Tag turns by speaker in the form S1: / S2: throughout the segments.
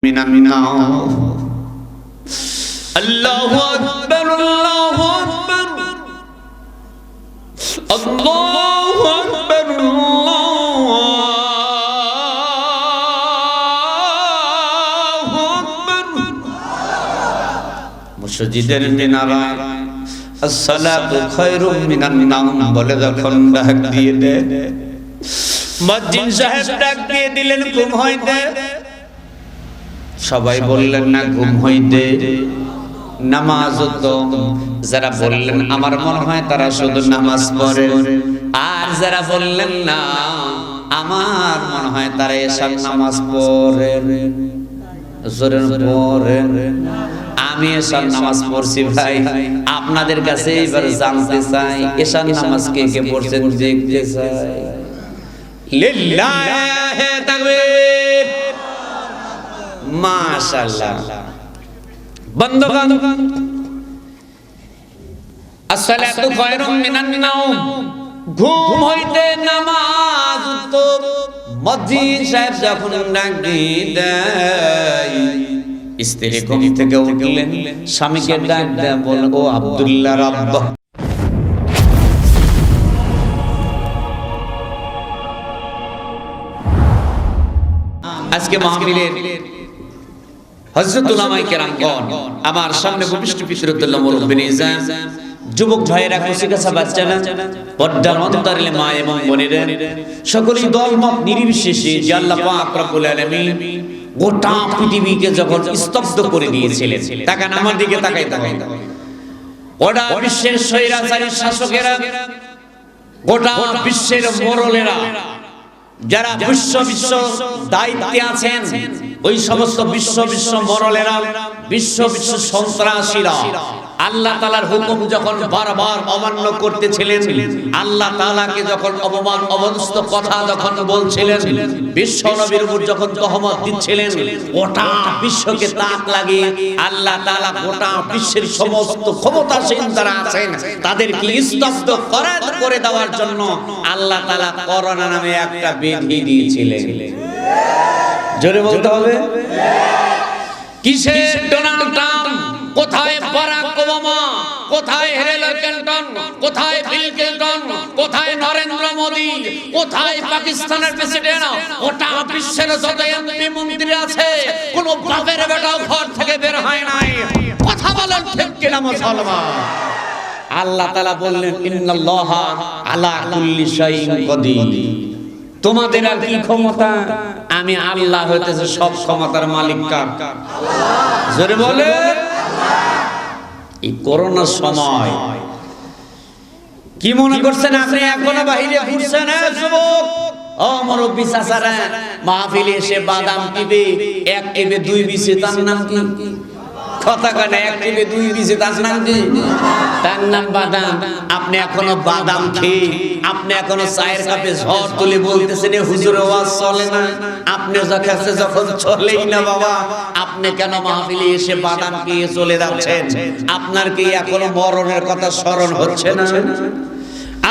S1: মিনান নার আল্লাহু আকবার আল্লাহু আকবার আল্লাহু আকবার আল্লাহু আকবার মসজিদের মিনারায় আসসালাতু খায়রুম মিনান নাম বলে যখন ডাক দিয়ে দেয় মুয়াজ্জিন সাহেব ডাক দিয়ে দিলেন ঘুম হইতে সবাই বললেন না ঘুম হইতে নামাজ তো যারা বললেন আমার মনে হয় তারা শুধু নামাজ পড়ে আর যারা বললেন না আমার মনে হয় তারা এশার নামাজ পড়ে জোরে পড়ে আমি এশার নামাজ পড়ছি ভাই আপনাদের কাছে এবার জানতে চাই এশার নামাজ কে কে পড়ছেন দেখতে চাই লিল্লাহি তাকবীর মাশাআল্লাহ বন্ধুগণ আসসালাতু খায়রুম মিনান নাওম ঘুম হইতে নামাজ উত্তম মুয়াজ্জিন সাহেব যখন ডাক দেয় স্ত্রী ঘুম থেকে উঠলেন স্বামীকে ডাক দেয় বল ও আব্দুল্লাহ রাব্ব আজকে মাহফিলের হযরত উলামায়ে কেরামগণ আমার সামনে উপবিষ্ট পিতৃতুল্য মুরব্বী নিজাম যুবক ভাইয়েরা কুচিকাঁচা বাচ্চারা পর্দার অন্তরালে মা এবং বোনেরা সকলেই দলমত নির্বিশেষে যে আল্লাহ পাক রব্বুল আলামিন গোটা পৃথিবীকে যখন স্তব্ধ করে দিয়েছিলেন তাকান আমার দিকে তাকাই গোটা বিশ্বের স্বৈরাচারী শাসকেরা গোটা বিশ্বের মোড়লেরা যারা বিশ্ব দায়িত্বে আছেন ওই সমস্ত বিশ্ব মোড়লেরা বিশ্ব সন্ত্রাসীরা আল্লাহ তাআলার হুকুম যখন বারবার অমান্য করতেছিলেন আল্লাহ তাআলাকে যখন অপমান অবদস্থ কথা যখন বলছিলেন বিশ্ব নবীর উপর যখন তহমত দিচ্ছিলেন গোটা বিশ্বকে তাক লাগিয়ে আল্লাহ তাআলা গোটা বিশ্বের সমস্ত ক্ষমতাসীন যারা আছেন তাদেরকে স্তব্ধ করে দেওয়ার জন্য আল্লাহ তাআলা করোনা নামে একটা ব্যাধি দিয়েছিলেন জোরে বলতে হবে কিসের ডোনাল্ড ট্রাম্প কোথায় বারাক ওবামা কোথায় হিলারি ক্লিনটন কোথায় বিল ক্লিনটন কোথায় নরেন্দ্র মোদি কোথায় পাকিস্তানের প্রেসিডেন্ট ওটা বিশ্বের যত এমপি মন্ত্রী আছে কোন বাপের বেটা ঘর থেকে বের হয় নাই কথা বলেন ঠিক কিনা মুসলমান আল্লাহ তাআলা বললেন ইন্নাল্লাহা আলা কুল্লি শাইইন কাদির তোমাদের আর কি ক্ষমতা আমি আল্লাহ হইতেছে সব ক্ষমতার মালিক কার আল্লাহ জোরে বলে এই করোনার সময় কি মনে করছেন আপনি এখনো বাইরে ঘুরছেন যুবক ও মুরব্বি চাচারা মাহফিলে এসে বাদাম টিপে এক টিপে দুই বিছে তার নাম কি কথা কানে এক টিপে দুই বিছে তার নাম কি তার নাম বাদাম আপনি এখনো বাদাম খেয়ে আপনি এখনো চায়ের কাপে ঝড় তুলে বলতেছেন হুজুরের ওয়াজ চলে না আপনি যখন চলেই না বাবা আপনি কেন মাহফিলে এসে বাদাম খেয়ে চলে যাচ্ছেন আপনার কি এখনো মরণের কথা স্মরণ হচ্ছে না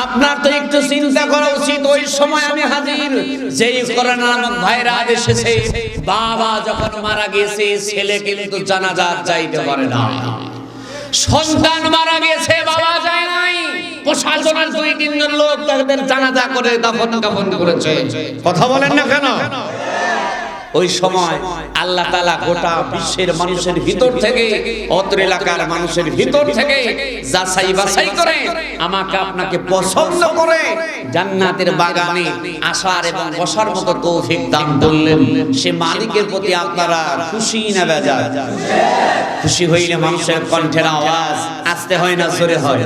S1: আপনার তো একটু চিন্তা করা উচিত ওই সময় আমি হাজির যেই করোনা নামক ভাইরাস এসেছে বাবা যখন মারা গেছে ছেলে কিন্তু জানাজা যাইতে পারে না সন্তান মারা গেছে বাবা যায় নাই প্রশাসনের 2-3 জন লোক তাদের জানাজা করে দাফন কাফন করেছে কথা বলেন না কেন ওই সময় আল্লাহ তাআলা গোটা বিশ্বের মানুষের ভিতর থেকে অত্র এলাকার মানুষের ভিতর থেকে যাচাই বাছাই করে আমাকে আপনাকে পছন্দ করে জান্নাতের বাগানে আসার এবং বসার মতো তৌফিক দান করলেন সে মালিকের প্রতি আপনারা খুশি না বেজার খুশি হইলে মানুষের কণ্ঠের আওয়াজ আসতে হয় না জোরে হয়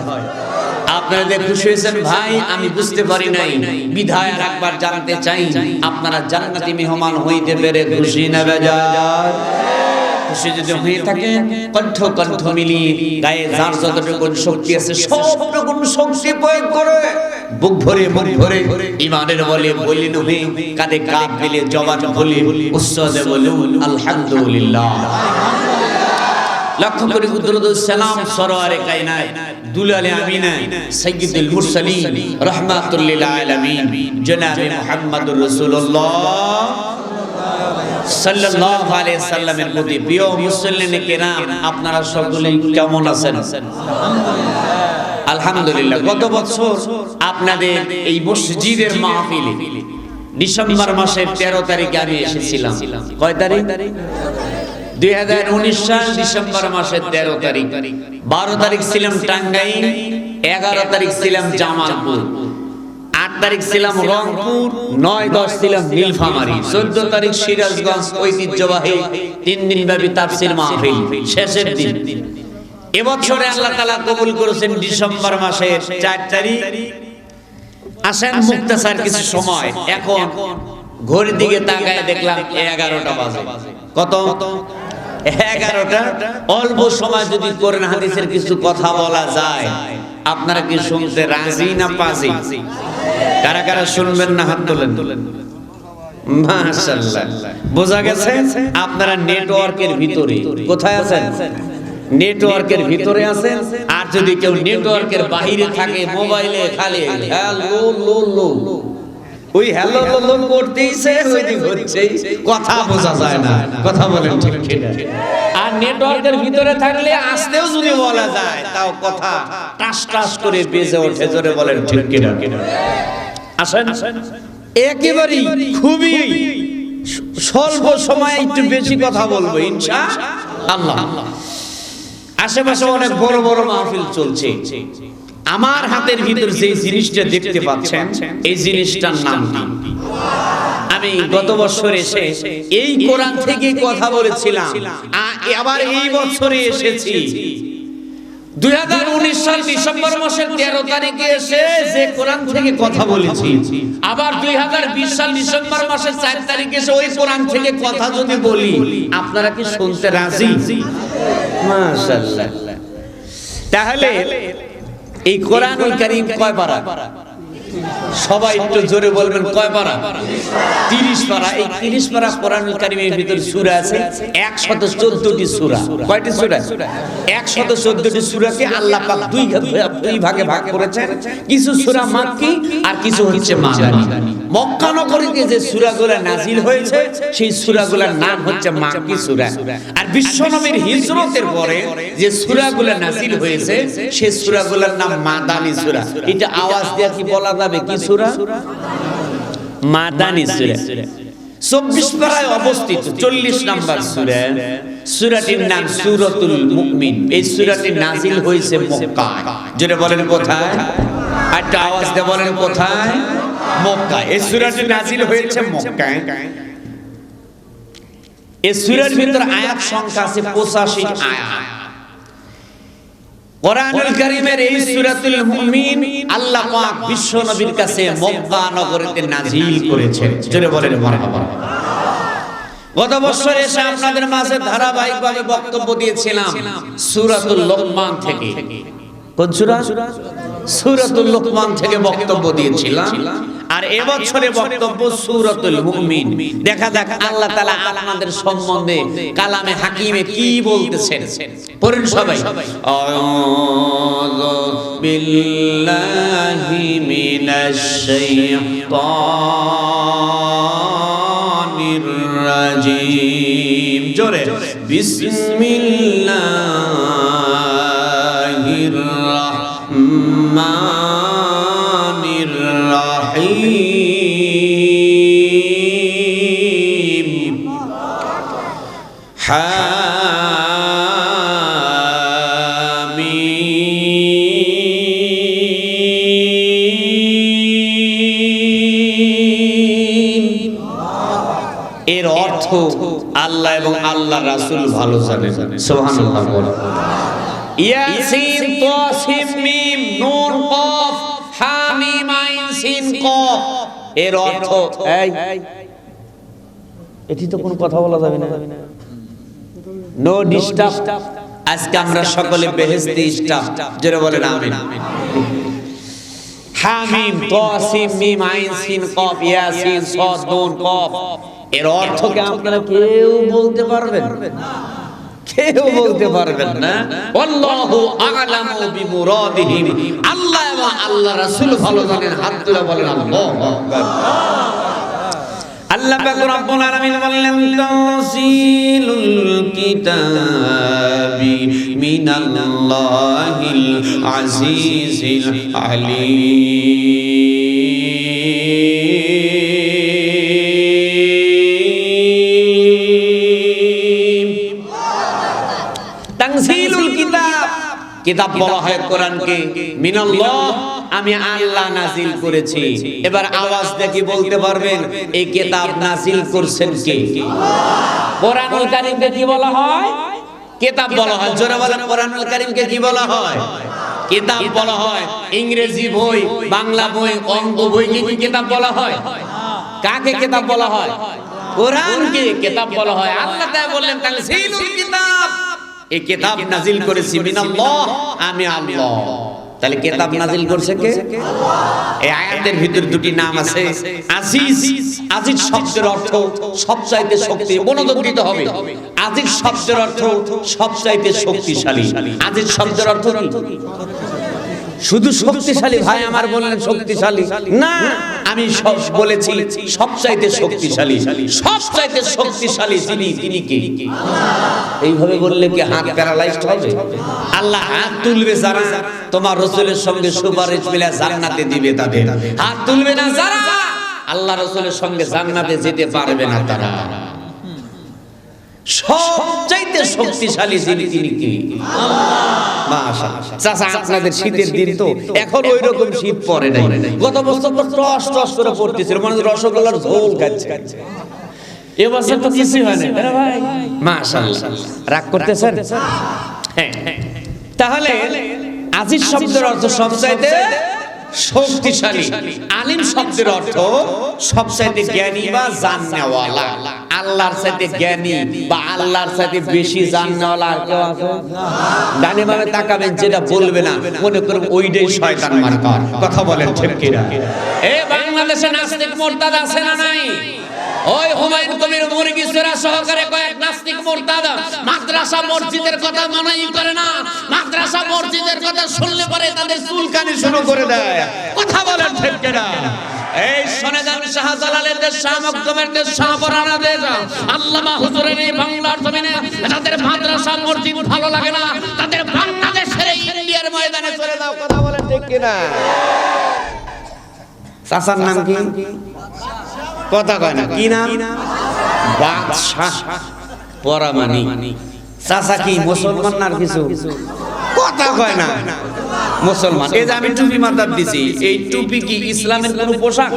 S1: আপনারা যে খুশি হয়েছেন ভাই আমি বুঝতে পারি নাই বিধায় একবার জানতে চাই আপনারা জান্নাতি মেহমান হইতে পেরে খুশি না বেজার খুশি যদি হয়ে থাকে কণ্ঠ মিলিয়ে গায়ে যার যতটুকু শক্তি আছে সবটুকু শক্তি প্রয়োগ করে বুক ভরে ঈমানের বলে বলি নবী কাঁধে কাঁধ মিলে জবান বলি উচ্চদে বলুন আলহামদুলিল্লাহ লক্ষ করে দুরূদ সালাম সরওয়ারে কায়নাত দুলালে আমিনা সাইয়্যিদুল মুরসালিন রাহমাতুল লিল আলামিন জনাবে মুহাম্মদুর রাসূলুল্লাহ সাল্লাল্লাহু আলাইহি সাল্লামের প্রতি। প্রিয় মুসল্লিনে কেরাম, আপনারা সকলেই কেমন আছেন? আলহামদুলিল্লাহ। গত বছর আপনাদের এই মসজিদের মাহফিলে ডিসেম্বর মাসের 13 তারিখে আমি এসেছিলাম। কয় তারিখ? 2019 সাল ডিসেম্বর মাসের 13 তারিখ। 12 তারিখ ছিলাম টাঙ্গাইল, 11 তারিখ ছিলাম জামালপুর, 8 তারিখ ছিলাম রংপুর, 9, 10 ছিলাম নীলফামারী, 14 তারিখ সিরাজগঞ্জ। ঐতিহ্যবাহী 3 দিন ব্যাপী তাফসীর মাহফিল শেষের দিন। এবছরে আল্লাহ তাআলা কবুল করেছেন ডিসেম্বর মাসের 4 তারিখ। আসেন মুক্তাসার কিছু সময়, এখন ঘড়ির দিকে তাকায় দেখলাম 11টা বাজে। কত? 11টা। অল্প সময় যদি কোরআন হাদিসের কিছু কথা বলা যায়, আপনারা কি শুনতে রাজি না পাজি? কারা কারা শুনবেন না হাত তোলেন। মাশাআল্লাহ, বোঝা গেছে আপনারা নেটওয়ার্কের ভিতরে। কোথায় আছেন? নেটওয়ার্কের ভিতরে আছেন। আর যদি কেউ নেটওয়ার্কের বাইরে থাকে, মোবাইলে খালি হ্যালো লো লো, ওই হ্যালো লো লো করতেইছে, ওইদিক হচ্ছে, কথা বোঝা যায় না। কথা বলেন ঠিক কি না? আর নেটওয়ার্কের ভিতরে থাকলে আসতেও যদি বলা যায়, তাও কথা টাস টাস করে বেজে ওঠে। জোরে বলেন ঠিক কি না? আসেন, একেবারে খুবই স্বল্প সময়ে একটু বেশি কথা বলবো ইনশাআল্লাহ। আশেপাশে অনেক বড় বড় মাহফিল চলছে। আমার হাতের ভিতর যে জিনিসটা দেখতে পাচ্ছেন, এই জিনিসটার নাম কি? আমি গত বছর এসে এই কোরআন থেকে কথা বলেছিলাম, আবার এই বছরে এসেছি 2019 সাল ডিসেম্বর মাসের 13 তারিখে এসে যে কোরআন থেকে কথা বলেছি, আবার 2020 সাল ডিসেম্বর মাসের 4 তারিখে এসে ওই কোরআন থেকে কথা যদি বলি, আপনারা কি শুনতে রাজি? মাশাআল্লাহ। তাহলে এই কোরআনুল কারীম কয় পারা? সবাই একটু জোরে বলবেন, কয় পারা? 30 পারা। এই 30 পারা কোরআনুল কারীমের ভিতর সূরা আছে 114টি সূরা। কয়টি সূরা? 114টি সূরাকে আল্লাহ পাক দুই ভাগে ভাগ করেছেন। কিছু সূরা মাক্কি আর কিছু হচ্ছে মাদানী। মক্কা নগরীতে যে সূরাগুলো নাজিল হয়েছে, সেই সূরাগুলোর নাম হচ্ছে মাক্কি সূরা। আর বিশ্বনবীর হিজরতের পরে যে সূরাগুলো নাজিল হয়েছে, সেই সূরাগুলোর নাম মাদানী সূরা। এটা আওয়াজ দিয়ে কি বলা যাবে কি সূরা? মাদানী সূরা। 24 পারায় অবস্থিত 40 নম্বর সূরা। সূরাটির নাম সূরাতুল মুমিন। এই সূরাটি নাজিল হয়েছে মক্কায়। জোরে বলেন কোথায়? একটা আওয়াজ দিয়ে বলেন কোথায়? মক্কায়। এই সূরাটি নাজিল হয়েছে মক্কায়। এই সূরার ভিতর আয়াত সংখ্যা আছে 85 আয়াত। কোরআনুল কারীমের এই সূরাতুল মুমিন আল্লাহ পাক বিশ্ব নবীর কাছে মক্কা নগরীতে নাজিল করেছেন। জোরে বলেন মারহাবা। গত বছর এসে আপনাদের মাঝে ধারাবাহিকভাবে বক্তব্য দিয়েছিলাম সূরাতুল লোকমান থেকে। কোন সূরা? সূরাতুল লোকমান থেকে বক্তব্য দিয়েছিলাম। আর এবছরে বক্তব্য সূরাতুল মুমিন। দেখা যাক আল্লাহ তাআলা আপনাদের সম্বন্ধে কালামে হাকিমে কি বলতেছেন। পড়েন সবাই। আউযু বিল্লাহি মিনাশ শাইতানির রাজিম। জোরে বিসমিল্লাহির রাহমানির রাহিম। হামিম। এর অর্থ আল্লাহ এবং আল্লাহর রাসূল ভালো জানেন। সুবহানাল্লাহ। ইয়াসিন তাসিম মিম নুন কফ হা মিম আইন সিন কফ। এর অর্থ এটি তো কোনো কথা বলা যাবে না। No disturb. আজকে আমরা সকলে বেহেশতি স্টাফ। জোরে বলেন আমিন। হা মিম তাসিম মিম আইন সিন কফ ইয়াসিন সাদ নুন কফ। এর অর্থ কি আপনারা কেউ বলতে পারবেন? কেউ বলতে পারবেন না। আল্লাহু আ'লামু বিমুরাদিহি। আল্লাহ এবং আল্লাহর রাসূল ভালো জানেন। হাত তুলে বলেন আল্লাহু আকবার। আল্লাহ পাক রব্বুল আলামিন বললেন তানসিলুল কিতাবি মিনাল্লাহিল আজিজিল আলীম। তানসিলুল কিতাব, কিতাব বলা হয় কোরআনকে, মিনাল্লাহ আমি আল্লাহ নাজিল করেছি। এবার আওয়াজ দেখি বলতে পারবেন এই কিতাব নাজিল করছেন কে? কোরআনুল কারীমকে কি বলা হয়? কিতাব বলা হয়। জোরে বলেন, কোরআনুল কারীমকে কি বলা হয়? কিতাব বলা হয়। ইংরেজি বই, বাংলা বই, অঙ্ক বই কি কিতাব বলা হয়? কাকে কিতাব বলা হয়? কোরআনকে কিতাব বলা হয়। আল্লাহ তাআলা বললেন তানসিলুল কিতাব, এই কিতাব নাজিল করেছি মিনাল্লাহ আমি আল্লাহ। তাহলে কিতাব নাজিল করছে কে? এই আয়াতের ভিতর দুটি নাম আছে, আজিজ। আজিজ শব্দের অর্থ সবচাইতে শক্তি, মনোযোগ দিতে হবে। আজিজ শব্দের অর্থ সবচাইতে শক্তিশালী। আজিজ শব্দের অর্থ কি? শুধু শক্তিশালী ভাই আমার বললেন শক্তিশালী না, আমি সব বলেছি সবচাইতে শক্তিশালী। সবচাইতে শক্তিশালী যিনি, তিনি কে? এইভাবে বললে কি হাত প্যারালাইজড হবে? আল্লাহ হাত তুলবে যারা তোমার রাসূলের সঙ্গে সুপারিশ মিলে জান্নাতে দিবে তাদের। হাত তুলবে না যারা আল্লাহ রাসূলের সঙ্গে জান্নাতে যেতে পারবে না তারা। সবচাইতে শক্তিশালী যিনি, তিনি কি? মাশাআল্লাহ। চাচা আপনাদের শীতের দিন তো, এখন ওই রকম শীত পড়ে নাই। গত বছর তো টস টস করে পড়তেছিল, মানে রসগোল্লার ঝোল খাচ্ছে। এবছর তো কিছু হয় না ভাই। মাশাআল্লাহ। রাগ করতেছেন? হ্যাঁ। তাহলে আজিজ শব্দের অর্থ সবচাইতে শক্তিশালী। আলিম শব্দের অর্থ সবচাইতে জ্ঞানী বা জাননেওয়ালা। আল্লাহর সাথে জ্ঞানী বা আল্লাহর সাথে বেশি জাননেওয়ালা আর কেউ আছে? ডানে বামে তাকাবেন, যেটা বলবে না মনে করুন ওইটাই শয়তান মার্কা। কথা বলেন ঠিক কিনা? এই বাংলাদেশে নাস্তিক মুরতাদ আছে না নাই? ওই হুমায়ুন কবির মুরগি চোরা সহকারে কয়েক নাস্তিক মুরতাদ মাদ্রাসা মসজিদের কথা মনেই করে না। মাদ্রাসা মসজিদের কথা শুনলে পরে তাদের চুলকানি শুরু করে দেয়। কথা বলেন ঠিক কিনা? এই শোনেদান শাহজালালের দেশ, শাহ মখদুমের দেশ, শাহপরানের দেশ, আল্লামা হুজুরের এই বাংলার জমিনে তাদের মাদ্রাসা মসজিদ ভালো লাগে না, তাদের বাংলাদেশের এই ইন্ডিয়ার ময়দানে চলে দাও। কথা বলেন ঠিক কিনা? চাচার নাম কি? কথা কয় না, কি নাম? বাদশাহ পরামানি। চাচা কি মুসলমান না কিছু? কথা কয় না, মুসলমান। এই যে আমি টুপি মাথায় দিছি, এই টুপি কি ইসলামের কোন পোশাক?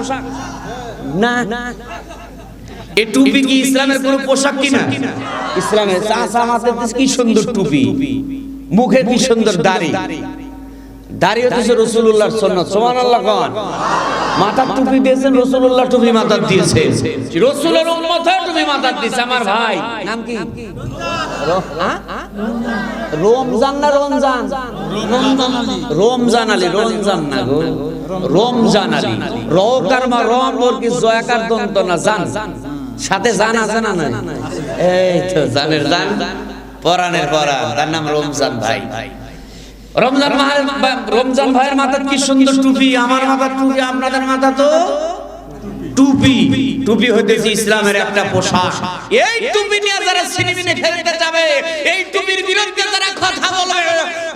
S1: না। এই টুপি কি ইসলামের কোন পোশাক কিনা? ইসলামের। চাচা মাথায় দিছে কি সুন্দর টুপি, মুখে কি সুন্দর দাড়ি। দাড়ি হচ্ছে রাসূলুল্লাহর সুন্নাত। সুবহানাল্লাহ কোন? মাথার টুপি দিয়েছেন রাসূলুল্লাহ, টুপি মাথার দিয়েছে রাসূলের উম্মত, টুপি মাথার দিয়েছে আমার ভাই। নাম কি? রমজান না রমজান? রমজান আলী। রমজান না গো, রমজান আলী। রকার মা রম ওর কি জয়াকার দন্ত না জান, সাথে জান আছে না নাই? এই তো জানের জান, পরানের পরান, তার নাম রমজান ভাই। রমজান ভাইয়ের মাথায় কি সুন্দর টুপি, আমার মাথার টুপি, আপনাদের মাথা তো টুপি। টুপি হইতেছে ইসলামের একটা পোশাক। এই টুপি নিয়ে যারা সিনেমিনে খেলতে যাবে, এই টুপির বিরুদ্ধে যারা কথা বলবে,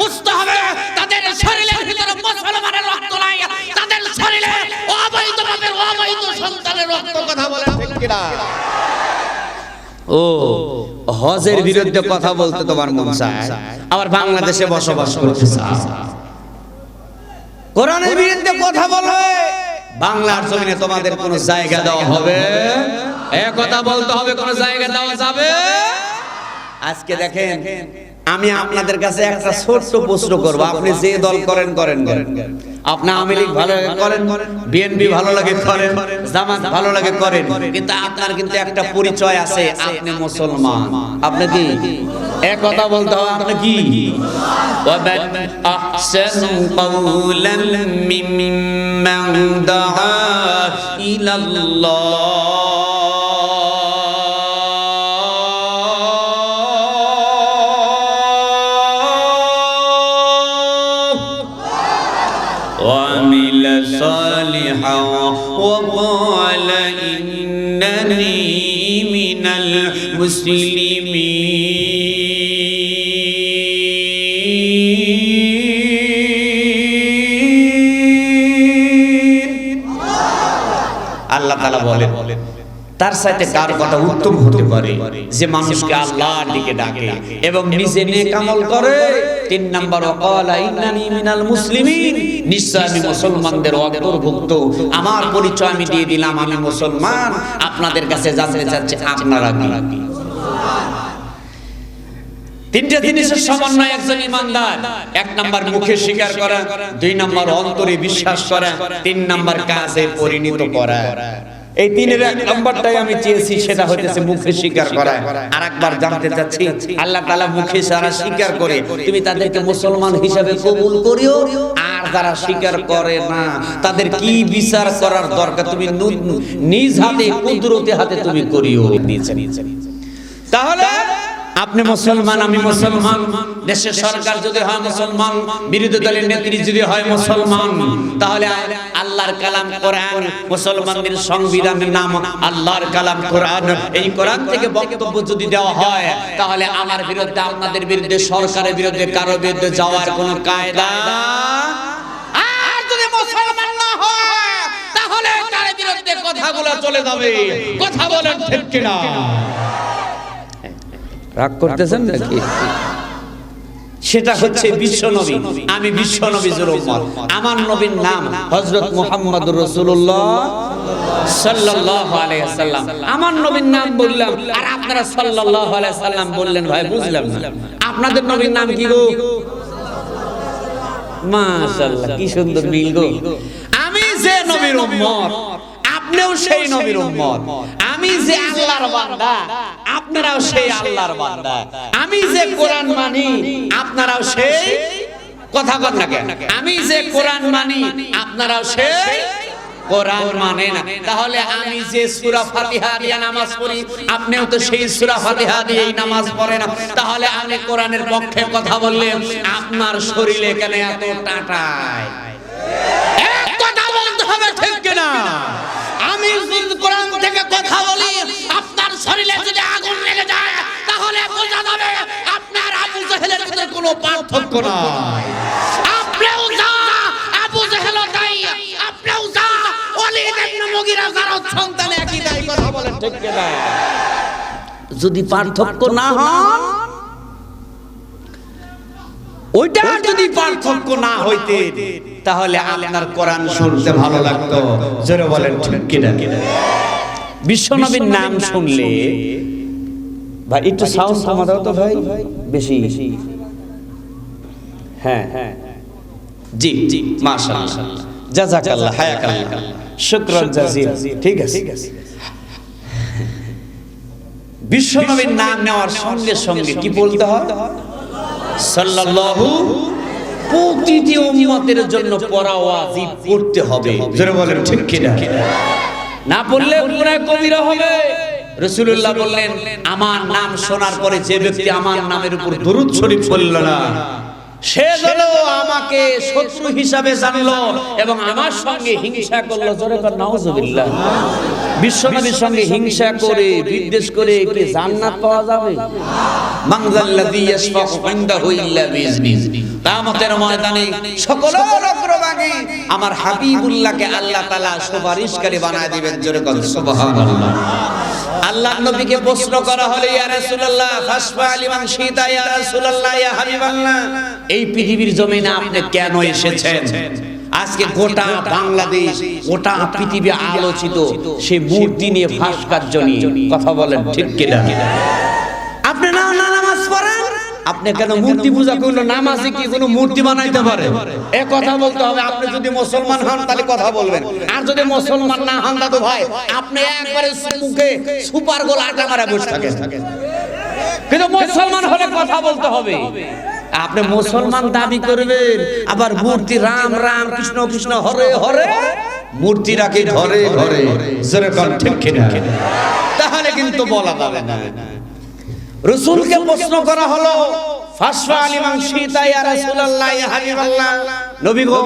S1: বুঝতে হবে তাদের শরীরের ভিতরে মুসলমানের রক্ত নাই, তাদের শরীরে অবৈধভাবে অবৈধ সন্তানের রক্ত। কথা বলে ঠিক কিনা? ও হজের বিরুদ্ধে কথা বলতে তোমার মন চায়, আবার বাংলাদেশে বসবাস করতে চায়। কোরআনের বিরুদ্ধে কথা বলবে, বাংলার জমিনে তোমাদের কোনো জায়গা দেওয়া হবে? এক কথা বলতে হবে, কোনো জায়গা দেওয়া যাবে? আজকে দেখেন, আমি আপনাদের কাছে একটা ছোট্ট প্রশ্ন করব। আপনি যে দল করেন করেন, আপনি আওয়ামী লীগ ভালো লাগে করেন, বিএনপি ভালো লাগে করেন, জামাত ভালো লাগে করেন, কিন্তু আপনার কিন্তু একটা পরিচয় আছে, আপনি মুসলমান। আপনি কি? এক কথা বলতে হবে, আপনি কি? ওয়ামান আহসানু কাওলাম মিম্মান দাআ ইলাল্লাহ وعمل صالحا وقال إنني ইন্নানি মিনাল মুসলিমিন। আল্লাহ তাআলা বলেন তার সাথে কার কথা উত্তম হতে পারে যে মানুষকে আল্লাহর দিকে ডাকে এবং নিজে নেক আমল করে। 3 নাম্বার ওয়াকালা ইন্নানি মিনাল মুসলিমিন, নিশ্চয় আমি মুসলমানদের অন্তর্ভুক্ত। আমার পরিচয় আমি দিয়ে দিলাম, আমি মুসলমান। আপনাদের কাছে জানতে চাচ্ছি আপনারা কি? তিনটা জিনিসের সমন্বয় একজন ইমানদার। 1 নাম্বার মুখে স্বীকার করা, 2 নাম্বার অন্তরে বিশ্বাস করা, 3 নাম্বার কাজে পরিণত করা। এই 3-এর 1 নাম্বারটাই আমি চেয়েছি, সেটা হইতেছে মুখে স্বীকার করা। আরেকবার জানতে চাচ্ছি, আল্লাহ তাআলা মুখে যারা স্বীকার করে তুমি তাদেরকে মুসলমান হিসাবে কবুল করিও, আর যারা স্বীকার করে না তাদের কি বিচার করার দরকার তুমি নিজ হাতে কুদরতি হাতে তুমি করিও। তাহলে আপনি মুসলমান, আমি মুসলমান, দেশের সরকার যদি হয় মুসলমান, বিরোধী দলের নেত্রী যদি হয় মুসলমান, তাহলে আল্লাহর কালাম কোরআন, মুসলমানদের সংবিধানের নাম আল্লাহর কালাম কোরআন, এই কোরআন থেকে বক্তব্য যদি দেওয়া হয়, তাহলে আমার বিরুদ্ধে, আপনাদের বিরুদ্ধে, সরকারের বিরুদ্ধে, কারো বিরুদ্ধে যাওয়ার কোনো কায়দা। আর যদি মুসলমান না হয় তাহলে তার বিরুদ্ধে কথাগুলো চলে যাবে। কথা বলেন ঠিক কিনা? রাগ করতেছেন নাকি? সেটা হচ্ছে বিশ্ব নবী। আমি বিশ্ব নবীর উম্মত। আমার নবীর নাম হযরত মুহাম্মদুর রাসূলুল্লাহ সাল্লাল্লাহু আলাইহি ওয়াসাল্লাম। আমার নবীর নাম বললাম আর আপনারা সাল্লাল্লাহু আলাইহি ওয়াসাল্লাম বললেন, ভাই বুঝলাম না। আপনাদের নবীর নাম কি গো? মাশাআল্লাহ, কি সুন্দর মিল গো। আমি যে নবীর উম্মত, আপনিও সেই নবীর উম্মত। আমি যে আল্লাহর বান্দা, আপনারাও সেই আল্লাহর বান্দা। আমি যে কোরআন মানি, আপনারাও সেই, কথা বল না কেন? আমি যে কোরআন মানি, আপনারাও সেই কোরআন মানেন। তাহলে আমি যে সূরা ফাতিহা দিয়ে নামাজ পড়ি, আপনিও তো সেই সূরা ফাতিহা দিয়েই নামাজ পড়েন। তাহলে আমি কোরআনের পক্ষে কথা বললে আপনার শরীরে কেন এত টাটায়? এক কথা বলতে হবে, ঠিক কিনা? আমি যদি কোরআন থেকে কথা বলি, আপনার শরীরে যদি আগুন লেগে যায়, তাহলে বোঝা যাবে আপনার আবু জেহেলের ভিতরে কোনো পার্থক্য নাই। আপনিও যা আবু জেহেল তাই, আপনিও যা ওয়ালিদ ইবনে মুগীরা যার সন্তান একই তাই। কথা বলেন ঠিক কিনা? যদি পার্থক্য না হয়, ওইটা যদি পার্থক্য না হইতে, তাহলে আপনার কোরআন শুনতে ভালো লাগতো। জোরে বলেন ঠিক কিনা? বিশ্বনবীর নাম শুনলে ভাই একটু সাউন্ড কমা দাও তো ভাই, বেশি। হ্যাঁ হ্যাঁ, জি জি, মাশাআল্লাহ, জাযাকাল্লাহ, হায়াকাল্লাহ, শুকরান জাযীল। ঠিক আছে। বিশ্বনবীর নাম নেওয়ার সঙ্গে সঙ্গে কি বলতে হয়? সাল্লাল্লাহু। প্রতিটি উম্মতের জন্য পড়া ওয়াজিব, পড়তে হবে। জোরে বলেন ঠিক কিনা? না পড়লে গুনাহ কবিরা হবে। রাসূলুল্লাহ বললেন, আমার নাম শোনার পরে যে ব্যক্তি আমার নামের উপর দরুদ শরীফ পড়ল না, সে যেন আমাকে শত্রু হিসাবে জানলো এবং আমার সঙ্গে হিংসা করলো। জোরে বলেন নাউজুবিল্লাহ। বিশ্বনবীর সঙ্গে হিংসা করে, বিদ্বেষ করে কি জান্নাত পাওয়া যাবে? মান যাল্লাযী ইয়াশফাউ ইনদাহু ইল্লা বিইজনিহি। কিয়ামতের ময়দানে সকলের অগ্রভাগে আমার হাবিবুল্লাহকে আল্লাহ তাআলা সুপারিশকারী বানায় দিবেন। জোরে বলেন সুবহানাল্লাহ। আল্লাহ নবীকে প্রশ্ন করা হলো, ইয়া রাসূলুল্লাহ ফাসফা লিমান শিতা, ইয়া রাসূলুল্লাহ, ইয়া হাবিবাল্লাহ, এই পৃথিবীর জমিনে আপনি কেন এসেছেন? আজকে গোটা বাংলাদেশ, গোটা পৃথিবী আলোচিত সেই মূর্তি নিয়ে, ভাস্কর্য নিয়ে। কথা বলেন ঠিক কিনা? আপনি না নামাজ পড়েন, আপনি কেন মূর্তি পূজা করলেন? নামাজে কি কোনো মূর্তি বানাইতে পারে? এ কথা বলতে হবে। আপনি যদি মুসলমান হন তাহলে কথা বলবেন, আর যদি মুসলমান না হন দাদু ভাই, আপনি একবারে মুখে সুপার গোল আটা মারা বসে থাকেন। কিন্তু মুসলমান হলে কথা বলতে হবে। আপনি মুসলমান দাবি করবেন, আবার মূর্তি রাম রাম, কৃষ্ণ কৃষ্ণ, হরে হরে, মূর্তি রাখি ঘরে ঘরে। জোরে কোন ঠিক কিনা? তাহলে কিন্তু বলা যাবে না। রাসূলকে প্রশ্ন করা হলো, ফাসফা লিমান শিতা ইয়া রাসূলুল্লাহ ইয়া হাবিবাল্লাহ, নবী গো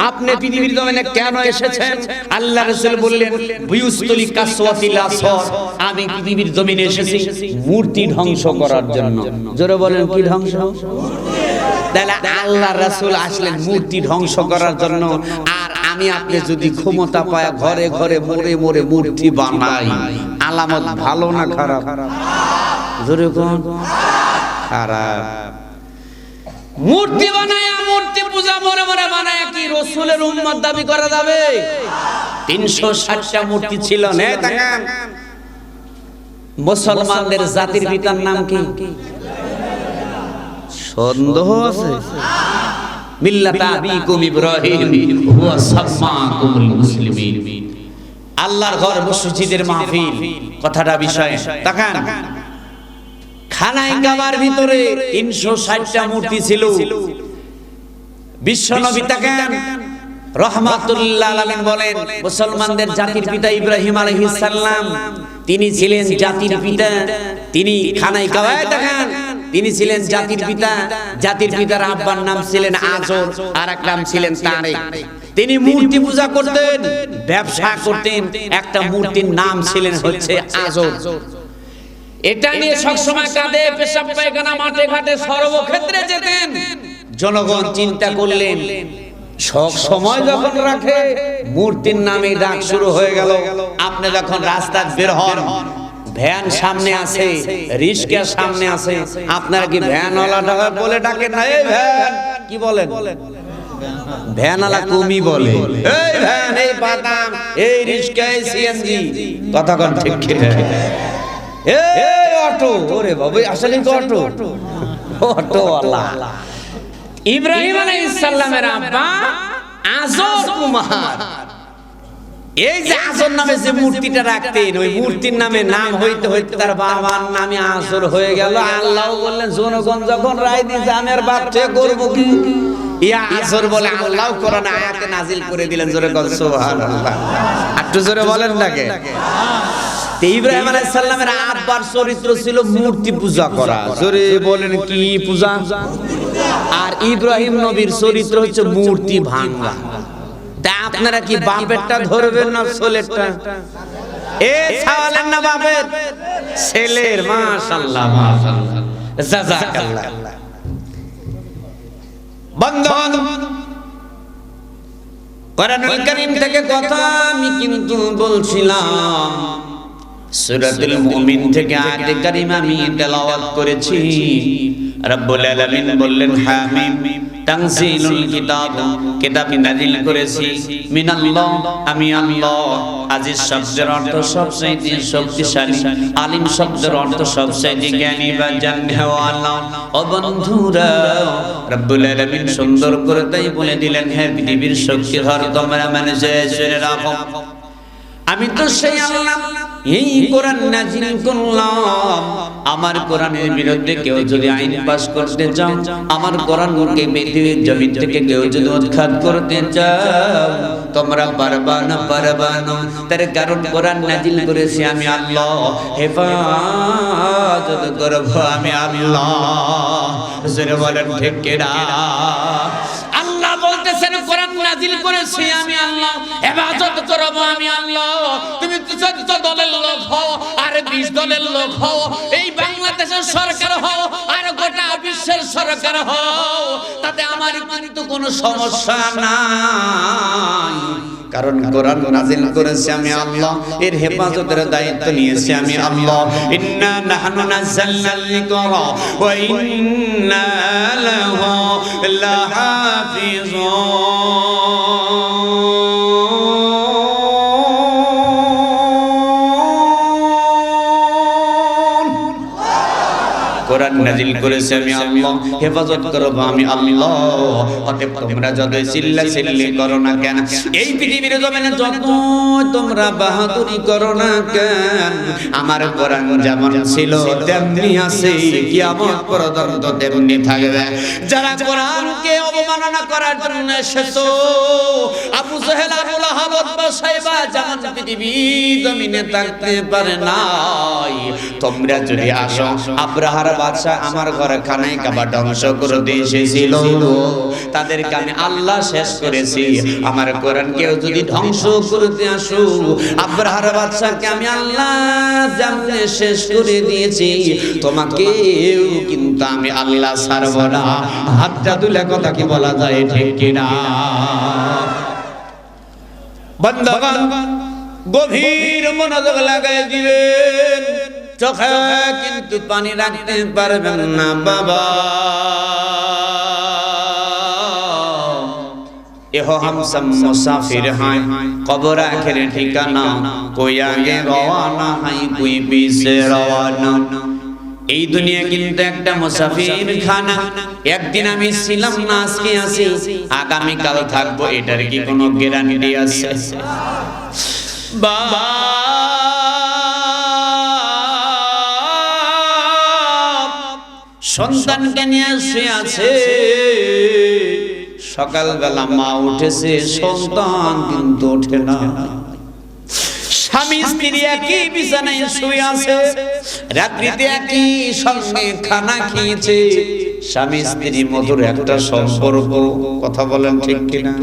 S1: আপনি পৃথিবীর জমিনে কেন এসেছেন? আল্লাহ রাসূল বললেন বুয়ুস্তুলি কাসওয়াতিল আসর, আমি পৃথিবীর জমিনে এসেছি মূর্তি ধ্বংস করার জন্য। জোরে বলেন কি ধ্বংস? তাহলে আল্লাহ রাসূল আসলেন মূর্তি ধ্বংস করার জন্য, আর আমি আপনি যদি ক্ষমতা পায় ঘরে ঘরে মোড়ে মোড়ে মূর্তি বানাই, আলামত ভালো না খারাপ? জোরে কোন খারাপ। মূর্তি বানায়া মূর্তি পূজা মরে মরে বানায়া কি রাসূলের উম্মত দাবি করা যাবে? 360টা মূর্তি ছিল। নে তাকান, মুসলমানদের জাতির পিতার নাম কি? সন্দেহ আছে? মিল্লাত আবিকুম ইব্রাহিম হুয়া সাম্মাকুমুল মুসলিমিন। আল্লাহর ঘর মসজিদের মাহফিল, কথাটা বিষয়। তাকান, খানায় কাবার ভিতরে 360টা মূর্তি ছিল। বিশ্বনবী তাকান রাহমাতুল্লাহ আলামিন বলেন মুসলমানদের জাতির পিতা ইব্রাহিম আলাইহিস সালাম, তিনি ছিলেন জাতির পিতা। তিনি খানায় কাবায় তাকান, তিনি ছিলেন জাতির পিতা। জাতির পিতার আব্বার নাম ছিলেন আজর, আর এক নাম ছিলেন তারেক। তিনি মূর্তি পূজা করতেন, ব্যবসা করতেন। একটা মূর্তির নাম ছিলেন হচ্ছে আজর। এটা নিয়ে সবসময় কাঁদে, পেশাব পায়খানা মাঠে ঘাটে সর্বক্ষেত্রে যেতেন। জনগণ চিন্তা করলেন সব সময় যখন রাখে মূর্তির নামে ডাক শুরু হয়ে গেল। আপনি যখন রাস্তা বের হন, ভ্যান সামনে আছে, রিস্কা সামনে আছে, আপনারা কি ভ্যানওয়ালা বলে ডাকেন না? এই ভ্যান কি বলেন? ভ্যানওয়ালা কুমি বলে, এই ভ্যান, এই বাদাম, এই রিস্কা, এই সিএনজি। কথা কোন ঠিক ঠিক? এই অটো, ওরে বাবা আসলে তো অটো, অটোওয়ালা। ইব্রাহিম আলাইহিস সালামের আব্বা আজর কুমার। এই যে আজর নামে যে মূর্তিটা রাখতেন, ওই মূর্তির নামে নাম হইতে হইতে তার বাবার নামে আজর হয়ে গেল। আল্লাহ বললেন জনগণ যখন রায় দিয়েছে আমি আর বাচ্চা করবো কি? ইয়া আজর বলে আল্লাহ কোরআন আয়াতে নাজিল করে দিলেন। জোরে বল সুবহানাল্লাহ। একটু জোরে বলেন নাকি? ইব্রাহিম আলাইহিস সালামের আব্বার চরিত্র ছিল মূর্তি পূজা করা। জোরে বলেন কি পূজা? আর ইব্রাহিম নবীর চরিত্র হচ্ছে মূর্তি ভাঙা। তা আপনারা কি বাপেরটা ধরবেন না ছেলেরটা? এ ছাওয়ালেন না বাপের, ছেলের। মাশাআল্লাহ মাশাআল্লাহ, জাযাকাল্লাহ। বন্ধন কোরআনুল কারীম থেকে কথা আমি কিন্তু বলছিলাম, সূরাতুল মুমিন থেকে আয়াতে কারিমা আমি তেলাওয়াত করেছি। রব্বুল আলামিন বললেন হামিম তানজিলুল কিতাব, কিতাব নাযিল করেছি মিনাল্লাহ, আমি আল্লাহ। আজিজ শব্দের অর্থ সবচেয়ে শক্তিশালী, আলিম শব্দের অর্থ সবচেয়ে জ্ঞানী বা জাননেওয়ালা। ও বন্ধুরা, রব্বুল আলামিন সুন্দর করে তাই বলে দিলেন, হে পৃথিবীর শক্তিধর তোমরা মানুষে শুনে রাখো, আমি তো সেই আল্লাহ, এই কোরআন নাযিল করলাম। আমার কোরআনের বিরুদ্ধে কেউ যদি আইন পাস করতে চাও, আমার কোরআনকে পৃথিবীর জমিন থেকে কেউ যদি উৎখাত করতে চাও, তোমরা পারবা না, পারবা না। তার কারণ কোরআন নাযিল করেছি আমি আল্লাহ, হেফাজত করব আমি আল্লাহ। জোরে বলেন ঠিক কিনা? আল্লাহ বলতেছেন কোরআন নাযিল করেছি আমি আল্লাহ, হেফাজত করব আমি আল্লাহ। তুমি 14 দলের লোক হও আর 20 দলের লোক হও, এই বাংলাদেশের সরকার হও আর গোটা বিশ্বের সরকার হও, তাতে আমার কিন্তু কোনো সমস্যা নাই। কারণ কোরআন নাযিল করেছি আমি আল্লাহ, এর হেফাজতের দায়িত্ব নিয়েছি আমি আল্লাহ। ইন্না নাহনু নাযালনাল যিকরা ওয়া ইন্না লাহু লাহাফিজুন। কোরআন নাযিল করেছি আমি আল্লাহ, হেফাজত করব আমি আল্লাহ। অতএব তোমরা যত চিল্লাচিল্লি করো না কেন, এই পৃথিবীর জমিনে যত তোমরা বাহাদুরি করো না কেন, আমার কোরআন যেমন ছিল তেমনি আছে, কিয়ামত পর্যন্ত তেমনি থাকবে। যারা কোরআনকে অবমাননা করার জন্য এসেছো, আবু জাহেল, আবু লাহাব, উতবা, সাইবা যেমন পৃথিবীর জমিনে থাকতে পারে নাই, তোমরা যদি আসো আব্রাহার বাদশা আমার ঘরে খানায় কাবা ধ্বংস করে দিয়ে এসেছিল, তাদেরকে আমি আল্লাহ শেষ করেছি। আমার কোরআনকেও যদি ধ্বংস করতে আসো, আব্রাহার বাদশাকে আমি আল্লাহ যেমনে শেষ করে দিয়েছি, তোমাকেও কিন্তু আমি আল্লাহ ছাড়ব না। হাতটা তুলে কথা কি বলা যায়, ঠিক কিনা? বন্ধুগণ, গভীর মনোযোগ লাগাই দিবেন, চোখে কিন্তু পানি রাখতে পারবেন না বাবা। এহো হামসম মুসাফির হায়, কবর আখের ঠিকানা, কোই আগে রওয়ানা হাই কোই পিছে রওয়ানা। এই দুনিয়া কিন্তু একটা মুসাফির খানা। একদিন আমি ছিলাম না, আজকে আছি, আগামী কাল থাকবো, এটার কি কোনো গ্যারান্টি আছে? বাবা সন্তানকে নিয়ে শুয়ে আছে, সকালবেলা মা উঠেছে, সন্তান কিন্তু ওঠে না। স্বামী স্ত্রী একই বিছানায় শুয়ে আছে, রাত্রিতে একই সঙ্গে খানা খেয়েছে, স্বামী স্ত্রী মধুর একটা সম্পর্ক। কথা বলেন ঠিক কিনা?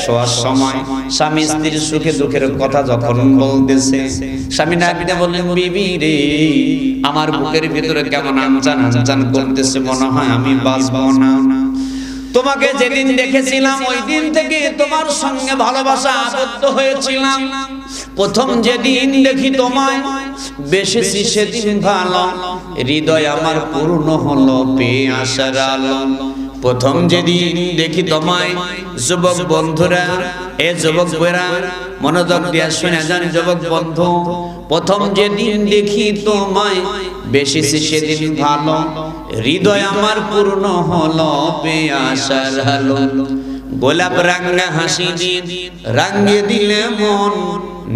S1: শোয়ার সময় স্বামী স্ত্রীর সুখে দুঃখের কথা যখন বলতেছে, স্বামী নাবিটা বললেন, বিবি রে, আমার বুকের ভিতরে কেমন আনজান আনজান করতেছে, মনে হয় আমি বাঁচবো না। তোমাকে যেদিন দেখেছিলাম ওই দিন থেকে তোমার সঙ্গে ভালোবাসা আবদ্ধ হয়েছিলাম। প্রথম যেদিন দেখি তোমায় বেশেছি সেদিন ভালো, হৃদয় আমার পূর্ণ হলো পেয়ে আসার আলো। প্রথম যেদিন দেখি তোমায়, যুবক বন্ধুরা, এ যুবক বেরা মনোযোগ দিয়ে শুনে যান যুবক বন্ধু, প্রথম যেদিন দেখি তোমায় বেশেছি সেদিন ভালো, হৃদয় আমার পূর্ণ হলো পেয়ে আসার আলো। গোলাপ রাঙা হাসি দিয়ে রাঙিয়ে দিলে মন,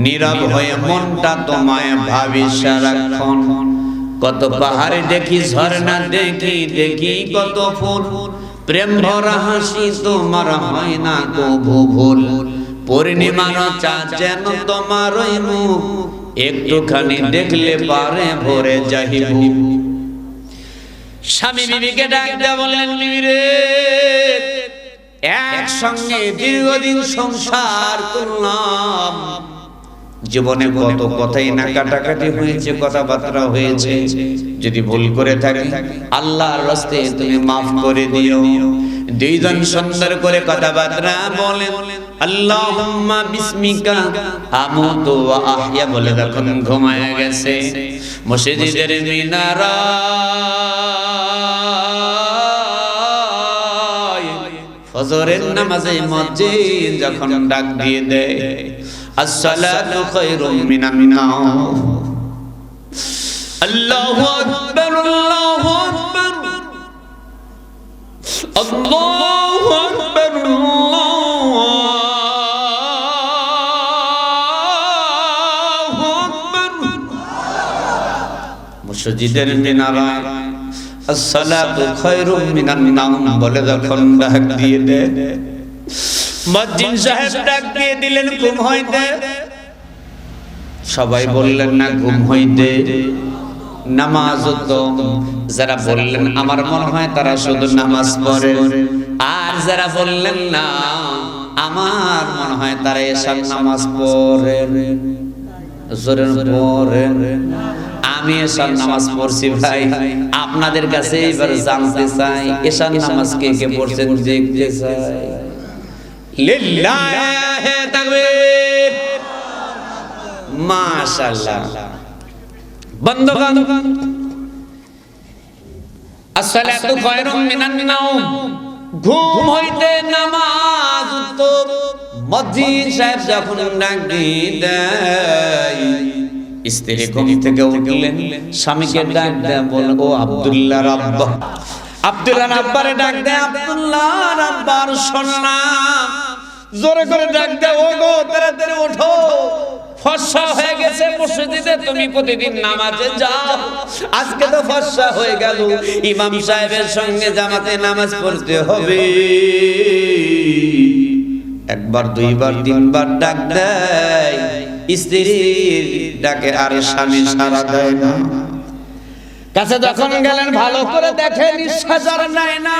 S1: নীরব হয়ে মনটা তোমায় ভাবি সারাক্ষণ। কত পাহাড়ে দেখি, ঝর্ণা দেখি, দেখি কত ফুল, প্রেম ভরা হাসি তোমার হয় না কবু ভুল। পূর্ণিমার চাঁদ যেন তোমার ওই মুখ, একটুখানি দেখলে পারে ভরে যাইব। স্বামী বিবিকে ডাক দেয়া বললেন, রে একসঙ্গে দীর্ঘদিন সংসার করলাম, জীবনে কত কথাই না কাটাকাটি হয়েছে, কথাবার্তা হয়েছে, যদি ভুল করে থাকি আল্লাহর রাস্তে তুমি মাফ করে দিও। দুইজন সুন্দর করে কথাবার্তা বলেন, আল্লাহুম্মা বিসমিকা আমুতু ওয়া আহইয়া বলে যখন ঘুমায় গেছে, মসজিদের মিনারায় ফজরের নামাজে মসজিদ যখন ডাক দিয়ে দেয়, আসসালাতু খায়রুম মিনান নাওম, আল্লাহু আকবার, আল্লাহু আকবার, আল্লাহু আকবার, আল্লাহু আকবার। মসজিদের মিনারায় আসসালাতু খায়রুম মিনান নাওম বলে যখন ডাক দিয়ে দেয়, মুয়াজ্জিন সাহেব ডাক দিয়ে দিলেন, ঘুম হইতে। সবাই বললেন না ঘুম হইতে, নামাজ তো। যারা বললেন আমার মনে হয় তারা শুধু নামাজ পড়ে, আর যারা বললেন না আমার মনে হয় তারা এশার নামাজ পড়ে। জোরে পড়ে। আমি এশার নামাজ পড়ছি ভাই, আপনাদের কাছে এবার জানতে চাই এশার নামাজ কে কে পড়ছেন দেখতে চাই। লিল্লাহি তাকবীর, মাশাআল্লাহ। বন্ধুগণ, আসসালাতু খায়রুম মিনান নাওম, ঘুম হইতে নামাজ উত্তম। মুয়াজ্জিন সাহেব যখন ডাক দেয়, স্ত্রী ঘুম থেকে উঠলেন, স্বামীকে ডাক দেয়া বল, ও আব্দুল্লাহর আব্বা। আব্দুল্লাহর আব্বারে ডাক দেয়, আব্দুল্লাহর আব্বার শুনলাম। জোরে করে ডাক দেয়, ও গো তাড়াতাড়ি ওঠো, ফর্সা হয়ে গেছে মসজিদে, তুমি প্রতিদিন নামাজে যাও, আজকে তো ফর্সা হয়ে গেল, ইমাম সাহেবের সঙ্গে জামাতে নামাজ পড়তে হবে। একবার দুইবার তিনবার ডাক দেয়, স্ত্রীর ডাকে আর স্বামী সাড়া দেয় না। কাছে যখন গেলেন ভালো করে দেখে নিঃশ্বাস আর নেয় না।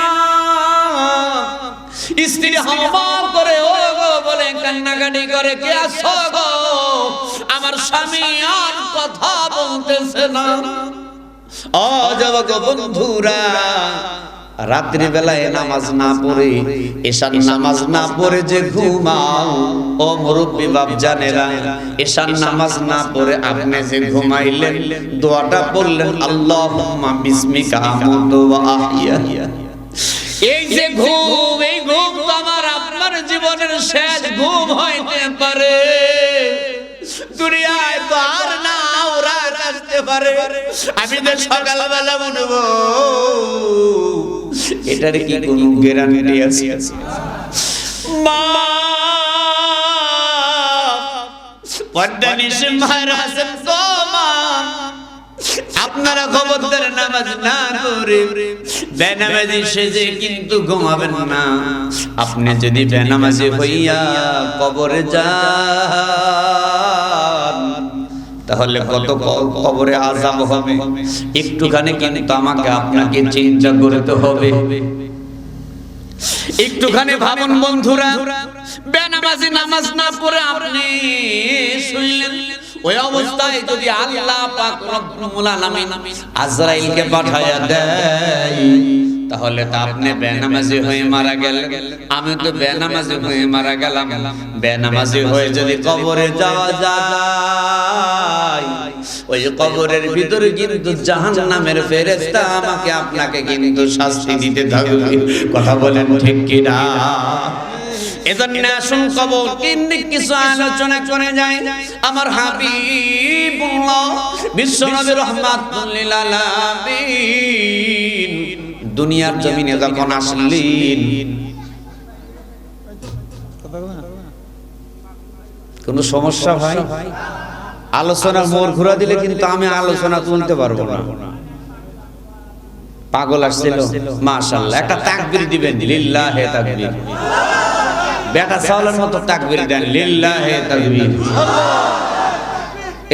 S1: স্ত্রী হাওয়া করে ও গো বলে কান্নাকাটি করে, কে আছো গো? আমার স্বামী আর কথা বলতেছে না। ও যুবক বন্ধুরা, রাত্রি বেলায় নামাজ না পড়ে, এশার নামাজ না পড়ে যে ঘুমাও, ও মুরব্বি বাপ জানেরা, এশার নামাজ না পড়ে আপনি যে ঘুমাইলেন, দোয়াটা পড়লেন আল্লাহুম্মা বিসমিকা আমুতু ওয়া আহইয়া। এই যে ঘুম, এই ঘুম তো আমার আপনার জীবনের শেষ ঘুম হইতে পারে। দুনিয়ায় তো আর না ওরা আসতে পারে। আমি যে সকালবেলা বলব এটার কি কোনো গ্যারান্টি আছে? মা পদ্মানিস মহারাজ তো মা, আপনারা খবরদার নামাজ না পড়ে বেনামাজি সেজে কিন্তু ঘুমাবেন না। আপনি যদি বেনামাজি হইয়া কবরে যান তাহলে কত কবরে আযাব হবে, একটুখানি কিন্তু আমাকে আপনাকে চিন্তা করতে হবে। একটুখানি ভাবুন বন্ধুরা, বেনামাজি নামাজ না পড়ে আপনি শুনলেন, ওই অবস্থায় যদি আল্লাহ পাক রব্বুল আলামিন আজরাইলকে পাঠায়া দেয় তাহলে তো আপনি বেনামাজি হয়ে মারা গেলেন, আমি তো বেনামাজি হয়ে মারা গেলাম। বেনামাজি হয়ে যদি কবরে যাওয়া যায়, ওই কবরের ভিতরে কিন্তু জাহান্নামের ফেরেশতা আমাকে আপনাকে কিন্তু শাস্তি দিতে থাকবে। কথা বলেন ঠিক কি না? এজন্য আসুন কবর কেন্দ্রিক কিছু আলোচনা করে যায়। আমার হাবিবুল্লাহ বিশ্বনবী রাহমাতুল লিল আলামিন দুনিয়ার জমিনে যখন আসলেন, কোন সমস্যা ভাই? আলোচনার মোড় ঘুরা দিলে কিন্তু আমি আলোচনা তুলতে পারবো না। পাগল আসছিল, মাশাআল্লাহ একটা তাকবীর দিবেন, লিল্লাহি তাকবীর। বেটা চাওয়ালের মতো তাকবীর দেন, লিল্লাহি তাকবীর।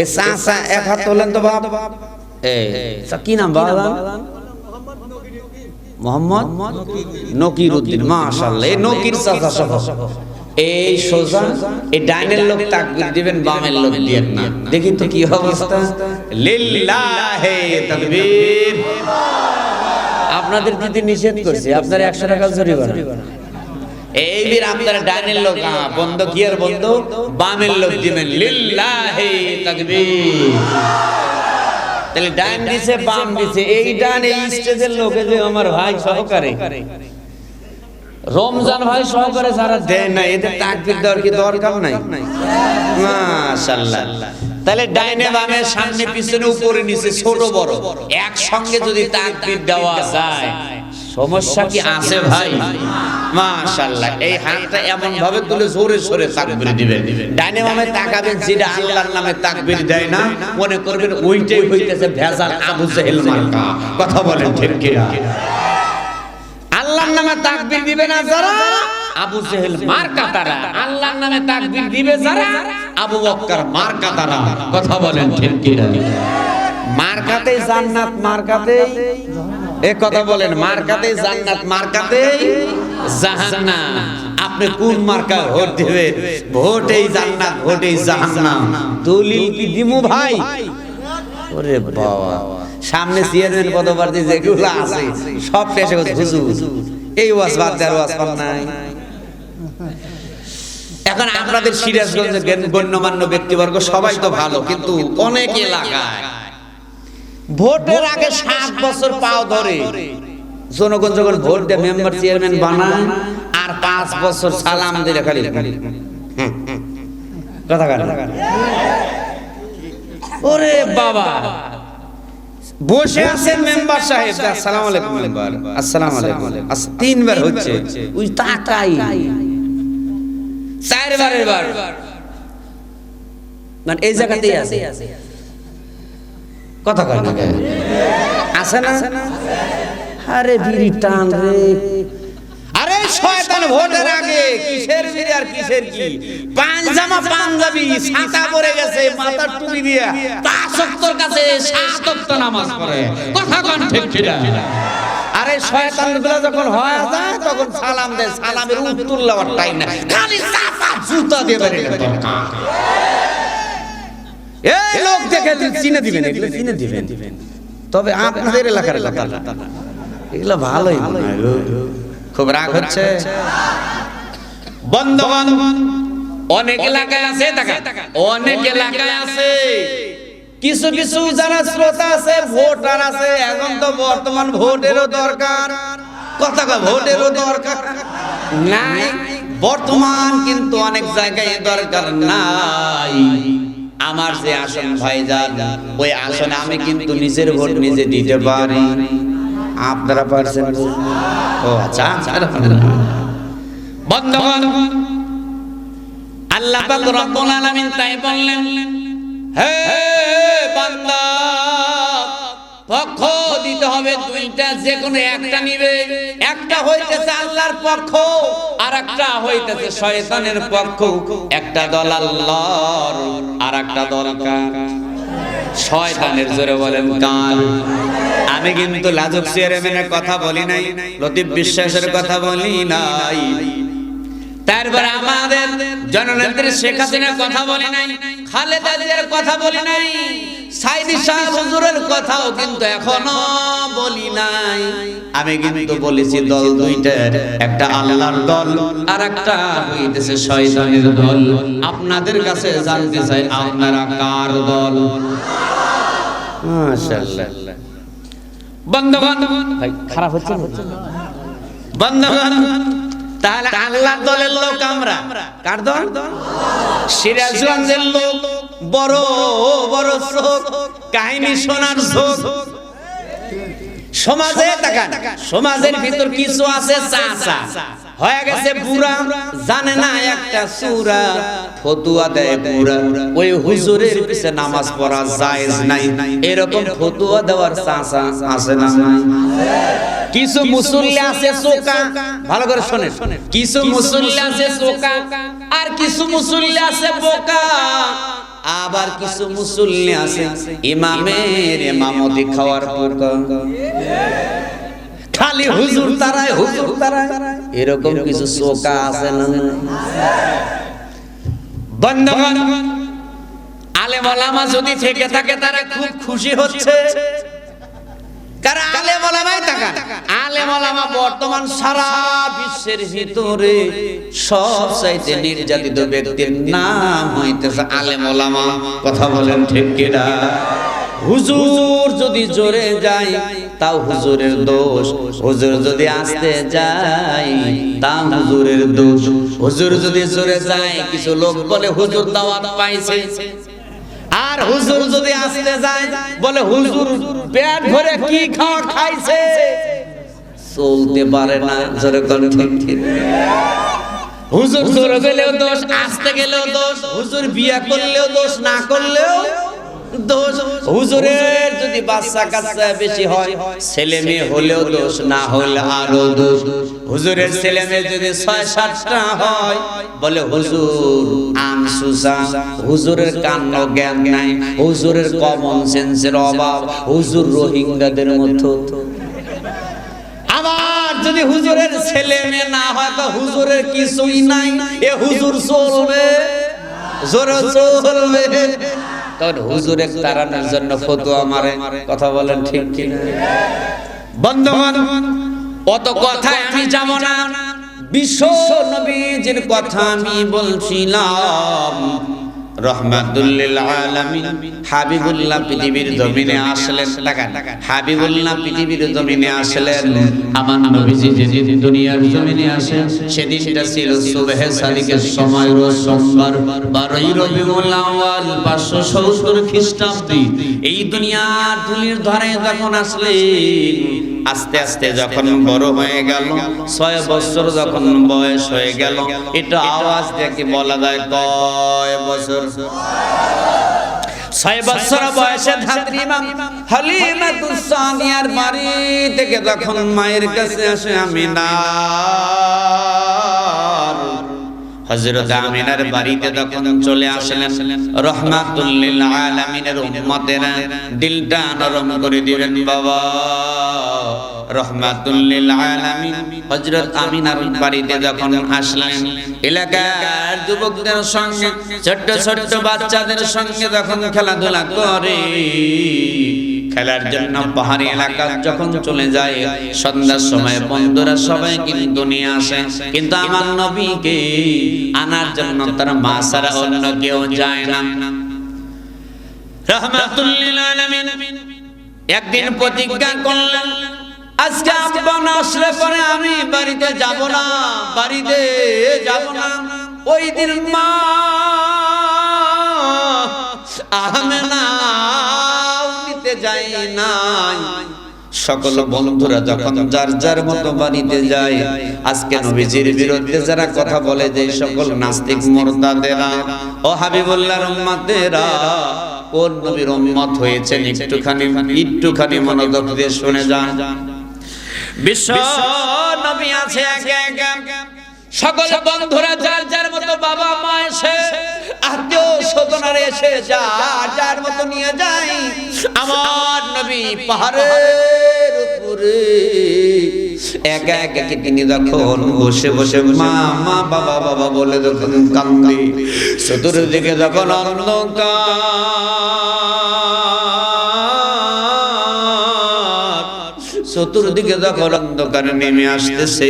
S1: এ সাসা এক হাত তোলেন তো বাপ। এই কি নাম বাবা? মোহাম্মদ নকিরউদ্দিন, মাশাআল্লাহ। এই নকির চাচা সহ এই সোজা এই ডাইনের লোক তাকবীর দিবেন, বামের লোক দিবেন না। দেখি তো কি অবস্থা। লিল্লাহি তাকবীর। আপনাদের দিতে নিষেধ করছি, আপনারা 100 টাকা জরিমানা। এই বীর আপনারা ডাইনের লোক বন্ধ কি আর বন্ধ, বামের লোক দিবেন, লিল্লাহি তাকবীর। তাহলে ডান দিছে বাম দিছে, এই ডান এই স্টেজের লোকে যে আমার ভাই সহকারে রমজান ভাই সহকারে যারা দেয় না, এদের তাকবীর দেওয়ার কি দরকার নাই? মাশাআল্লাহ। তাহলে ডাইনে বামে সামনে পিছনে উপরে নিচে ছোট বড় একসঙ্গে যদি তাকবীর দেওয়া যায়, সমস্যা কি আছে ভাই? মাশাআল্লাহ। এই হাতটা এমন ভাবে তুলে জোরে জোরে তাকবীর দিবেন, ডাইনে বামে তাকাবেন, যেটা আল্লাহর নামে তাকবীর দেয় না মনে করবেন ওইটাই হইতেছে ভেজাল আবু জেহেল মার্কা। কথা বলেন ঠিক কি না? আল্লাহর নামে তাকবীর দিবে না যারা, আবু জেহেল মার্কা তারা। আল্লাহর নামে তাকবীর দিবে যারা, আবু বকর মার্কা তারা। কথা বলেন ঠিক কি না? মার্কাতেই জান্নাত, মার্কাতেই এই কথা বলেন, মার্কাতেই জান্নাত, মার্কাতেই জাহান্নাম। আপনি কোন মার্কা ভোট দিবেন? ভোটেই জান্নাত, ভোটেই জাহান্নাম। দলিল কি দিমু ভাই? ওরে বাবা, সামনে চেয়ারম্যান পদপ্রার্থী যেগুলো আছে সব পেশে হুজুর, এই ওয়াজ বাদ দেওয়ার ওয়াজ পান নাই। এখন আপনাদের সিরাজগঞ্জের গণ্যমান্য ব্যক্তিবর্গ সবাই তো ভালো, কিন্তু অনেক এলাকায় ভোটের আগে 7 বছর পাও ধরে জনগণ যখন ভোট দেয় মেম্বার চেয়ারম্যান বানায়, আর 5 বছর সালাম দিয়ে খালি কথা কাটে। ওরে বাবা, বসে আছেন মেম্বার সাহেব, আসসালামু আলাইকুম মেম্বার, আসসালামু আলাইকুম, 3বার হচ্ছে, ওই তাকাই 4বারের বার, মানে এই জায়গাতেই আছে। কথা কয় না আছে না? আরে বিড়ি টান রে, আরে শয়তান ভোটের আগে কিসের বিড়ি আর কিসের কি, পাঞ্জামা পাঞ্জাবি ছাতা পরে গেছে মাথার টুপি দিয়া, 5 ওয়াক্তের কাছে 7 ওয়াক্ত নামাজ পড়ে। কথা কোন ঠিক ঠিক না? আরে শয়তানগুলো যখন হয়ে যায় তখন সালাম দেয়, সালামের উত্তর লওয়ার টাইম না, খালি চাপা জুতা দিয়ে বেরিয়ে গেল। এই লোক দেখে চিনে দিবেন, এগুলো চিনে দিবেন, তবে আপনাদের এলাকার কথা এগুলো ভালোই মনে হয়। খুব রাগ হচ্ছে বন্ধুগণ, অনেক এলাকায় আছে, অনেক এলাকায় আছে কিছু কিছু যারা শ্রোতা আছে, ভোটার আছে। এখন তো বর্তমান ভোটেরও দরকার, কথা কয় ভোটেরও দরকার নাই বর্তমান, কিন্তু অনেক জায়গায় দরকার নাই। আমার যে আসন ভাইজান, ওই আসনে আমি কিন্তু নিজের ভোট নিজে দিতে পারি। আপনারা পারছেন? ও আচ্ছা, বন্ধুগণ, আল্লাহ পাক রব্বুল আলামিন তাই বললেন, হে বান্দা, পক্ষ দিতে হবে দুইটা, যে কোনো একটা নিবে। একটা হইতেছে আল্লাহর পক্ষ, আর একটা হইতেছে শয়তানের পক্ষ। একটা দল আল্লাহর, আর একটা দল কার? শয়তানের। জোরে বলেন কার? আমি কিন্তু লাজুক চেয়ারম্যানের কথা বলি নাই, লতিফ বিশ্বাসের কথা বলি নাই, তারপরে আমাদের জননেত্রী শেখ হাসিনার কথা বলি নাই, খালেদা জিয়ার কথা বলি নাই, সাইদি শাহ হুজুরের কথাও কিন্তু এখনো বলি নাই। আমি কিন্তু বলেছি দল দুইটার, একটা আল্লাহর দল আর একটা হইতেছে শয়তানের দল। আপনাদের কাছে জানতে চাই, আপনারা কার দল? মাশাআল্লাহ। বন্ধুগণ, ভাই খারাপ হচ্ছে না? বন্ধুগণ, তাহলে আল্লাহর দলের লোক আমরা। কার দল? সিরাজগঞ্জের লোক, বড় বড় চোখ, কাহিনী শোনার চোখ। সমাজে তাকান, সমাজের ভিতর কিছু আছে চাচা, হয়ে গেছে বুড়া, জানে না একটা সূরা, ফতুয়া দেয় বুড়া, ওই হুজুরের পিছে নামাজ পড়া জায়েজ নাই, এরকম ফতুয়া দেওয়ার চাচা আছে না? কিছু মুসল্লি আছে চোকা, ভালো করে শোনেন, কিছু মুসল্লি আছে চোকা, আর কিছু মুসল্লি আছে বোকা। আবার কিছু মুসল্লি আছে ইমামের ইমামতি খাওয়ার পোকা, খালি হুজুর তারায় হুজুর তারায়, এরকম কিছু চোকা আছে না? বন্ধুগণ, আলেম ওলামা যদি থেকে থাকে তারা খুব খুশি হচ্ছে, কারণ আলেম ওলামাই তাকান, আলেম ওলামা বর্তমান সারা বিশ্বের ভিতরে সবচাইতে নির্যাতিত ব্যক্তির নাম হইতেছে আলেম ওলামা। কথা বলেন ঠিক কিনা? হুজুর যদি জোরে যায় তাও হুজুরের দোষ, হুজুর যদি আস্তে যায় তাও হুজুরের দোষ। হুজুর যদি জোরে যায় কিছু লোক বলে হুজুর দাওয়াত পাইছে, আর হুজুর যদি আস্তে যায় বলে হুজুর পেট ভরে কি খাওয়া খাইছে, চলতে পারে না। জোরে করে ঠিক ঠিক। হুজুর জোরে গেলেও দোষ, আস্তে গেলেও দোষ, হুজুর বিয়া করলেও দোষ, না করলেও দোষ। হুজুরের যদি বাচ্চা কাচ্চা বেশি হয়, ছেলে মেয়ে হলেও দোষ, না হলে আরো দোষ। হুজুরের ছেলে মেয়ে যদি 6-7টা হয় বলে হুজুর আমসুসা, হুজুরের কান্ন জ্ঞান নাই, হুজুরের কমন সেন্সের অভাব, হুজুর রোহিঙ্গাদের মতো। আবার যদি হুজুরের ছেলে মেয়ে না হয় তো হুজুরের কিছুই নাই, এ হুজুর চলবে, জোরে চলবে। তখন হুজুরে তাড়ানোর জন্য ফতোয়া মারে। কথা বলেন ঠিক কি? বন্ধুগণ, অত কথায় আমি যাব না, বিশ্ব নবীজির কথা আমি বলছিলাম। রহমাতুল লিল আলামিন হাবিবুল্লাহ পৃথিবীর জমিনে আসলেন। হাবিবুল্লাহ পৃথিবীর জমিনে আসলেন, আমার নবীজি যেদিন দুনিয়ার জমিনে আসেন সেদিনটা ছিল সুবহে সাদিকের সময়, রোজ সোমবার 12ই রবিউল আউয়াল 570 খ্রিস্টাব্দে। এই দুনিয়ার ধুলির ধরে যখন আসলেন, আস্তে আস্তে যখন বড় হয়ে গেল, 6 বছর যখন বয়স হয়ে গেল, এটা আওয়াজ দেখে বলা যায় কয় বছর? 6 বছর বয়সে ধাত্রী ইমাম হালিমাতুস সাদিয়ার বাড়ি থেকে যখন মায়ের কাছে আসে আমিনা, হযরত আমিনার বাড়িতে যখন চলে আসলেন, রাহমাতুল লিল আলামিনের উম্মতেরা দিলটা নরম করে দিলেন। বাবা রাহমাতুল লিল আলামিন হযরত আমিনার বাড়িতে যখন আসলেন, এলাকার যুবকদের সঙ্গে ছোট ছোট বাচ্চাদের সঙ্গে যখন খেলাধুলা করে, খেলার জন্য পাহাড়ি এলাকা যখন চলে যায়, সন্ধ্যার সময় বন্ধুরা সবাই কিন্তু নিয়ে আসে, কিন্তু আমার নবীকে আনার জন্য তার মা ছাড়া অন্য কেউ যায় না। রাহমাতুল লিল আলামিন একদিন প্রতিজ্ঞা করলেন, আজকে আব্বা না আসলে পরে আমি বাড়িতে যাব না, বাড়িতে যাব না। ওই দিন মা আমেনা যাই নাই। সকল বন্ধুরা যখন যার যার মতো বাড়িতে যায়, আজকে নবীজির বিরুদ্ধে যারা কথা বলে, যে সকল নাস্তিক মুরতাদেরা ও হাবিবুল্লাহর উম্মতেরা কোন নবীর উম্মত হয়েছেন একটুখানি মনোযোগ দিয়ে শুনে যান। বিশ্ব নবী আছে একা একা, সকল বন্ধুরা যার যার মতো, বাবা মা এসে আত্মীয় স্বজনরা এসে যার যার মতো নিয়ে যায়। আমার নবী পাহাড়ের উপরে একা একা তিনি যখন বসে বসে মা মা বাবা বাবা বলে যখন কান্দে, চতুর্দিকে যখন চতুর্দিকে যখন অন্ধকার নেমে আসতেছে,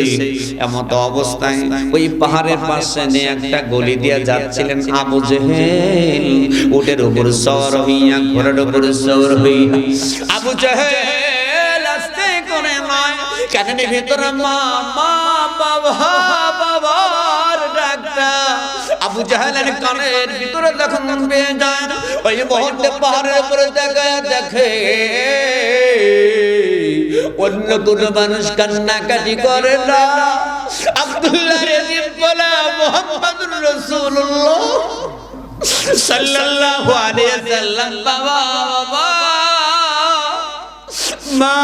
S1: এমন অবস্থায় ওই পাহাড়ের পাশে নিয়ে একটা গলি দিয়ে যাচ্ছিলেন আবু জেহেল, উটের উপর সওয়ার হইয়া, ঘোড়ার উপর সওয়ার হইয়া। আবু জেহেল আস্তে করে নয়, কানের ভিতরে মা মা বাবা বাবার ডাকটা আবু জেহেলের কানের ভিতরে যখন পেয়ে যায়, ওই মুহূর্তে পাহাড়ের উপরে দেখে অন্য কোন মানুষ কান্নাকাটি করে না। আব্দুল্লাহ রাদিয়াল্লাহু বলা মুহাম্মদুর রাসূলুল্লাহ সাল্লাল্লাহু আলাইহি ওয়াসাল্লাম বাবা বাবা মা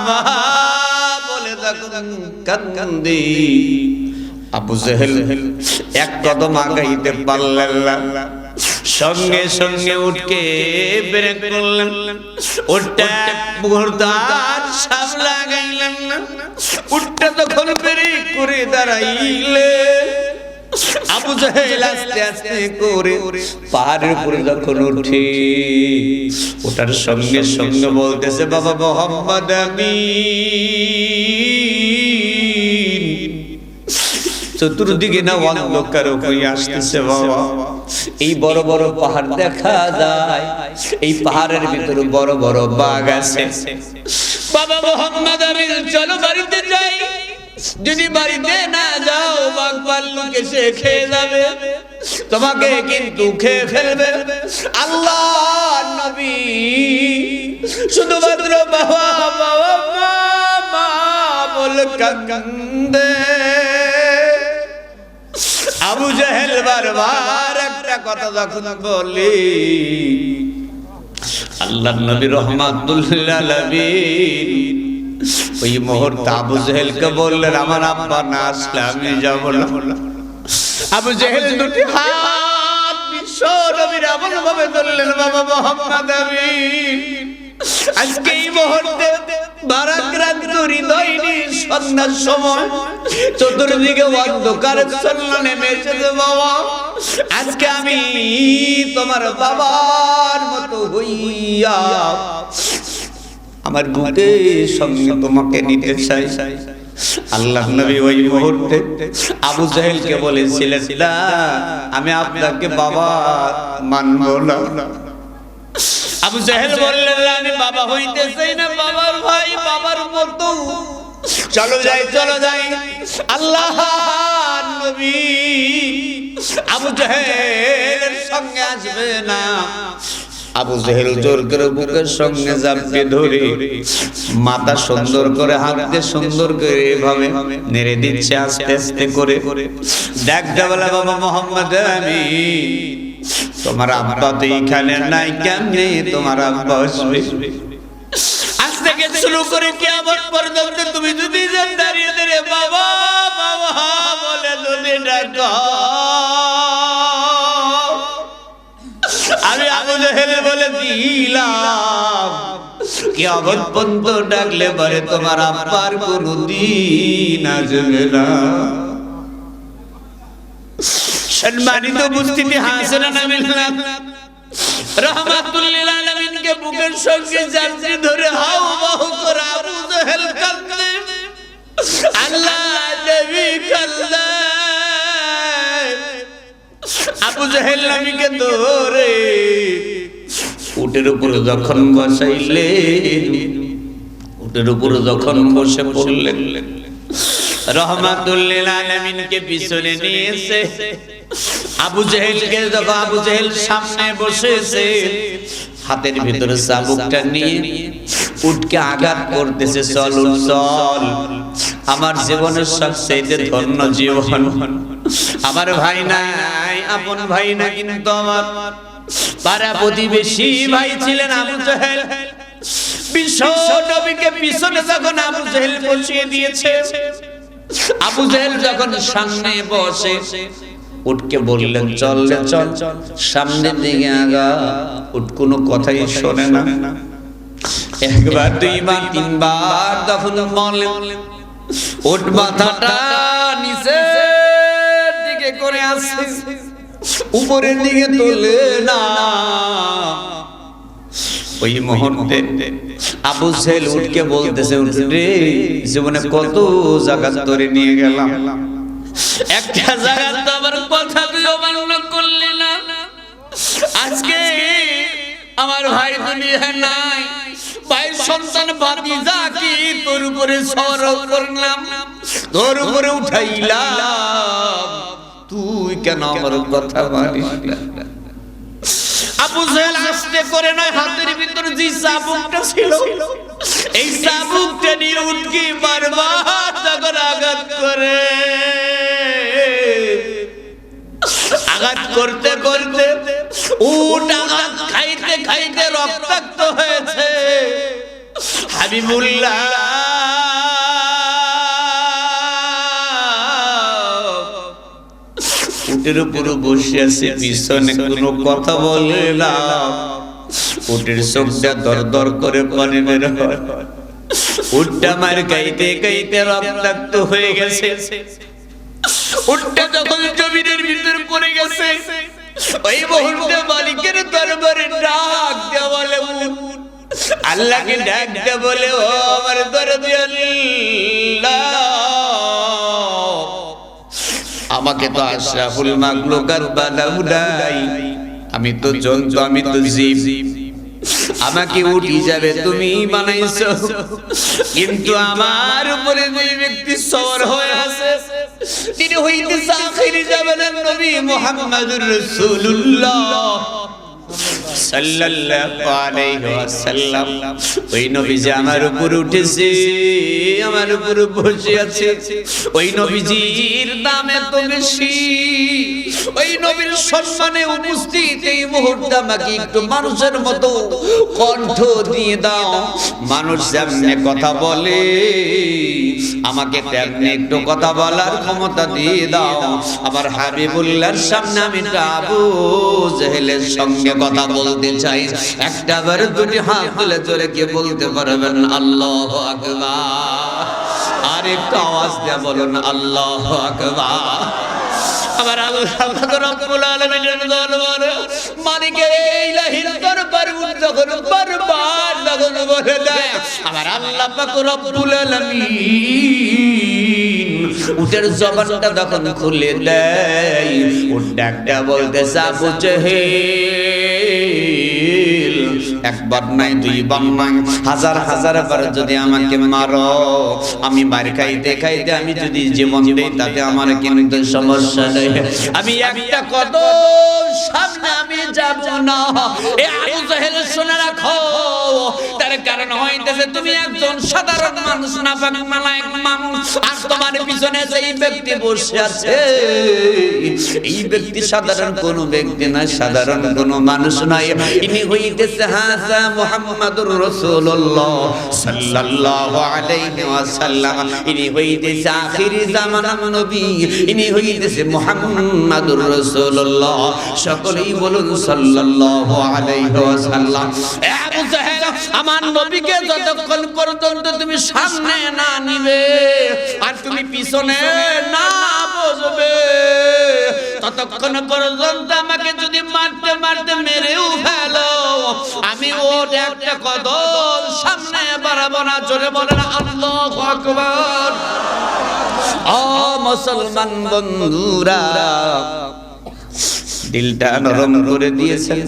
S1: মা বলে তখন কান্দি। আবু জেহেল এক কদম আগাইতে পারলেন না, সঙ্গে সঙ্গে উঠকে ব্রেক করলেন, উঠটা মুহূর্তার সাপ লাগাইলেন না। উঠটা তখন ব্রেক করে দাঁড়াইলে আবু জেহেল আস্তে আস্তে করে পাহাড়ের উপরে যখন উঠে, ওটার সঙ্গে সঙ্গে বলতেছে, বাবা মোহাম্মদ আমিন। চতুর্দিকে না অন্ধকার হয়ে আসতেছে বাবা, এই বড় বড় পাহাড় দেখা যায়, এই পাহাড়ের ভিতরে বড় বড় বাঘ আছে। বাবা মোহাম্মদ আমিন চলো বাড়িতে যাই, যদি বাড়িতে না যাও বাঘ ভাল্লুক এসে খেয়ে যাবে, তোমাকে কিন্তু খেয়ে ফেলবে। আল্লাহর নবী শুধুমাত্র বাবা বাবা মা মা বলে কান্দে। আবু জেহেল বারবার একটা কথা যখন বলি, আল্লাহর নবী রাহমাতুল লিল আলামিন ওই মুহূর্তে আবু জেহেলকে বললেন, আমার আব্বা না আসলে আমি যাব না। আবু জেহেল দুটি হাত বিশ্ব নবীর এমন ভাবে ধরলেন, বাবা মোহাম্মদ আমিন আজকে এই মুহূর্তে বারাক্রান্ত হৃদয় নিয়ে সন্ধ্যার সময় চতুর্দিকে অন্ধকার ছন্ন নেমে এসেছে বাবা, আজকে আমি তোমার বাবার মতো হইয়া আমার বুকের সঙ্গে তোমাকে নিতে চাই। আল্লাহর নবী ওই মুহূর্তে আবু জেহেলকে বলেছিলেন, না আমি আপনাকে বাবা মানব না। আবু জেহেল বললেন, আমি বাবা হইতে চাই না, বাবার ভাই বাবার মতো, চলো যাই চলো যাই। আল্লাহর নবী আবু জেহেলের সঙ্গে আসবে না। আবু জেহেল জোর করে বুকের সঙ্গে জাপটে ধরে মাথা সুন্দর করে হাত দিয়ে সুন্দর করে এভাবে নেড়ে দিচ্ছে আস্তে আস্তে করে। দেখতে বলে, বাবা মোহাম্মদ আমিন তোমার আব্বা তো এখানে নাই, কেমনে তোমার আব্বা আসবে? আজ থেকে শুরু করে কিয়ামত পর্যন্ত তুমি যদি দাঁড়িয়ে দাঁড়িয়ে বাবা বাবা বলে যদি ডাকো, আমি আবু জেহেল বলে দিলাম কিয়ামত পর্যন্ত ডাকলে পরে তোমার আব্বার কোনদিন আসবে না। সম্মানিত উপস্থিতি, হাসিনা নামিলাম রাহমাতুল লিল আলামিনকে বুকের সঙ্গে জানতে ধরে হাউ বাহু করে আবু জেহেল কাঁদে, আল্লাহ নবী কাঁদে। আবু জেহেল নবীকে ধরে উটের উপরে যখন বসাইলেন, উটের উপরে যখন বসে পড়লেন, রাহমাতুল লিল আলামিনকে পিছনে নিয়েছে। আবু জেহেলকে যখন আবু জেহেল সামনে বসেছে, হাতের ভিতরে চাবুকটা নিয়ে উটকে আঘাত করতেছে, চল উঠ চল, আমার জীবনের সবচেয়ে ধন্য জীবন, আমার ভাই নাই, আপন ভাই না, কিন্তু আমার পাড়া প্রতিবেশী ভাই ছিলেন আবু জেহেল। বিশ্ব নবীকে পিছনে যখন আবু জেহেল বসিয়ে দিয়েছে, আবু জেহেল যখন সামনে বসে উটকে বললেন চল চল সামনের দিকে আগা। উট কোনো কথাই শোনে না, একবার দুইবার তিনবার তখন বললেন, উট মাথাটা নিচের দিকে করে আসছে, উপরের দিকে তোলে না। ওই মুহূর্তে আবু জেহেল উটকে বলতেছে, উঠ রে, জীবনে কত জায়গা ধরে নিয়ে গেলাম, একটা জায়গা তো আমার কথা তুই অমান্য করলি না। আজকে আমার ভাই দুনিয়া নাই, ভাই সন্তান ভাতিজা কি তোর উপরে সওয়ার করলাম, তোর উপরে উঠাইলাম, তুই কেন আমার কথা মানিস না? আবু জেহেল আস্তে করে নয়, হাতের ভিতরে যে চাবুকটা ছিল, এই চাবুকটা নিয়ে উটকে বারবার যখন আঘাত করে, আঘাত করতে করতে উট আঘাত খাইতে খাইতে রক্তাক্ত হয়েছে। হাবিবুল্লাহ উটের উপরে বসে আছে, পিছনে কোনো কথা বলে না, উটের চোখটা দর দর করে পানি বের হয়, উটটা মার খাইতে খাইতে রক্তাক্ত হয়ে গেছে। উটটা যখন জমিনের ভিতর পড়ে গেছে, ওই মুহূর্তে মালিকের দরবারে ডাক দেয়া বলে, আল্লাহকে ডাক দেয়া বলে, ও আমার দরদি আল্লাহ, আমাকে তো আশরাফুল মাখলুকাত বানাও নাই, আমি তো জন্তু, আমি তো জীব, আমাকে উঠি যাবে তুমি বানাইছো, কিন্তু আমার উপরে যে ব্যক্তি সওয়ার হয়ে আছে তিনি হইতেছে আখিরি জামানার নবী মুহাম্মদুর রাসূলুল্লাহ সাল্লাল্লাহু আলাইহি ওয়াসাল্লাম। ওই নবীজি আমার উপর উঠেছে, আমার উপর বসে আছে, ওই নবীজির দাম এত বেশি, ওই নবীর সম্মানে উপস্থিত এই মুহূর্তে আমাকে একটু মানুষের মতো কণ্ঠ দিয়ে দাও, মানুষ যেমনি কথা বলে আমাকে তেমনি একটু কথা বলার ক্ষমতা দিয়ে দাও। আমার হাবিবুল্লাহর সামনে আমি আবু জেহেলের সঙ্গে কথা বলতে চাই, একটা বার দুটি হাত তুলে জোরে কে বলতে পারবেন আল্লাহু আকবার? আর একটু আওয়াজ দিয়ে বলুন আল্লাহু আকবার। আমার আল্লাহ পাক রব্বুল আলামিনের দরবারে মালিকের ইলাহির দরবার যখন বারবার যখন বলে দেয়, আমার আল্লাহ পাক রব্বুল আলামিন উটের জবানটা যখন খুলে দেয়, উট ডাকটা বলতেছে, আবু জেহেল, একবার নাই দুইবার নাই, হাজার হাজার বার যদি আমাকে মারো, আমি মার খাইতে খাইতে আমি যদি জীবন দেই তাতে আমার কিন্তু সমস্যা নেই, আমি একটা কদম সামনে আমি যাব না। এ আবু জেহেল শুনে রাখো, তার কারণ হইতেছে তুমি একজন সাধারণ মানুষ না, পাক মালায়েক মানুষ, আর তোমার পিছনে যেই ব্যক্তি বসে আছে এই ব্যক্তি সাধারণ কোন ব্যক্তি না, সাধারণ কোন মানুষ নয়, ইনি হইতেছে হাজা মুহাম্মাদুর রাসূলুল্লাহ সাল্লাল্লাহু আলাইহি ওয়াসাল্লাম। ইনি হইতেছে আখিরি জামানার নবী, ইনি হইতেছে মুহাম্মাদুর রাসূলুল্লাহ। সকলেই বলুন সাল্লাল্লাহু আলাইহি ওয়াসাল্লাম। এ আবু জাহেল, আমার নবীকে যতক্ষণ পর্যন্ত তুমি সামনে না নিবে আর তুমি পিছনে না বসবে, ততক্ষণ পর্যন্ত আমাকে যদি মারতে মারতে মেরেও ফেলো, আমি ওর একটা কদম সামনে বাড়াবো না। জোরে বলেন আল্লাহু আকবার। ও মুসলমান বন্ধুরা, দিলটা নরম করে দিয়েছেন,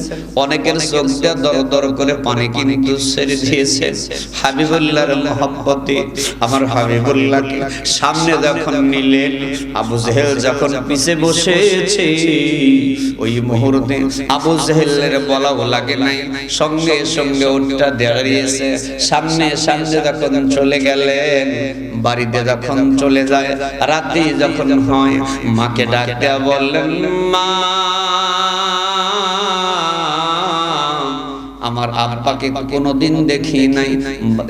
S1: অনেকের চোখটা দরদর করে পানি কিন্তু ছেড়ে দিয়েছে হাবিবুল্লাহর মহব্বতে। আমার হাবিবুল্লাহকে সামনে যখন নিলেন, আবু জেহেল যখন পিছে বসেছে, ওই মুহূর্তে আবু জেহেলের বলাও লাগে নাই, সঙ্গে সঙ্গে ওটা দাঁড়িয়েছে। সামনে সামনে যখন চলে গেলেন, বাড়িতে যখন চলে যায়, রাতে যখন হয়, মাকে ডাক দেয়া বললেন, মা আমার আব্বাকে কোনোদিন দেখি নাই,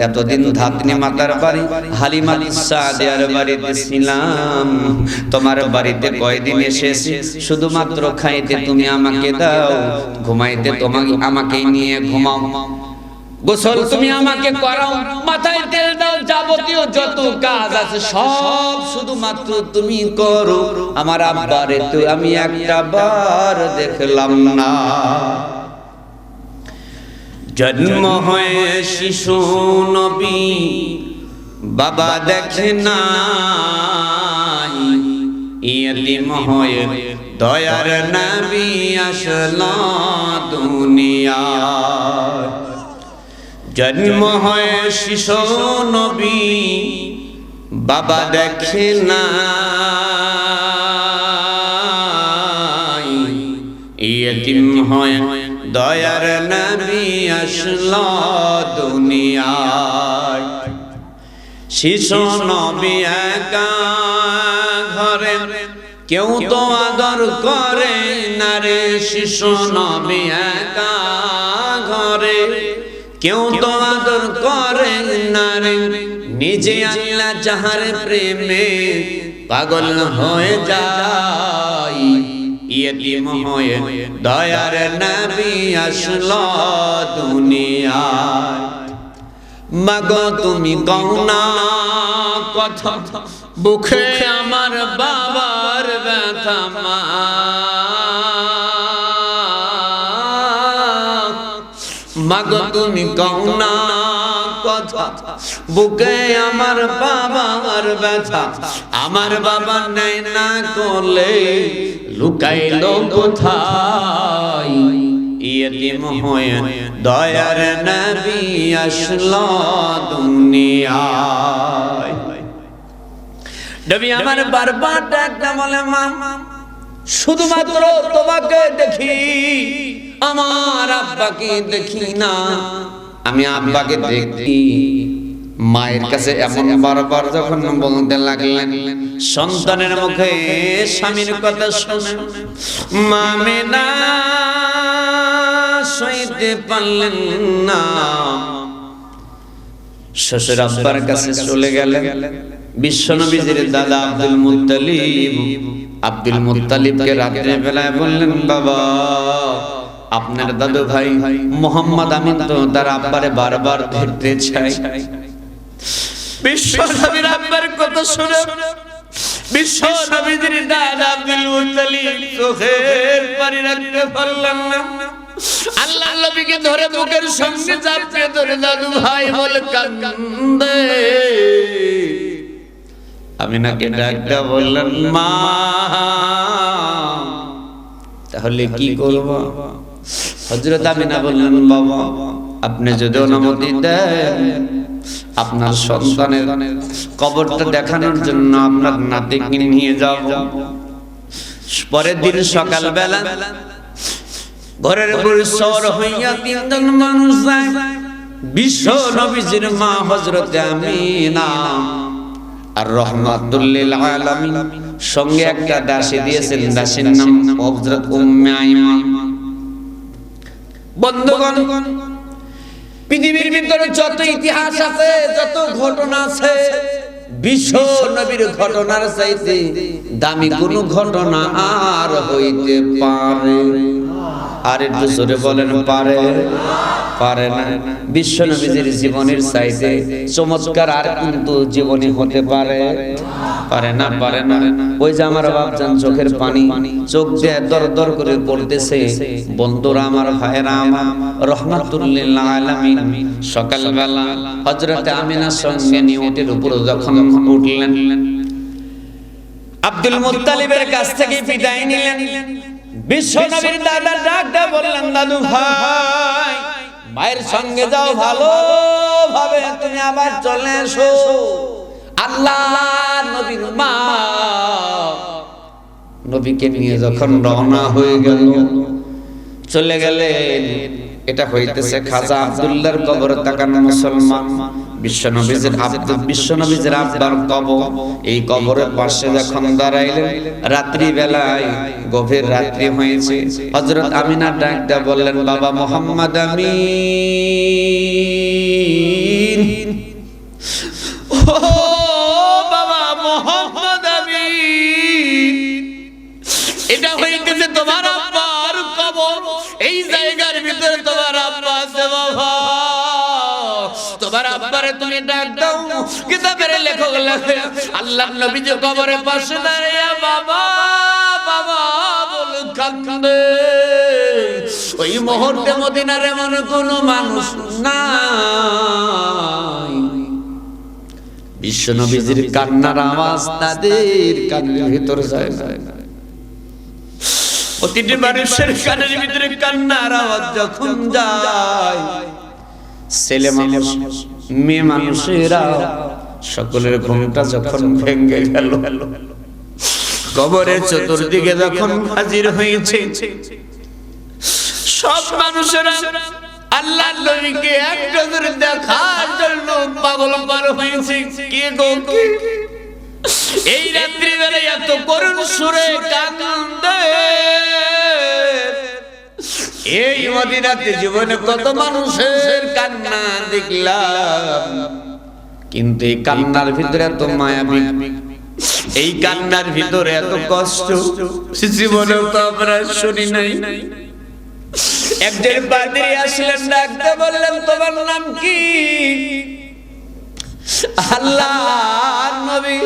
S1: এতদিন ধাত্রী মাতার বাড়ি হালিমা সাদিয়ার বাড়িতে ছিলাম, তোমার বাড়িতে কয়দিন এসেছি, শুধুমাত্র খাইতে তুমি আমাকে দাও, ঘুমাইতে তোমাকে আমাকেই নিয়ে ঘুমাও, গোসল তুমি আমাকে করাও, মাথায় তেল দাও, যাবতীয় যত কাজ আছে সব শুধুমাত্র তুমি করো। আমার আব্বারে তো আমি একটা বার দেখলাম না। জন্ম হয়ে শিশু নবী বাবা দেখে নাই, ইয়তিম হয়ে দয়ার নবী আসলো দুনিয়ায়। জন্ম হয়ে শিশু নবী বাবা দেখে নাই, ইয়তিম হয়ে দয়ার নবী আসলো দুনিয়ায়। শিশু নবী একা ঘরে, কেউ তো আদর করে না রে, শিশু নবী একা ঘরে, কেউ তো আদর করে না রে, নিজে আল্লাহ যাহার প্রেমে পাগল হয়ে যায়, ইয়তিম হয়ে দয়ার নবী আসলো দুনিয়ায়। মাগো তুমি কও না কথা, বুকে আমার বাবার ব্যথা, মা মাগো তুমি কও না কথা, বুকে আমার বাবার ব্যথা, আমার বাবা নাই না কোলে, লুকাইলো কোথায়, ইয়তিম হয়ে দয়ার নবী আসলো দুনিয়ায়। নবী আমার বারবার ডাকতে বলে, মা শুধুমাত্র তোমাকে দেখি, আমার আব্বাকে দেখি না। আমি আব্বাকে দেখি। মায়ের কাছে এমন বারবার যখন বলতে লাগলেন, সন্তানের মুখে স্বামীর কথা শুনে মামিনা সইতে পারলেন না, শ্বশুর আব্বার কাছে চলে গেলেন। বিশ্বনবীর দাদা আব্দুল মুত্তালিবকে রাতের বেলায় বললেন, বাবা আপনার দাদু ভাই মোহাম্মদ আমিন তো তার আব্বারে বারবার ধরতে চাই। বিশ্বনবীর আব্বার কথা শুনে বিশ্বনবীর দাদা আব্দুল মুত্তালিব চোখের পানি রাখতে পারলেন না। আল্লাহর নবীকে ধরে বুকের সঙ্গে চাপতে ধরে দাদু ভাই বলে কান্দে। আমিনাকে ডাকতে বললেন, মা তাহলে কি করব? হযরত আমিনা বললেন, বাবা আপনি যদি অনুমতি দেন, আপনার সন্তানের কবরটা দেখানোর জন্য আপনার নাতিকে নিয়ে যাব। পরের দিন সকালবেলা ঘরের পরিসর হইয়া তিনজন মানুষ যায়। বিশ্ব নবীজির মা হযরত আমিনা আর রহমাতুল লিল আলামিন সঙ্গে একটা দাসী দিয়েছেন, দাসীর নাম হযরত উম্মে আইমান। বন্ধুগণ, পৃথিবীর ভিতরে যত ইতিহাস আছে, যত ঘটনা আছে, বিশ্ব নবীর ঘটনার চাইতে দামি কোন ঘটনা আর হইতে পারে? আর একটু জোরে বলেন, পারে? পারে না। বিশ্ব নবীর জীবনের চাইতে চমৎকার আর কিন্তু জীবনী হতে পারে? পারে না, পারে না। ওই যে আমার বাপজান চোখের পানি চোখ দিয়ে দর দর করে পড়তেছে। বন্ধুরা আমার, ভাইরা আমার, রহমাতুল লিল আলামিন সকালবেলা হযরত আমিনার সঙ্গে নিয়ে উটের উপর যখন উঠলেন, আব্দুল মুত্তালিবের কাছ থেকে বিদায় নিলেন। বিশ্ব নবীর দাদা ডাকটা বললেন, দাদু ভাই, মায়ের সঙ্গে যাও, ভালোভাবে তুমি আবার চলে এসো। আল্লাহ নবীর মা নবীকে নিয়ে যখন রওনা হয়ে গেল, চলে গেলেন। এটা হইতেছে খাজা আব্দুল্লাহর কবর তাকান মুসলমান। বিশ্বনবীর আব্বার কবর। এই কবরের পাশে যখন দাঁড়াইলেন, রাত্রি বেলায়, গভীর রাত্রি হয়েছে, হযরত আমিনা ডাকটা বললেন, বাবা মুহাম্মদ আমিন, ও বাবা মুহাম্মদ আমিন, এটা হইতেছে তোমার আব্বার কবর। এই জায়গার ভিতরে তোমার আব্বা আছে বাবা, তোমার আব্বারে তুমি ডাক দাও। কিতাবের লেখক লেখে, আল্লাহর নবী যে কবরের পাশে দাঁড়িয়ে বাবা বাবা বলে কাঁদে, ওই মুহূর্তে মদিনার এমন কোনো মানুষ নাই। বিশ্ব নবীর কান্নার আওয়াজ তাদের কানের ভিতরে যায় না। প্রতিটি মানুষের কানের ভিতরে কান্নার আওয়াজ যখন যায়, ছেলে মানুষ, মেয়ে মানুষেরা সকলের ঘুমটা যখন ভেঙে গেল, কবরের চতুর্দিকে যখন হাজির হয়েছে, সব মানুষেরা আল্লাহর নবীকে এক নজরে দেখার জন্য পাগল পার হয়েছে। কে গো কে এই রাত্রি বেলায় এত করুণ সুরে কান্দে? এই মদিনাতে জীবনে কত মানুষের কান্না দেখলাম, কিন্তু এই কান্নার ভিতরে এত মায়াবী, এই কান্নার ভিতরে এত কষ্ট জীবনেও তো আমরা শুনি নাই। একজন পাদ্রী আসলেন, ডাকতে বললেন, তোমার নাম কি? আল্লাহর নবী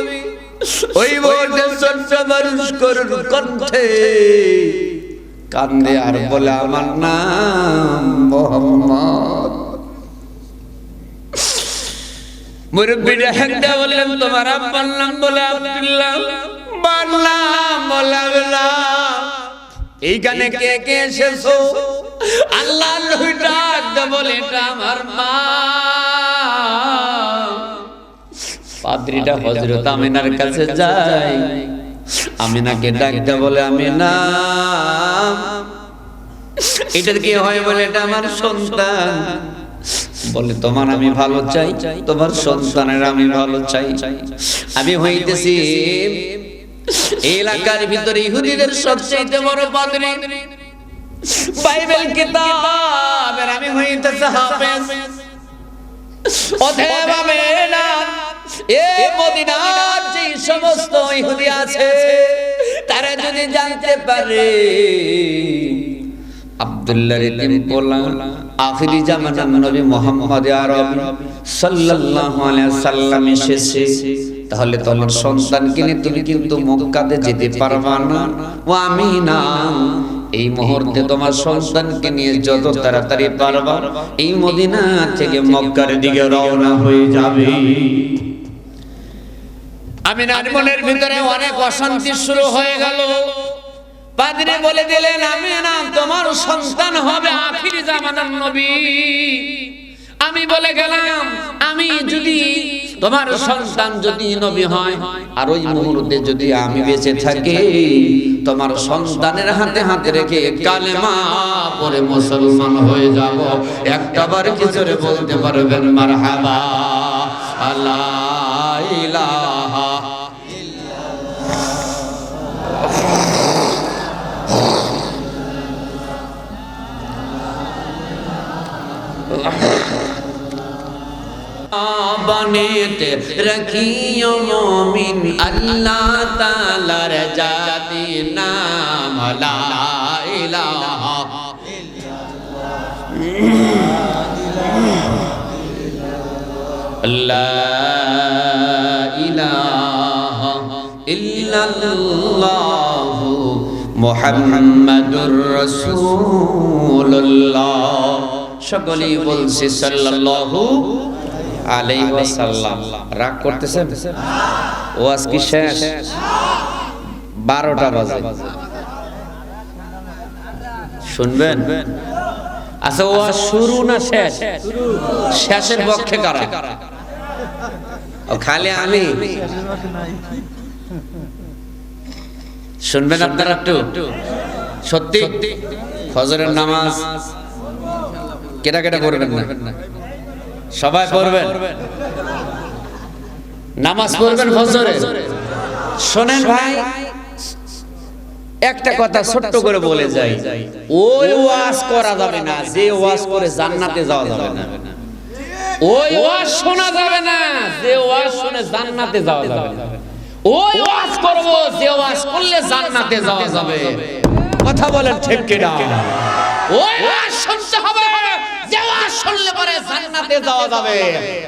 S1: ওই বলতে ছোট্ট মানুষ করুন কণ্ঠে কান্দে আর বলে, আমার নাম মুহাম্মদ। মুরব্বিরা একটা বললেন, তোমার আব্বার নাম? বলে আব্দুল্লাহ। নাম বলে আব্দুল্লাহ। এইখানে কে কে এসেছো? আল্লাহর নবী ডাকতে বলে, এটা আমার মা। পাদ্রীটা হযরত আমিনার কাছে যায়, আমিনাকে ডাকতে বলে, আমিনা, এটা কি হয়? বলে, এটা আমার সন্তান। বলে, তোমার আমি ভালো চাই, তোমার সন্তানের আমি ভালো চাই। আমি হইতেছি এলাকার ভিতরে ইহুদিদের সবচেয়ে বড় পাদ্রী, বাইবেল কিতাবের আমি হইতেছি হাফেজ। অতএব আমিনা, এই মদিনার যে সমস্ত ইহুদি আছে, তারা যদি জানতে পারে আব্দুল্লাহর ইতিম পোলা আখিরি জামানার নবী মুহাম্মদ আরবি সাল্লাল্লাহু আলাইহি ওয়াসাল্লাম এসেছে, তাহলে তোমার সন্তানকে নিয়ে তুমি কিন্তু মক্কাতে যেতে পারবা না। ও আমিনা, এই মুহূর্তে তোমার সন্তানকে নিয়ে যত তাড়াতাড়ি পারবা এই মদিনা থেকে মক্কার দিকে রওনা হয়ে যাবে। আমিনার মনের ভিতরে অনেক অশান্তি শুরু হয়ে গেল। পাদ্রী বলে দিলেন, আমিনা, তোমার সন্তান হবে আখিরি জামানার নবী। আমি বলে গেলাম, আমি যদি তোমার সন্তান যদি নবী হয়, আর ওই মুহূর্তে যদি আমি বেঁচে থাকি, তোমার সন্তানের হাতে হাতে রেখে কালেমা পড়ে মুসলমান হয়ে যাব। একটাবার কি জোরে বলতে পারবেন মারহাবা? লা ইলাহা তে রাখিও মুমিন আল্লাহ তাআলার জাতি নাম লা ইলাহা লা ইলাহা ইল্লাল্লাহু মুহাম্মাদুর রাসূলুল্লাহ। সকলেই বলছে সাল্লাল্লাহু আলাইহি ওয়াসাল্লাম। রাগ করতেছেন? ওয়াজ কি শেষ? 12টা বাজে। শুনবেন? আচ্ছা, ওয়াজ শুরু না শেষ? শেষের পক্ষে কারা? খালি আমি? শুনবেন আপনারা একটু? সত্যি ফজরের নামাজ কেটা কেটা পড়বেন না? সবাই পড়বেন, নামাজ পড়বেন ফজরে। শোনেন ভাই, একটা কথা ছোট্ট করে বলে যাই, ওই ওয়াজ করা যাবে না যে ওয়াজ করে জান্নাতে যাওয়া যাবে না। ওই ওয়াজ শোনা যাবে না যে ওয়াজ শুনে জান্নাতে যাওয়া যাবে না। ওই ওয়াজ করব যে ওয়াজ করলে জান্নাতে যাওয়া যাবে। কথা বলেন ঠিক কি না? ওই ওয়াজ শুনতে হবে যে ওয়াজ শুনলে পরে জান্নাতে যাওয়া যাবে।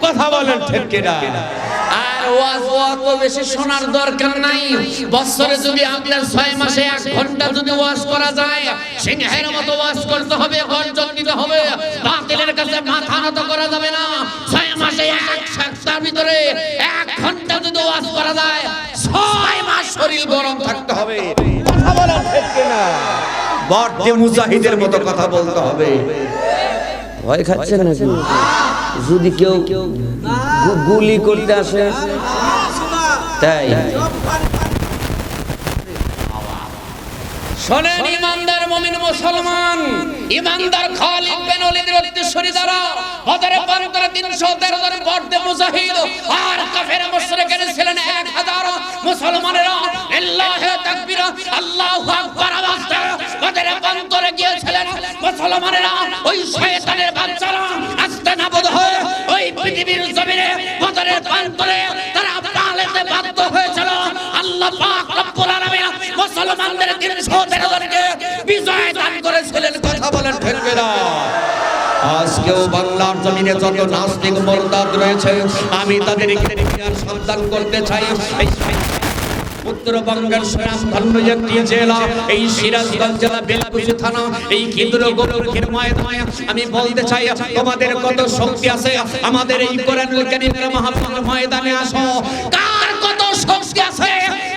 S1: কথা বলেন ঠিক কি না? আর ওয়াজ অত বেশি শোনার দরকার নাই। বছরে যদি আপনার 6 মাসে 1 ঘন্টা যদি ওয়াজ করা যায়, সিংহের মতো ওয়াজ করতে হবে, গর্জন দিতে হবে, বাতিলের কাছে মাথা নত করা যাবে না। 6 মাসে 1 সপ্তাহের ভিতরে 1 ঘন্টা যদি ওয়াজ করা যায়, 6 মাস শরীর গরম থাকতে হবে। কথা বলেন ঠিক কি না? বড় মুজাহিদের মতো কথা বলতে হবে। ভয় খাচ্ছেন নাকি? যদি কেউ গুলি করতে আসে তাই শোনেন, ইমানদার মুমিন মুসলমান, ইমানদার খালিদ বিন ওয়ালিদের উত্তরসূরি দ্বারা বদরে প্রান্তরে 313 জন বর্দে মুজাহিদ আর কাফের মুশরিকের ছিলেন 1000। মুসলমানেরা আল্লাহু তাকবীর আল্লাহু আকবার আওয়াজ দিয়ে বদরে প্রান্তরে গিয়েছিলেন। মুসলমানেরা ওই শয়তানের বাচ্চারা আস্তে নাবুদ হয়ে ওই পৃথিবীর জমিনে বদরের প্রান্তরে তারা পালাতে বাধ্য হয়েছিল। আল্লাহ পাক রব্বুল আলামিন মুসলমানদের 313 জনকে বিজয় দান করেছিলেন। কথা বলেন ঠিক কি না? আজকেও বাংলার জমিনে যত নাস্তিক মুরতাদ রয়েছে, আমি তাদেরকে সাবধান করতে চাই। উত্তরবঙ্গের সুনামধন্য একটি জেলা, এই সিরাজগঞ্জ জেলা বেলকুচি থানা, এই কিদুরগোরখের ময়দানে আমি বলতে চাই, তোমাদের কত শক্তি আছে আমাদের এই কোরআনুল কারীমের মাহফিল ময়দানে আসো। কার কত শক্তি আছে?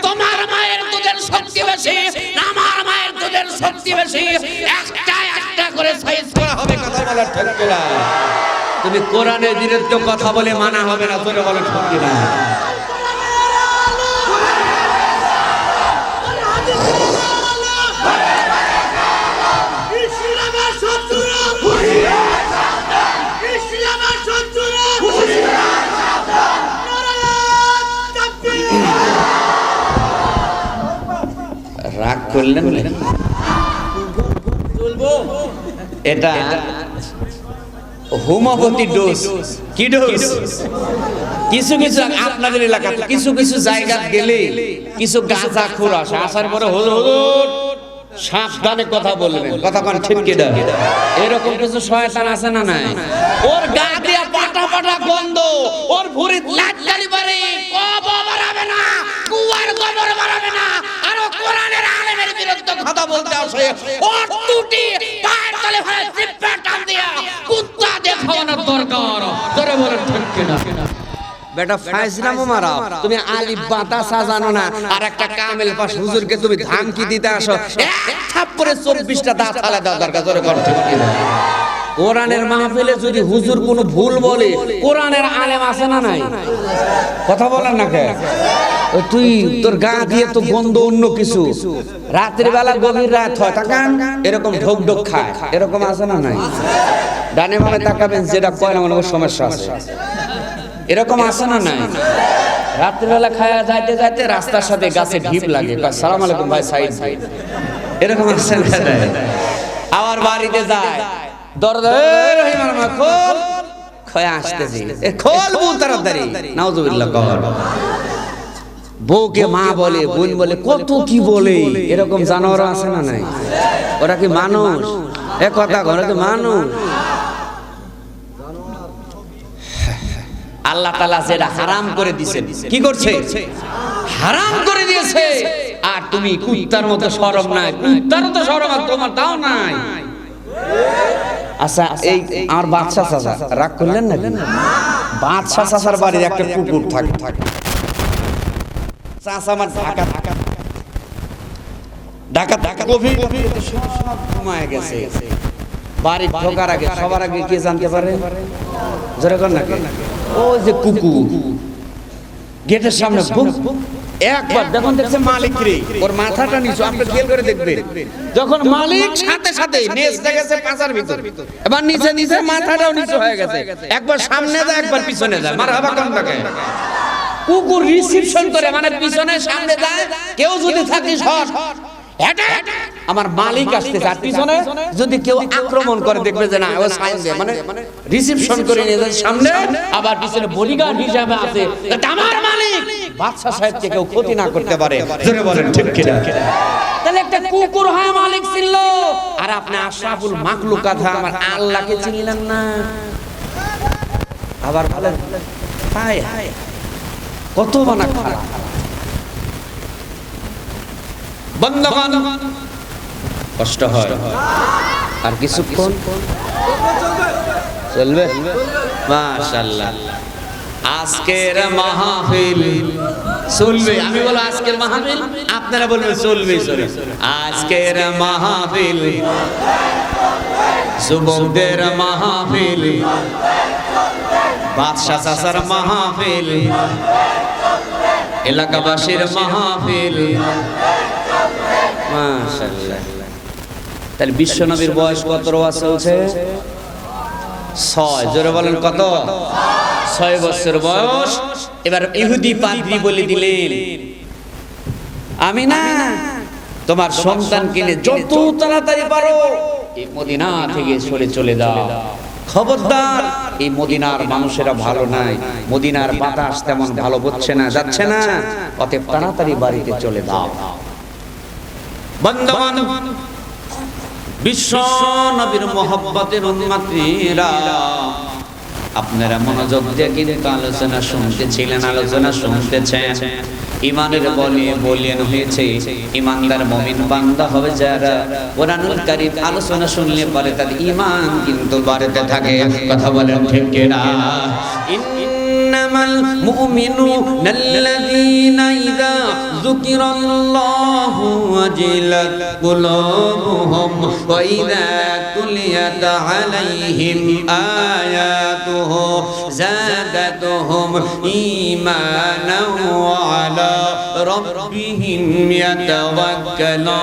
S1: তোমার মায়ের দুধের শক্তি বেশি, আমার মায়ের দুধের শক্তি বেশি। একটা একটা করে সাইজ করা হবে। কথা বলা ঠিক কি না? তুমি কোরআনের বিরুদ্ধে কথা বলে মানা হবে না। তোরে বলে ঠিক কি না? রাগ করলেন না? এটা হোমিওপ্যাথি ডোজ। কি ডোজ? কিছু কিছু আপনাদের এলাকাতে কিছু কিছু জায়গা গেলে কিছু গাঁজাখোর আসে, আসার পরে হুজুর সাবধানে কথা বলবেন। কথা কোন ঠিক কি না? এরকম কিছু শয়তান আছে না নাই? ওর গা দিয়া পাটা পাটা গন্ধ, ওর ভুঁড়ি লাটকারি বাড়ি, কবর বাড়াবে না, কুয়ার কবর বাড়াবে না, আর কোরআনের আলেমের বিরুদ্ধে কথা বলতে আসে। ওর টুটি পায়ের তলে ফেলে জিব্বা টান দিয়া কুত্তা দিয়ে খাওয়ানোর দরকার। তোরে বলেন ঠিক কি না? বেটা ফাইজলামো মারা, তুমি আলিফ বাতা সাজানো না, আর একটা কামেল পাশ হুজুরকে তুমি ধামকি দিতে আসো, এক থাপ্পড়ে 24টা দাঁত ফালা দাও দরকার। তোরে বলেন ঠিক কি না? কোরআনের মাহফিলে যদি হুজুর কোনো ভুল বলে, কোরআনের আলেম আছে না নাই? কথা বলেন না কে? তুই তোর গা দিয়ে তো গন্ধ অন্য কিছু, রাতের বেলা গভীর রাত হয় তাকান এরকম ঢোক ঢোক খায়, এরকম আছে না নাই? ডানে বামে তাকাবেন, যেটা কয় না মনে সমস্যা আছে, এরকম আছে না নাই? রাত্রিবেলা খায়া যাইতে যাইতে রাস্তার সাথে গাছে ঢিপ লাগে, সালাম আলাইকুম ভাই সাইদ ভাই, এরকম আছে না নাই? আবার বাড়িতে যায়, দরজা কয় আসতেছি, খোল বউ তাড়াতাড়ি, নাউজুবিল্লাহ কর। বউকে মা বলে, বোন বলে, কত কি বলে। এরকম জানোয়ার আছে না নাই? ওরা কি মানুষ? এক কথা, ওরা কি মানুষ? আল্লাহ তাআলা যেটা হারাম করে দিয়েছেন, কি করছে? হারাম করে দিয়েছে। আর তুমি কুত্তার মতো শরম নাই, কুত্তার মতো শরম আর তোমার তাও নাই। আচ্ছা, এই আমার বাদশা চাচা রাগ করলেন না? বাদশা চাচার বাড়ির একটা কুকুর থাকে, চাচা আমার ঢাকা ঢাকা ঢাকা ঢাকা কফি সব ঘুমায় গেছে। বাড়ি ঢোকার আগে সবার আগে কে জানতে পারে? জোরে কর না, ওই যে কুকুর গেটের সামনে একবার যখন দেখছে মালিক রে, ওর মাথাটা নিচু, আপনি খেয়াল করে দেখবেন, যখন মালিক সাথে সাথে নেচে গেছে পাঁচার ভিতর, এবার নিচে নিচে মাথাটাও নিচু হয়ে গেছে, একবার সামনে যায় একবার পিছনে যায়। মারহাবা কোন টাকে? কুকুর রিসিপশন করে, মানে পিছনে সামনে যায়। কেউ যদি থাকে শট, আমার মালিক আসতেছে, আর পিছনে যদি কেউ আক্রমণ করে দেখবে যে না, ও সাইন দেয়, মানে রিসিপশন করে নিয়ে যায় সামনে, আবার পিছনে বডিগার্ড হিসাবে আছে, আমার মালিক বাদশা সাহেবকে কেউ ক্ষতি না করতে পারে। জোরে বলেন ঠিক কি না? তাহলে একটা কুকুর হয় মালিক ছিল, আর আপনি আশরাফুল মাখলুকাত আমার আল্লাহকে চিনলেন না। আবার বলেন হায় হায়, কত বানা খারাপ। বন্ধগণ, কষ্ট হয় আর কিছুক্ষণ চলবে। মাশাআল্লাহ, আজকের মাহফিল চলবে। আমি বলো আজকের মাহফিল, আপনারা বলবেন চলবে। আজকের মাহফিল যুবকদের মাহফিল, বাদশা চাচার মাহফিল, এলাকাবাসীর মাহফিল। মাশাআল্লাহ। তাহলে বিশ্বনবীর বয়স কত চলছে? 6। জোরে বলেন কত? 6 বছর বয়স। এবার ইহুদি পাদ্রী বলে দিলেন, আমি না তোমার সন্তান কিনে যত তাড়াতাড়ি পারো এই মদিনা থেকে সরে চলে যাও। খবরদার, এই মদিনার মানুষেরা ভালো নাই, মদিনার বাতাস তেমন ভালো হচ্ছে না, যাচ্ছে না, অতএব তাড়াতাড়ি বাড়িতে চলে যাও। বন্ধুগণ, বিশ্ব নবীর মহব্বতের উম্মতীরা, আপনারা মনোযোগ দিয়ে কিন্তু আলোচনা শুনতেছিলেন, আলোচনা শুনতেছেন। ইমানের বলিয়ান হয়েছে, ইমানদার মুমিন বান্দা হবে যারা কোরআনুল কারীম আলোচনা শুনলে পরে তাদের ঈমান কিন্তু বাড়তে থাকে। কথা বলেন ঠিক কি না? ইন্নামাল মুমিনুনা আল্লাযীনা ইযা যুকিরাল্লাহু ওয়াজিলাত কুলুবুহুম ওয়া ইযা তুলিয়াত আলাইহিম আয়াতুহু যাদাতুহুম ঈমানাও ওয়া আলা রাব্বিহিম ইয়াতাওয়াক্কালুন।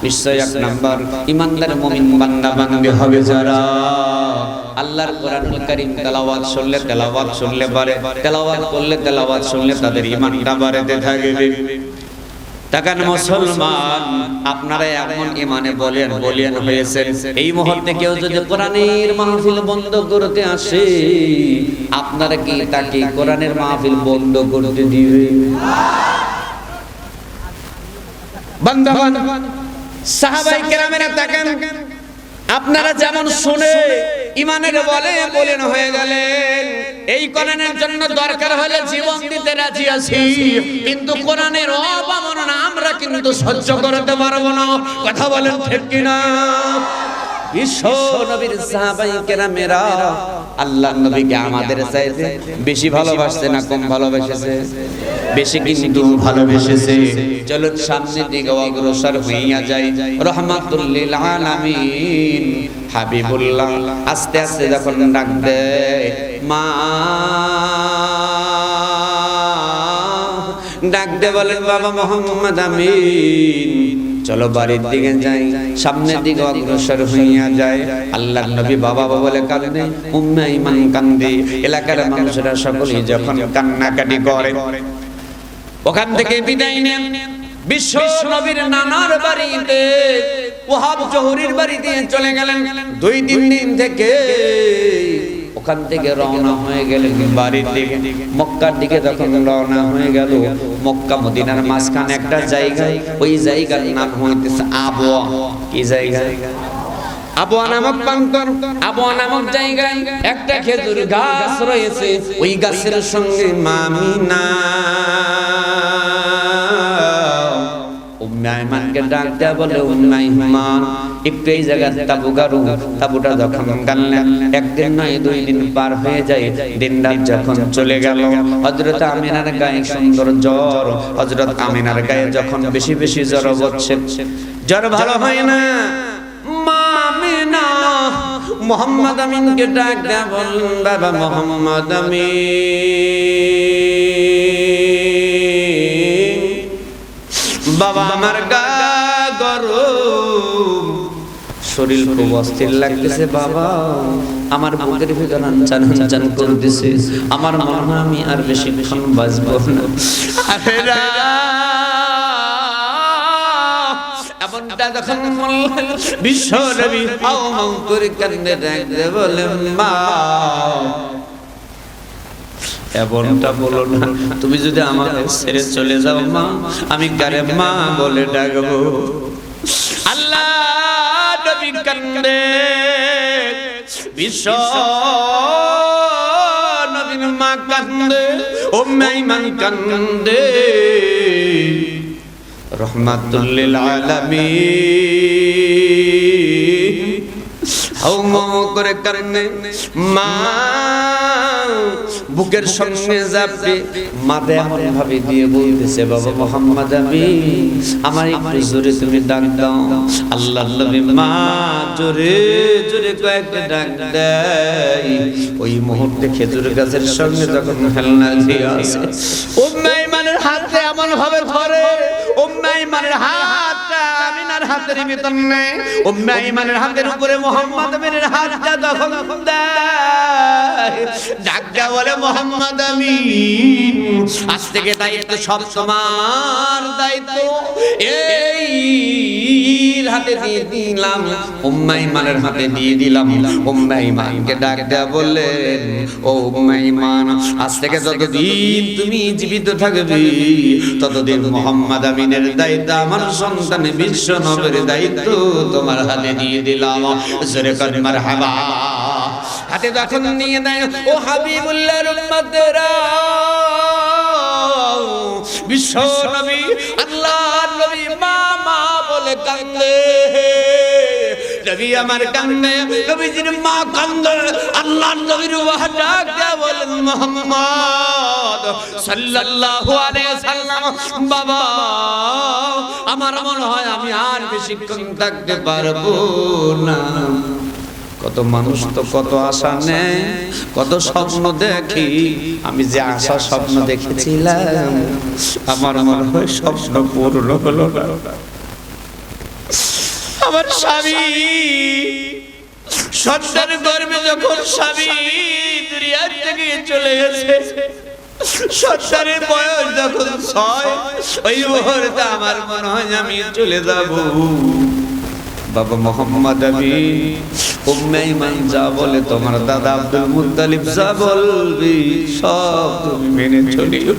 S1: নিশ্চয় এক নাম্বার ইমানদার মুমিন বান্দা বান্দী হবে যারা আল্লাহর কোরআনুল কারীম তেলাওয়াত শুনলে পারে, তেলাওয়াত করলে, তেলাওয়াত শুনলে তাদের ঈমানটা বাড়তে থাকবে। তাকান মুসলমান, আপনারা এমন ঈমানে বলিয়ান হয়েছেন, এই মুহূর্তে কেউ যদি কোরআনের মাহফিল বন্ধ করতে আসে, আপনারা কি তাকে কোরআনের মাহফিল বন্ধ করতে দিবেন? বান্দাবান, সাহাবায়ে কেরামেরা তাকান, আপনারা যেমন শুনে ঈমানের বলেন হয়ে গেলেন, এই কোরআনের জন্য দরকার হলে জীবন দিতে রাজি আছি, কিন্তু কোরআনের অবমাননা আমরা কিন্তু সহ্য করতে পারবো না। কথা বলেন ঠিক কি না? বিশ্ব নবীর সাহাবায়ে কেরামেরা আল্লাহর নবীকে আমাদের চাইতে বেশি ভালোবাসছে না কম ভালোবেসেছে? বেশি কিন্তু ভালোবেসেছে। চলুন সামনের দিকে অগ্রসর হইয়া যাই। রাহমাতুল লিল আলামিন হাবিবুল্লাহ আস্তে আস্তে যখন ডাক দেয়, মা ডাক দে বলেন, বাবা মোহাম্মদ আমিন চলো বাড়ির দিকে যাই। সামনের দিকে অগ্রসর হইয়া যায়। আল্লাহর নবী বাবা বলে কাঁদে, উম্মে ঈমান কান্দে। এলাকার মানুষেরা সকলেই যখন কান্নাকাটি করে, ওখান থেকে বিদায় নেন বিশ্ব নবীর নানার বাড়িতে ওয়াহাব জহুরীর বাড়িতে চলে গেলেন। 2-3 দিন থেকে ওখান থেকে রওনা হয়ে গেলেন বাড়ির দিকে, মক্কার দিকে যখন রওনা হয়ে গেল, মক্কা মদিনার মাঝখানে একটা জায়গা, ওই জায়গার নাম হইতেছে আবওয়া। কি জায়গা? আবওয়া নামক প্রান্তর। আবওয়া নামক জায়গায় একটা খেজুর গাছ রয়েছে। ওই গাছের সঙ্গে মামিনা উম্মে আইমানকে ডাক দেয়া বলে, উম্মে আইমান একটু এই জায়গায় তাবু গাড়ু। তাবুটা যখন গাড়লেন, একদিন নয় 2 দিন পার হয়ে যায়। দিন রাত যখন চলে গেল, হযরত আমিনার গায়ে সুন্দর জ্বর। হযরত আমিনার গায়ে যখন বেশি বেশি জ্বর হচ্ছে, জ্বর ভালো হয় না, মা আমিনা মুহাম্মদ আমিনকে ডাক দেয়া বলেন, বাবা মুহাম্মদ আমিন, বাবা আমার গা গরম, শরীর খুব অস্থির লাগতেছে বাবা, আমার বুকের ভিতর আনচান আনচান করতেছে, আমার মনে হয় আমি আর বেশিক্ষণ বাঁচবো না। আখেরা এমনটা যখন বিশ্ব নবী হাউ মাউ করে কান্দে ডাকতে বলেন, মা এমনটা বলো না, তুমি যদি আমাকে ছেড়ে চলে যাও মা, আমি কারে মা বলে ডাকবো? আল্লাহ নবী কান্দে, বিশ্ব নবীর মা কান্দে, উম্মে আইমান কান্দে, রহমাতুল লিল আলামিন হাউ মাউ করে কান্দে। মা বুকের সঙ্গে যাবে, মাথা এমন ভাবে দিয়ে বলতেছে, বাবা মুহাম্মদ আমিন, আমার একটু জোরে তুমি ডাক দাও। আল্লাহর নবী মা জোরে জোরে কয়েকটা ডাক দেয়। ওই মুহূর্তে খেজুর গাছের সঙ্গে যখন খেলনা দিয়ে আসে, উম্মে আইমানের হাতে এমন ভাবে ধরে, উম্মে আইমানের হাতটা আমিনার হাতের ভিতর নেই, উম্মে আইমানের হাতের উপরে মুহাম্মদ আমিনের হাতটা যখন দেয়, ডাক দেয়া বলে, মুহাম্মদ আমিন আজ থেকে দায়িত্ব সব তোমার দায়িত্ব, এই হাতে দিয়ে দিলাম, উম্মে আইমানের হাতে দিয়ে দিলাম। উম্মে আইমানকে ডাক দেয়া বললেন, ও উম্মে আইমান, আজ থেকে যতদিন তুমি জীবিত থাকবে ততদিন মুহাম্মদ আমিনের দায়িত্ব, আমার সন্তান বিশ্ব নবীর দায়িত্ব তোমার হাতে দিয়ে দিলাম। জোরে কর মারহাবা। হাতে যখন নিয়ে দেয়, ও হাবিবুল্লাহর উম্মতেরা, বিশ্ব নবী আল্লাহর নবী মা মা বলে কান্দে, নবী আমার কান্দে, নবীজির মা কান্দে, আল্লাহর নবীর ওয়াহা ডাক দেয়া বলেন, মুহাম্মদ সাল্লাল্লাহু আলাইহি সাল্লাম, বাবা আমার মনে হয় আমি আর বেশিক্ষণ থাকতে পারবো না। কত মানুষ তো কত আশা নেয়, কত স্বপ্ন দেখি, আমি যে আশা স্বপ্ন দেখেছিলাম আমার মনে হয় স্বপ্ন পূর্ণ হলো না। আমার স্বামী সন্তান গর্ভে যখন স্বামী দুনিয়ার থেকে চলে গেছে, সন্তানের বয়স যখন 6, ওই মুহূর্তে আমার মনে হয় আমি চলে যাব। বাবা মুহাম্মদ আমিন, উম্মে আইমান যা বলে, তোমার দাদা আব্দুল মুত্তালিব যা বলবি সব তুমি মেনে চলিও।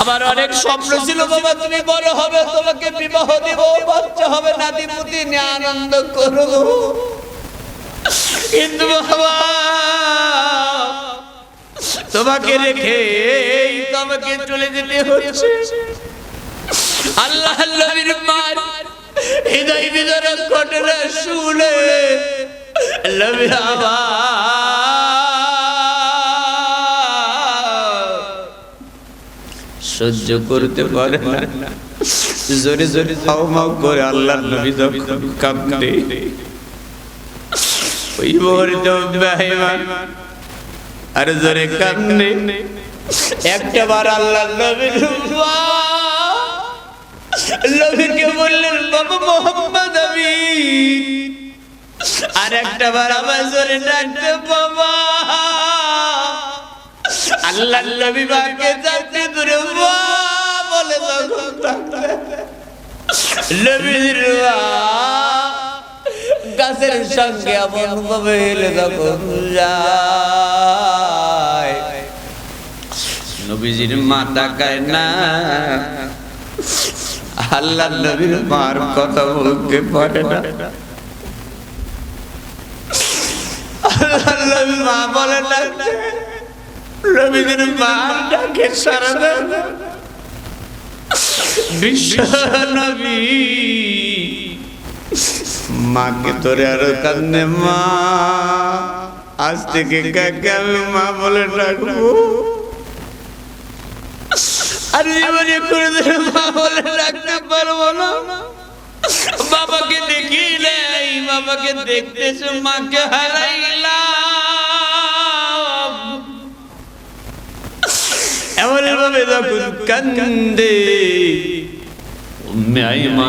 S1: আমার অনেক স্বপ্ন ছিল বাবা, তুমি বড় হবে, তোমাকে বিবাহ দেব, বাচ্চা হবে, নাতি পুতি নিয়ে আনন্দ করব, কিন্তু বাবা তোমাকে রেখে তোমাকে চলে যেতে হচ্ছে। আল্লাহর নবীর মা হৃদয় বিদারক ঘটনা শুনে নবী সহ্য করতে পারে না, জোরে জোরে হাউ মাউ করে আল্লাহর নবী যখন কাঁদে, ওই মুহূর্তে বেঈমান আর জোরে কাঁদে। একটা বার আল্লাহর নবীর নবীকে বললেন, বাবা মুহাম্মদ আমিন, আর একটা বার আবার জোরে ডাকতে, বাবা আল্লাহর নবী মাকে চারটি ধরে মা বলে নবীর মা গাছের সঙ্গে এমন ভাবে হেলে তখন যায় নবীজির মা তাকায় না আল্লাহর নবীর মার কথা বলতে পারে না আল্লাহর নবীর মা বলে না নবীজির মা ডাকে সারা দেয় না বিশ্ব নবী মাকে ধরে আরো কান্দে মা আজ থেকে কাকে আমি মা বলে ডাকবো আর জীবনে করে মা বলে ডাকতে পারবো না বাবাকে দেখি নাই বাবাকে দেখতেছে মাকে হারাইলাম এমন ভাবে যখন কান্দে উম্মে আইমা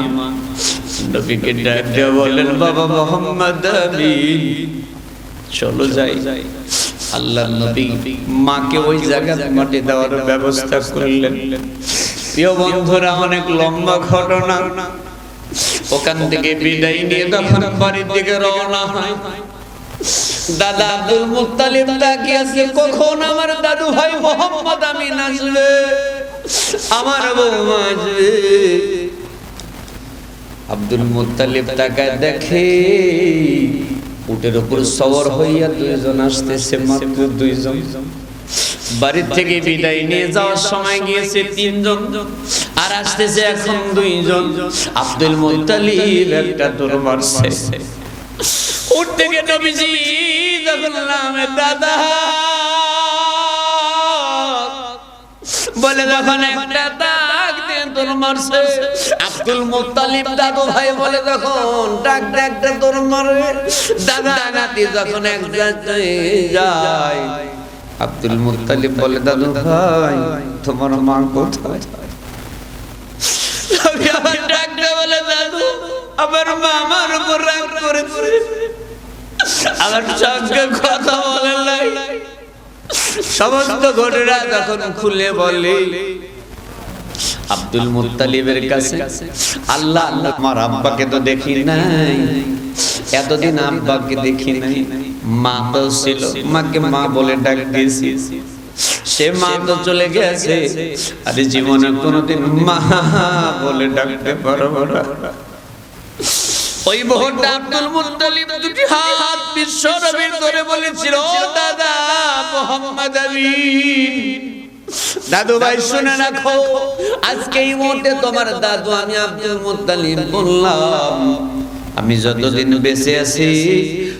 S1: নবীকে ডাক দিয়ে বলেন বাবা মোহাম্মদ আমিন চলো যাই আল্লাহর নবী মাকে ওই জায়গায় মাটি দেওয়ার ব্যবস্থা করলেন প্রিয় বন্ধুরা অনেক লম্বা ঘটনা ওখান থেকে বিদায় নিয়ে তখন বাড়ির দিকে রওনা হয় দাদা আব্দুল মুত্তালিব তাকিয়ে আছে কখন আমার দাদু ভাই মোহাম্মদ আমিন আসবে আমার বৌমা আসবে আব্দুল মুত্তালিব তাকায় দেখে উটের উপর সওয়ার হইয়া দুইজন আসতেছে মাত্র দুইজন বাড়ি থেকে বিদায় নিয়ে যাওয়ার সময় গিয়েছে তিনজন আর আসতেছে এখন দুইজন আব্দুল মুত্তালিব একটা দৌড় মারছে উট থেকে নবীজি যখন নামে দাদা বলে যখন একটা ডাক দিয়ে দৌড় মারছে আব্দুল মুত্তালিব দাদু ভাই বলে যখন ডাক ডাকতে দৌড় মারে দাদা নাতি যখন এক জায়গায় যায় আব্দুল মুত্তালিব বলে দাদু ভাই তোমার মা কোথায় আবার ডাকতে বলে দাদু আমার মা আমার উপর রাগ করেছে আমার সঙ্গে কথা বলে নাই সমস্ত ঘটনা যখন খুলে বলে আব্দুল মুত্তালিবের কাছে আল্লাহ আমার আব্বাকে তো দেখি নাই এতদিন আব্বাকে দেখি নাই মা তো ছিল মাকে মা বলে ডাক দিয়েছি সে মা তো চলে গেছে আরে জীবনে কোনোদিন মা বলে ডাকতে পারবো না ওই মুহূর্তে আব্দুল মুত্তালিব দুটি হাত বিশ্ব নবীর ধরে বলেছিল দাদা মোহাম্মদ আমিন দাদু ভাই শুনে রাখো আজকে এই মুহূর্তে তোমার দাদু আমি আব্দুল মুত্তালিব বললাম আমি যতদিন বেঁচে আছি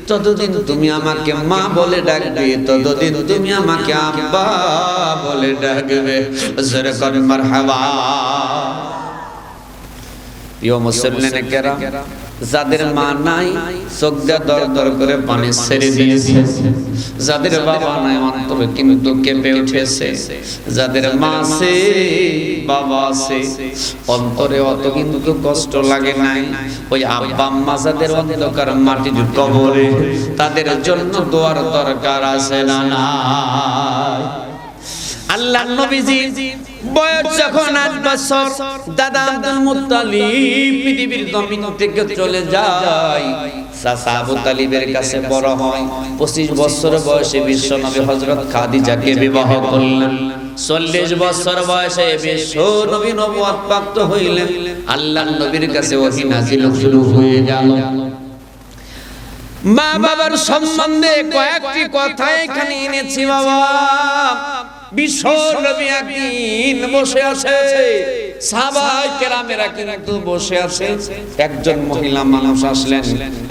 S1: ততদিন তুমি আমাকে মা বলে ডাকবে ততদিন তুমি আমাকে আব্বা বলে ডাকবে জোরে করে মারহাবা প্রিয় মুসলিম কেরাম যাদের মা নাই চোখ দিয়ে দর দর করে পানি ছেড়ে দিয়েছে যাদের বাবা নাই অন্তরে কিন্তু কেঁপে উঠেছে যাদের মা আছে বাবা আছে অন্তরে অত কিন্তু কষ্ট লাগে নাই ওই আব্বা আম্মা যাদের অন্ধকার মাটির কবরে তাদের জন্য দোয়ার দরকার আছে না নাই আল্লাহর নবীজি বয়স যখন 8 বছর দাদা আব্দুল মুত্তালিব পৃথিবীর জমিন থেকে চলে যায় চাচা আবু তালিবের কাছে বড় হয় 25 বছর বয়সে বিশ্বনবী হযরত খাদিজাকে বিবাহ করলেন 40 বছর বয়সে বিশ্বনবী নবুয়ত প্রাপ্ত হইলেন আল্লাহর নবীর কাছে ওহী নাযিল শুরু হয়ে গেল মা বাবার সম্বন্ধে কয়েকটি কথা এখানে এনেছি বাবা বিশ্ব নবী একদিন বসে আছে সাহাবায়ে কেরামেরা কিন্তু বসে আছে একজন মহিলা মানুষ আসলেন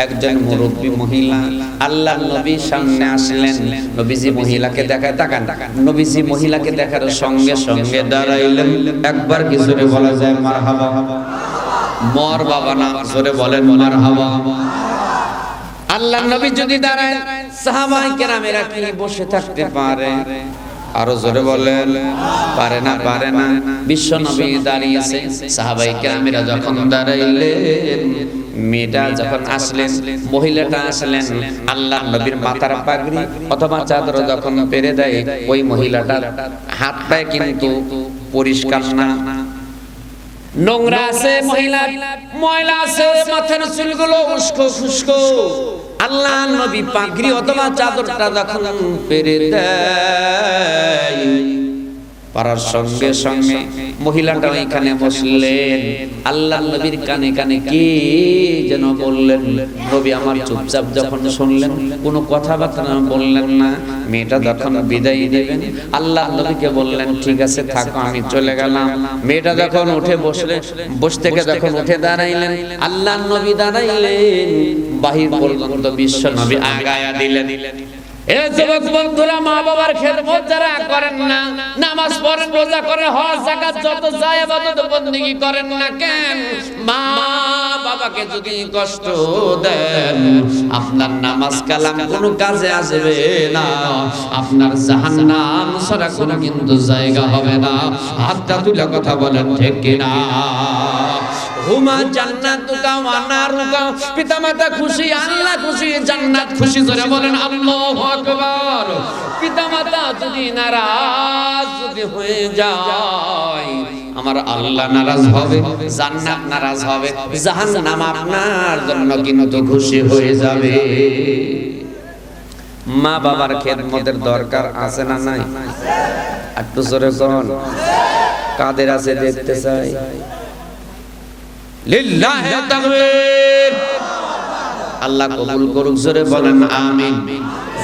S1: একজন মুরব্বী মহিলা আল্লাহর নবী সামনে আসলেন নবীজি মহিলাকে দেখায় তাকান নবীজি মহিলাকে দেখার সঙ্গে সঙ্গে দাঁড়াইলেন একবার কি জোরে বলা যায় মারহাবা মর বাবা না জোরে বলেন মারহাবা আল্লাহর নবী যদি দাঁড়ায় সাহাবায়ে কেরামেরা কি বসে থাকতে পারে আরো জোরে বলেন পারে না বিশ্ব নবী দাঁড়িয়েছে সাহাবায়ে কেরামেরা যখন দাঁড়াইলেন মেয়েটা যখন আসলেন, মহিলাটা আসলেন, আল্লাহ নবীর মাথার পাগড়ি অথবা চাদর যখন পেরে দেয়, ওই মহিলাটার হাত পায়ে কিন্তু পরিষ্কার না, নোংরা আছে, ময়লা আছে, মাথার চুলগুলো উস্কো খুস্কো। আল্লাহ নবী পাগড়ি অথবা চাদরটা যখন পেরে দেয়, পারার সঙ্গে সঙ্গে মহিলাটা এখানে বসলেন। আল্লাহ নবীর কানে কানে কি যেন বললেন। নবী আমার চুপচাপ যখন শুনলেন, কোনো কথাবার্তা বললেন না। মেয়েটা যখন বিদায় দিবেন, আল্লাহ নবীকে বললেন ঠিক আছে থাকো, আমি চলে গেলাম। মেয়েটা যখন উঠে বসলেন, বস থেকে যখন উঠে দাঁড়াইলেন, আল্লাহ নবী দাঁড়াইলেন, বাহির পর্যন্ত বিশ্ব নবী আগায়া দিলেন। এ যুবক বন্ধুরা, মা বাবার খেদমত যারা করেন না, নামাজ পড়েন, রোজা করেন, হজ যাকাত যত যায় ইবাদত বندگی করেন না কেন, মা বাবাকে যদি কষ্ট দেন, আপনার নামাজ কালাম কোনো কাজে আসবে না, আপনার জাহান্নাম ছাড়া কোনো কিন্তু জায়গা হবে না। হাতটা তুলে কথা বলেন ঠিক কিনা? হুমা জান্নাতুকা ওয়া নারুকা, পিতামাতা খুশি, আল্লাহ খুশি, জান্নাত খুশি। জোরে বলেন আল্লাহু আকবার। পিতামাতা যদি নারাজ যদি হয়ে যায়, আমার আল্লাহ নারাজ হবে, জান্নাত নারাজ হবে, জাহান্নাম আপনার জন্য কিন্তু খুশি হয়ে যাবে। মা বাবার খেদমতের দরকার আছে না নাই? একটু জোরে কোন কাদের আছে দেখতে চাই। লিল্লাহি তাকবীর। আল্লাহ কবুল করুক, জোরে বলেন আমিন।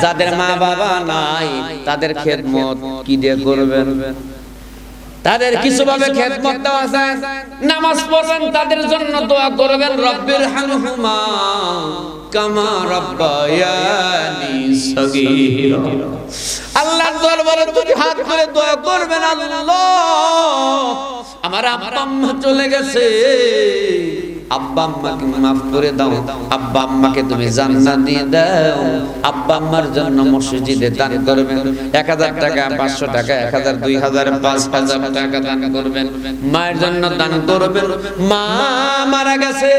S1: যাদের মা বাবা নাই তাদের খেদমত কি দিয়ে করবেন? তাদের কিছু ভাবে খেদমত দেওয়া যায়। নামাজ পড়বেন, তাদের জন্য দোয়া করবেন, রব্বির হামহুমা কামা রাব্বায়ানি সগীরা। আল্লাহর দরবারে দুই হাত করে দোয়া করবেন, আল্লাহ আমার আব্বা আম্মা চলে গেছে, আব্বা আম্মাকে মাফ করে দাও, আব্বা আম্মাকে তুমি জান্নাত দিয়ে দাও। আব্বা আম্মার জন্য মসজিদে দান করবেন, 1000 টাকা, 500 টাকা, 1000, 2000, 5000 টাকা দান করবেন। মায়ের জন্য দান করবেন। মা মারা গেছে,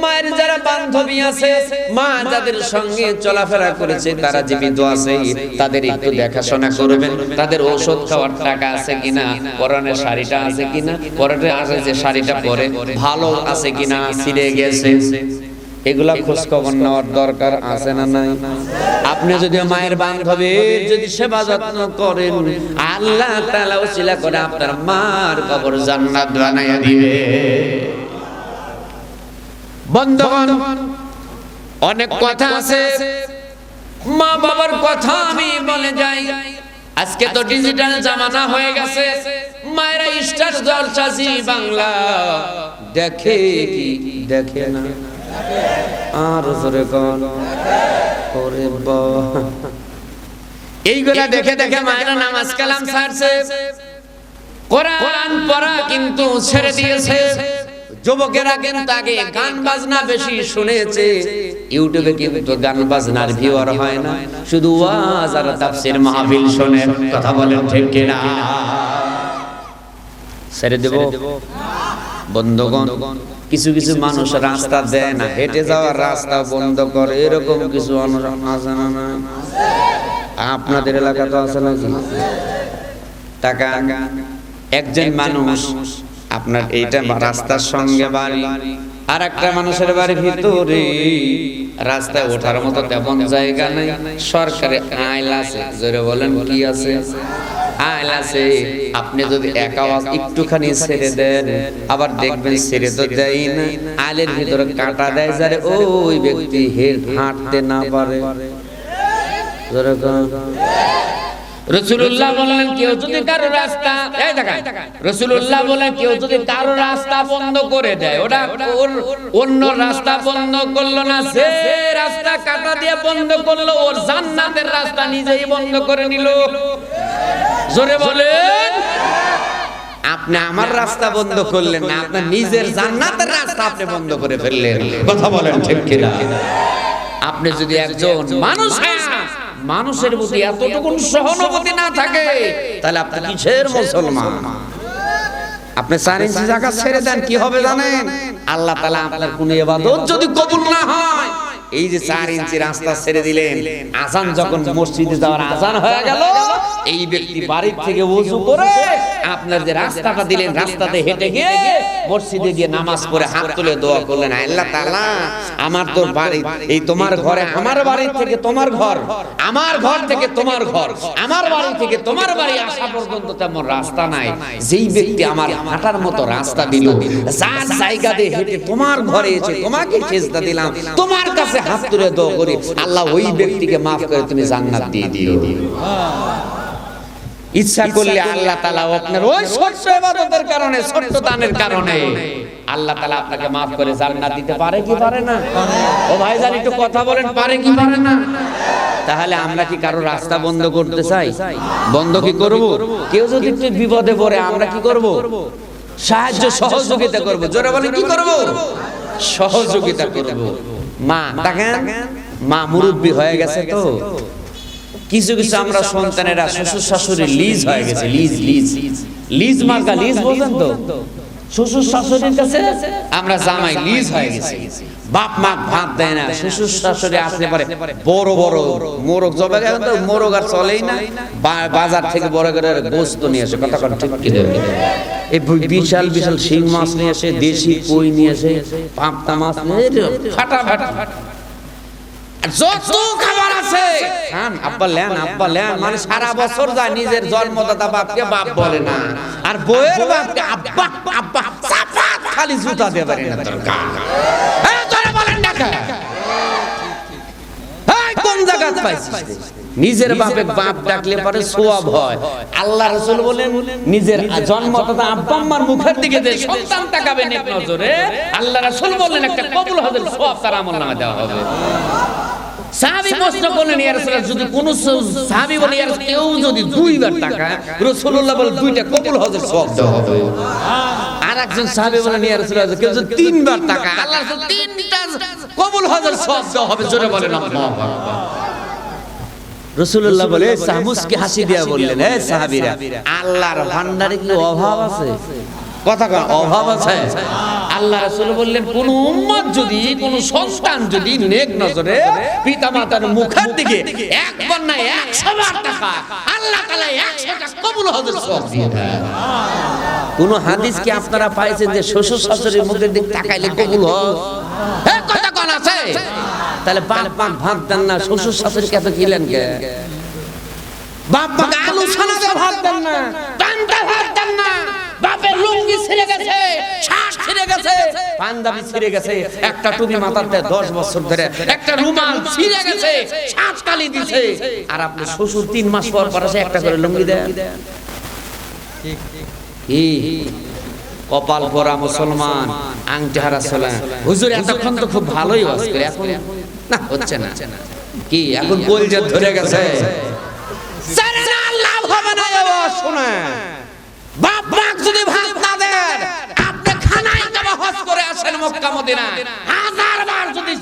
S1: মায়ের যারা বান্ধবী আছে, মা যাদের সঙ্গে চলাফেরা করেছে, তারা জীবিত আছে, তাদের একটু দেখাশোনা করবেন। তাদের ঔষধ খাওয়ার টাকা আছে কিনা, পরনের শাড়িটা আছে কিনা, পরনে আছে যে শাড়িটা পরে ভালো আছে কিনা, ছিঁড়ে গেছে, এগুলা খোঁজ খবর নেওয়ার দরকার আছে না নাই? আপনি যদি মায়ের বান্ধবীর যদি সেবা যত্ন করেন, আল্লাহ তাআলা ওসিলা করে আপনার মার কবর জান্নাত বানাইয়া দিবে। বন্ধুগণ, অনেক কথা আছে, মা বাবার কথা আমি বলে যাই। আজকে তো ডিজিটাল জামানা হয়ে গেছে, মায়েরা স্টার জলসা জি বাংলা দেখে কি দেখে না? আর জোরে কোন ওরে বাবা, এইগুলা দেখে দেখে মায়েরা নামাজ কালাম ছাড়ছে, কোরআন পড়া কিন্তু ছেড়ে দিয়েছে। যুবকেরা কিন্তু আগে গান বাজনা বেশি শুনেছে, ইউটিউবে কিন্তু গান বাজনার ভিউয়ার হয় না, শুধু ওয়াজ আর তাফসীর মাহফিল শুনে। কথা বলেন ঠিক কিনা? ছেড়ে দেব? বন্ধুগণ, কিছু কিছু মানুষ রাস্তা দেয় না, হেঁটে যাওয়ার রাস্তা বন্ধ করে, এরকম কিছু আছে না? আপনাদের এলাকা তো আছে নাকি? টাকা একজন মানুষ আপনার এইটা রাস্তার সঙ্গে বাড়ি, আর একটা মানুষের বাড়ির ভিতরে, রাস্তায় ওঠার মতো তেমন জায়গা নেই। সরকারে আইল আছে, জোরে বলেন কি আছে? আইল আছে। আপনি যদি এক আওয়াজ একটুখানি ছেড়ে দেন, আবার দেখবেন ছেড়ে তো দেয় না, আইলের ভিতরে কাটা দেয়, যারে ওই ব্যক্তি হাঁটতে না পারে। জোরে রাসূলুল্লাহ বলেন কেউ যদি কারো রাস্তা, এই দেখেন রাসূলুল্লাহ বলেন কেউ যদি কারো রাস্তা বন্ধ করে দেয়, ওটা অন্য রাস্তা বন্ধ করলো না, সে রাস্তা কাটা দিয়ে বন্ধ করলো, ওর জান্নাতের রাস্তা নিজেই বন্ধ করে নিল। জোরে বলেন। আপনি আমার রাস্তা বন্ধ করলেন না, আপনার নিজের জান্নাতের রাস্তা আপনি বন্ধ করে ফেললেন। কথা বলেন ঠিক কিনা? আপনি যদি একজন মানুষের প্রতি এতটুকু সহানুভূতি না থাকে, তাহলে আপনি কিসের মুসলমান? আপনি 4 ইঞ্চি জায়গা ছেড়ে দেন, কি হবে জানেন? আল্লাহ তাআলা আপনার কোন ইবাদত যদি কবুল না হয়, এই যে 4 ইঞ্চি রাস্তা ছেড়ে দিলেন, আযান যখন মসজিদে যাওয়ার আযান হয়ে গেল, এই ব্যক্তি বাড়ির থেকে ওযু করে আপনার যে রাস্তাটা দিলেন, রাস্তাতে হেঁটে গিয়ে মসজিদে গিয়ে নামাজ পড়ে হাত তুলে দোয়া করলেন, আল্লাহ তাআলা আমার তোর বাড়ি, এই তোমার ঘরে, আমার বাড়ি থেকে তোমার ঘর, আমার ঘর থেকে তোমার ঘর, আমার বাড়ি থেকে তোমার বাড়ি আসা পর্যন্ত তেমন রাস্তা নাই, যেই ব্যক্তি আমার হাঁটার মতো রাস্তা দিল, যার জায়গা দিয়ে হেঁটে তোমার ঘরে এসে তোমাকে সেজদা দিলাম, তোমার কাছে হাত তুলে দোয়া করি, আল্লাহ ওই ব্যক্তিকে মাফ করে তুমি জান্নাত দিয়ে দিও। ইচ্ছা করলে আল্লাহ তাআলা আপনার ওই ছোট্ট ইবাদতের কারণে, ছোট্ট দানের কারণে আল্লাহ তাআলা আপনাকে মাফ করে জান্নাত দিতে পারে কি পারে না? ও ভাইজান একটু কথা বলেন, পারে কি পারে না? তাহলে আমরা কি কারো রাস্তা বন্ধ করতে চাই? বন্ধ কি করব? কেউ যদি একটু বিপদে পড়ে আমরা কি করব? সাহায্য সহযোগিতা করব। জোরে বলেন কি করব? সহযোগিতা করব। মা দেখেন, মা মুরব্বি হয়ে গেছে তো, কিছু কিছু আমরা সন্তানেরা শ্বশুর শাশুড়ি লিজ হয়ে গেছে, লিজ মার্কা, লিজ বোঝেন তো? শ্বশুর শাশুড়ির কাছে আমরা জামাই লিজ হয়ে গেছি, বাপ মা ভাত দেয় না, শ্বশুর শাশুড়ি আসলে পারে বড় বড় মোরগ জবাই, এখন তো মোরগ আর চলেই না, বাজার থেকে বড় করে গোশত নিয়ে আসে, কথা কথা ঠিক কি দেবে, এই বিশাল বিশাল শিং মাছ নিয়ে আসে, দেশি কই নিয়ে আসে, পাবদা মাছ নিয়ে ফাটা ফাটা যত খাবার আছে খান, আব্বা লেন, আব্বা লেন, মানে সারা বছর যায়, নিজের জন্মদাতা বাপকে বাপ বলে না, আর বউয়ের বাপকে আব্বা আব্বা চাপাত খালি জুতা দিয়ে পারে না দরকার। এই তোরা বলেন না কে? এই কোন জায়গা পাইছিস? নিজের বাপে বাপ ডাকলে পরে সওয়াব হয়। আল্লাহ রাসূল বলেন, নিজের জন্মদাতা আব্বা আম্মার মুখের দিকে যে সন্তান তাকাবে নেক নজরে, আল্লাহ রাসূল বলেন একটা কবুল হজের সওয়াব তার আমলনামায় দেওয়া হবে। সাহাবী প্রশ্ন করলেন, ইয়া রাসূলুল্লাহ, যদি কোন সাহাবী বলে ইয়া রাসূল, কেউ যদি দুইবার টাকায়, রাসূলুল্লাহ বলেন দুইটা কবুল হজের সওয়াব দেওয়া হবে। আর একজন সাহাবী বলেন, ইয়া রাসূলুল্লাহ, কেউ যদি তিনবার টাকায়, আল্লাহ রাসূল তিনটা কবুল হজের সওয়াব দেওয়া হবে। জোরে বলেন আল্লাহু আকবার। রাসূলুল্লাহ বলে, সামুসকে হাসি দিয়া বললেন, হে সাহাবীরা, আল্লাহর ভান্ডারে কি অভাব আছে? কথা কয় অভাব আছে? আল্লাহ রাসূল বললেন, কোন উম্মত যদি, কোন সন্তান যদি নেক নজরে পিতামাতার মুখের দিকে একবার না 100 বার টাকা, আল্লাহ তাআলা 100টা কবুল হজের সওয়াব দিয়ে দেন। কোন হাদিস কি আপনারা পাইছেন যে শ্বশুর শাশুড়ির মুখের দিকে তাকাইলে কবুল হয়? এই কথা কোন আছে? তাহলে বাপ মা ভাত দেন না, শ্বশুর শাশুড়িকে এত কিলেন কে? বাপ মা আলু ছানা দিয়ে ভাত দেন না, পান্তা ভাত দেন না, বাপের লুঙ্গি ছিঁড়ে গেছে, শার্ট ছিঁড়ে গেছে, পাঞ্জাবি ছিঁড়ে গেছে, একটা টুপি মাথাতে 10 বছর ধরে, একটা রুমাল ছিঁড়ে গেছে, সাত কালি দিছে, আর আপনি শ্বশুর 3 মাস পর পর এসে একটা করে লুঙ্গি দেন। ঠিক ঠিক কপাল পরা মুসলমান, আংটি হারা ছেলে। হুজুর এতক্ষণ তো খুব ভালোই ওয়াজ করে, এখন না হচ্ছে না কি? এখন কলজা ধরে গেছে, জানে না লাভ হবে না। আওয়াজ শুনে বাপ মা যদি ভাত না দেন, আপনি খানায় যাবা, হজ করে আসেন মক্কা মদিনা, 1000 বার যদি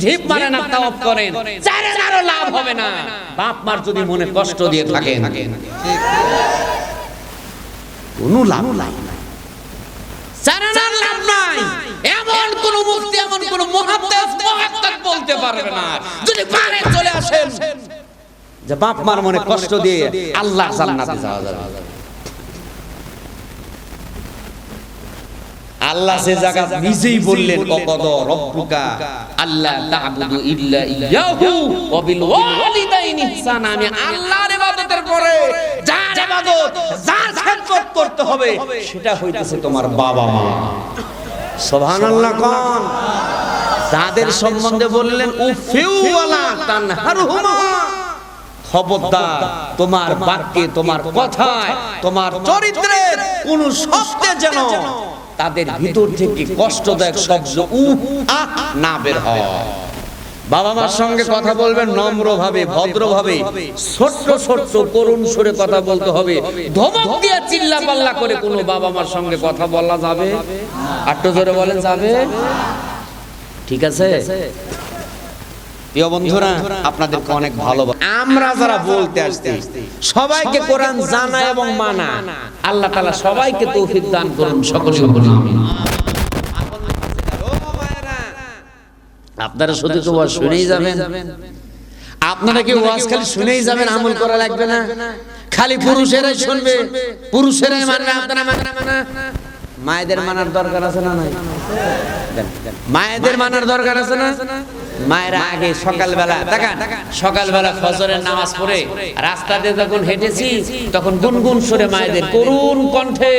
S1: ঢিপ মারেন আর তাওয়াফ করেন, জানে না আরো লাভ হবে না। বাপ মার যদি মনে কষ্ট দিয়ে থাকেন, কোনো লাভ নাই, জানে না লাভ নাই। এমন কোন মুক্তি, এমন কোন মুহাদ্দিস বলতে পারবে না, যদি পারে চলে আসেন যে বাপ মার মনে কষ্ট দিয়ে আল্লাহ জান্নাতে যাওয়া যাবে। আল্লাহ সে জায়গা নিজেই বললেন, ওয়াকাদ রাব্বুকা আল্লা তা'বুদু ইল্লা ইয়াহু ওয়া বিল ওয়ালিদাইনি ইহসানা। আমি আল্লাহর ইবাদতের পরে যার ইবাদত, যার খেদমত করতে হবে, সেটা হইতেছে তোমার বাবা মা। সুবহানাল্লাহ কোন? তাদের সম্বন্ধে বললেন, উফিউ ওয়ালা তানহারহুমা, খবরদার তোমার বাক্যে, তোমার কথায়, তোমার চরিত্রের কোন শব্দে যেন তাদের ভিতর থেকে কষ্টদায়ক শব্দ না বের হয়। বাবা মার সঙ্গে কথা বলবেন নম্রভাবে, ভদ্রভাবে, ছোট্ট ছোট্ট করুণ সুরে কথা বলতে হবে। ধমক দিয়ে চিল্লা পাল্লা করে কোনো বাবা মার সঙ্গে কথা বলা যাবে? একটু জোরে বলেন, যাবে? ঠিক আছে প্রিয় বন্ধুরা, আপনাদেরকে অনেক ভালোবাসি। আমরা যারা বলতে আসছি, সবাইকে কোরআন জানা এবং মানা, আল্লাহ তাআলা সবাইকে তৌফিক দান করুন, সকলে বলুন আমিন। আপনারা শুধু তো ওয়াজ শুনেই যাবেন? আপনারা কি ওয়াজ খালি শুনেই যাবেন, আমল করা লাগবে না? খালি পুরুষেরাই শুনবে, পুরুষেরাই মানবে, আপনারা মানবেন না? মায়েদের মানার দরকার আছে না নাই? মায়েদের মানার দরকার আছে না? মায়েরা আগে সকালবেলা দেখেন, সকালবেলা ফজরের নামাজ পড়ে রাস্তা দিয়ে যখন হেঁটেছি তখন গুনগুন সুরে মায়েদের করুণ কণ্ঠে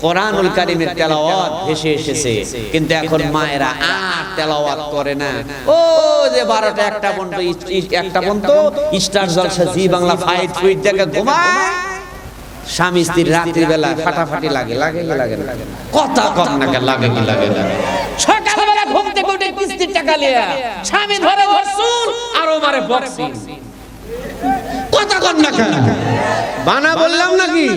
S1: কোরআনুল কারীমের তেলাওয়াত ভেসে এসেছে। কিন্তু এখন মায়েরা আর তেলাওয়াত করে না। ও যে 12টা 1টা পর্যন্ত স্টার জলসা জি বাংলা ফাইট ফুইট দেখে ঘুমায়। স্বামী স্ত্রীর রাত্রিবেলা ফাটাফাটি লাগে না? কথা কম না লাগে কি লাগে না? সকালবেলা ঘুম থেকে উঠে কিস্তির টাকা লিয়া স্বামী ধরে ধরছুন আর ওমারে বক্সিং। কথা কম না কেন? বানা বললাম নাকি?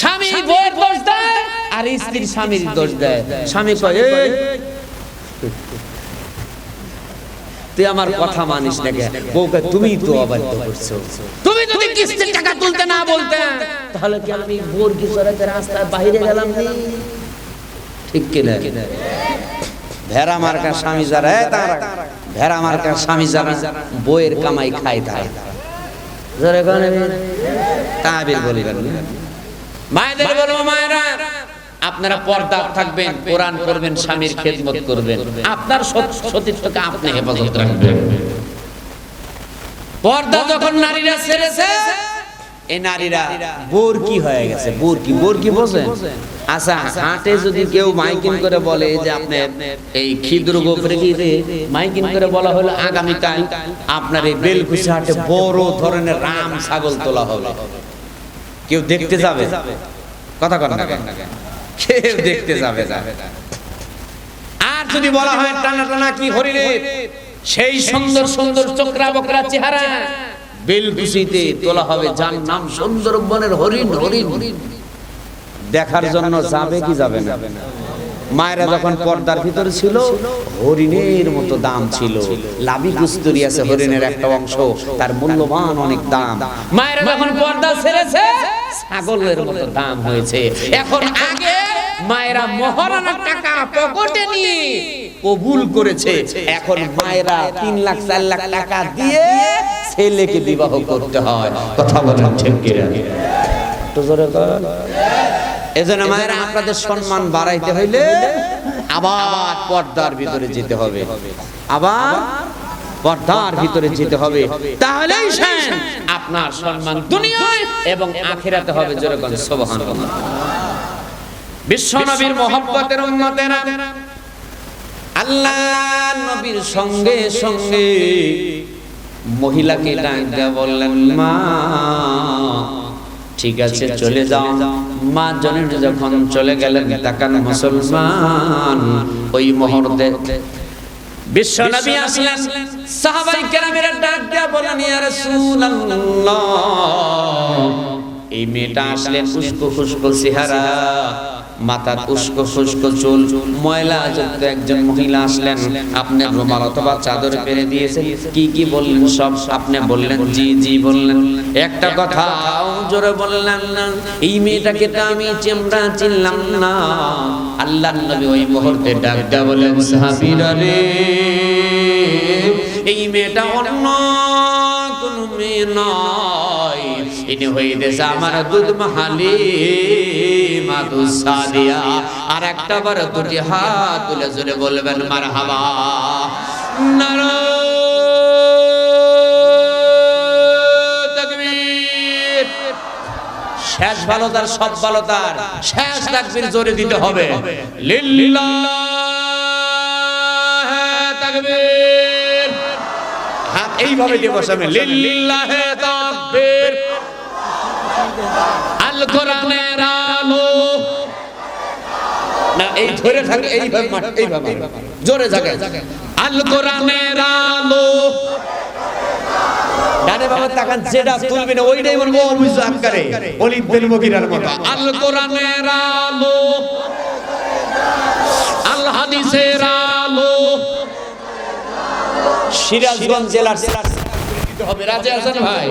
S1: স্বামী বউয়ের দোষ দেয় আর স্ত্রী স্বামীর দোষ দেয়। স্বামী কয় এই তুই আমার কথা মানিস না কেন? বউকে তুমি তো অবাধ্য করছো, তুমি যদি কিস্তির টাকা তুলতে না বলতে তাহলে কি আমি বোর কি সরাতে রাস্তার বাইরে গেলাম? ঠিক কি না? ভেড়া মার্কা স্বামী যারা, ভেড়া মার্কা স্বামী যারা বউয়ের কামাই খায় তারা যারা তাবির বলবেন। মায়েদের বলবো, মায়েরা আপনারা পর্দা থাকবেন, কোরআন করবেন, স্বামীর খেদমত করবেন, আপনার সতীত্বকে আপনি হেফাজত রাখবেন। পর্দা যখন নারীরা ছেড়েছে, এই নারীরা বোর কি হয়ে গেছে? বোর কি বোঝেন? আচ্ছা, হাটে যদি কেউ মাইকিং করে বলে যে আপনি এই খিদ্র গোপরে কি মাইকিং করে বলা হলো আগামীকাল আপনার এই বেলকুচি হাটে বড় ধরনের রাম ছাগল তোলা হবে, কেউ দেখতে যাবে? কথা কন না, কেউ দেখতে যাবে? আর যদি বলা হয় টানা টানা কি হরিণের সেই সুন্দর সুন্দর চোখরা বকরা চেহারা বেলকুচিতে তোলা হবে, যার নাম সুন্দরবনের হরিণ, দেখার জন্য যাবে কি যাবে না? মায়েরা যখন পর্দার ভিতরে ছিল হরিণের মতো দাম ছিল, লাভি কুস্তুরি আছে হরিণের একটা অংশ, তার মূল্যবান অনেক দাম। মায়েরা যখন পর্দা ছেড়েছে ছাগলের মতো দাম হয়েছে। এখন আগে মায়েরা মহারানা টাকা পকেটে নিয়ে কবুল করেছে, এখন মায়েরা 3 লাখ 4 লাখ টাকা দিয়ে ছেলেকে বিবাহ করতে হয়। কথা বলেন ঠিক কি না? তো জোরে বলেন। এজন্য মায়েরা আপনাদের সম্মান বাড়াইতে হইলে আবার পর্দার ভিতরে যেতে হবে, তাহলেই আপনার সম্মান দুনিয়ায় এবং আখিরাতে হবে। জোরে বলেন সুবহানাল্লাহ। বিশ্ব নবীর মহব্বতের উম্মতেরা আল্লাহ নবীর সঙ্গে সঙ্গে মহিলাকে ডাক দিয়ে বললেন, মা ঠিক আছে চলে যাও। মা জনের যখন চলে গেলেন, তাকান মুসলমান, ওই মুহূর্তে বিশ্ব নবী আসলেন, সাহাবায়ে কেরামের ডাক দিয়ে বলেন, ইয়া রাসূলুল্লাহ, এই মেয়েটা আসলেন উস্কো খুস্কো চেহারা, মাথার উস্কো খুস্কো চুল, ময়লা যুক্ত একজন মহিলা আসলেন। আপনি রুমাল অথবা চাদর পেরে দিয়েছেন, কি কি বললেন সব আপনি বললেন? জি বললেন। একটা কথা জোরে বললেন না, এই মেয়েটাকে তো আমি চেমরা চিনলাম না। আল্লাহর নবী ওই মুহূর্তে ডাক দিয়ে বলেন, সাহাবীরা রে, এই মেয়েটা অন্য কোন মেয়ে নয়, ইনি হইতেছে আমার দুধ মাহালি মাদুস সাদিয়া। আর একটা বার দুটি হাত তুলে জোরে বলবেন মারহাবা। নারায়ে তাকবীর। শেষ ভালো তার, সব ভালো তার, শেষ তাকবীর জোরে দিতে হবে। লিল্লাহে তাকবীর। হাত এইভাবে দিয়ে বসাবে, লিল্লাহে তাকবীর। আল কোরআনের আলো না, এই ধরে থাকে, এইভাবে এইভাবে জোরে থাকে, আল কোরআনের আলো। ডানে বাবা তাকান, যেটা তুলবে না ওইটাই বলবো অভিযোগ করে ওলিদ বিন মুগিরার মতো। আল কোরআনের আলো, আল হাদিসের আলো। সিরাজগঞ্জ জেলার হবে, রাজি আছেন ভাই?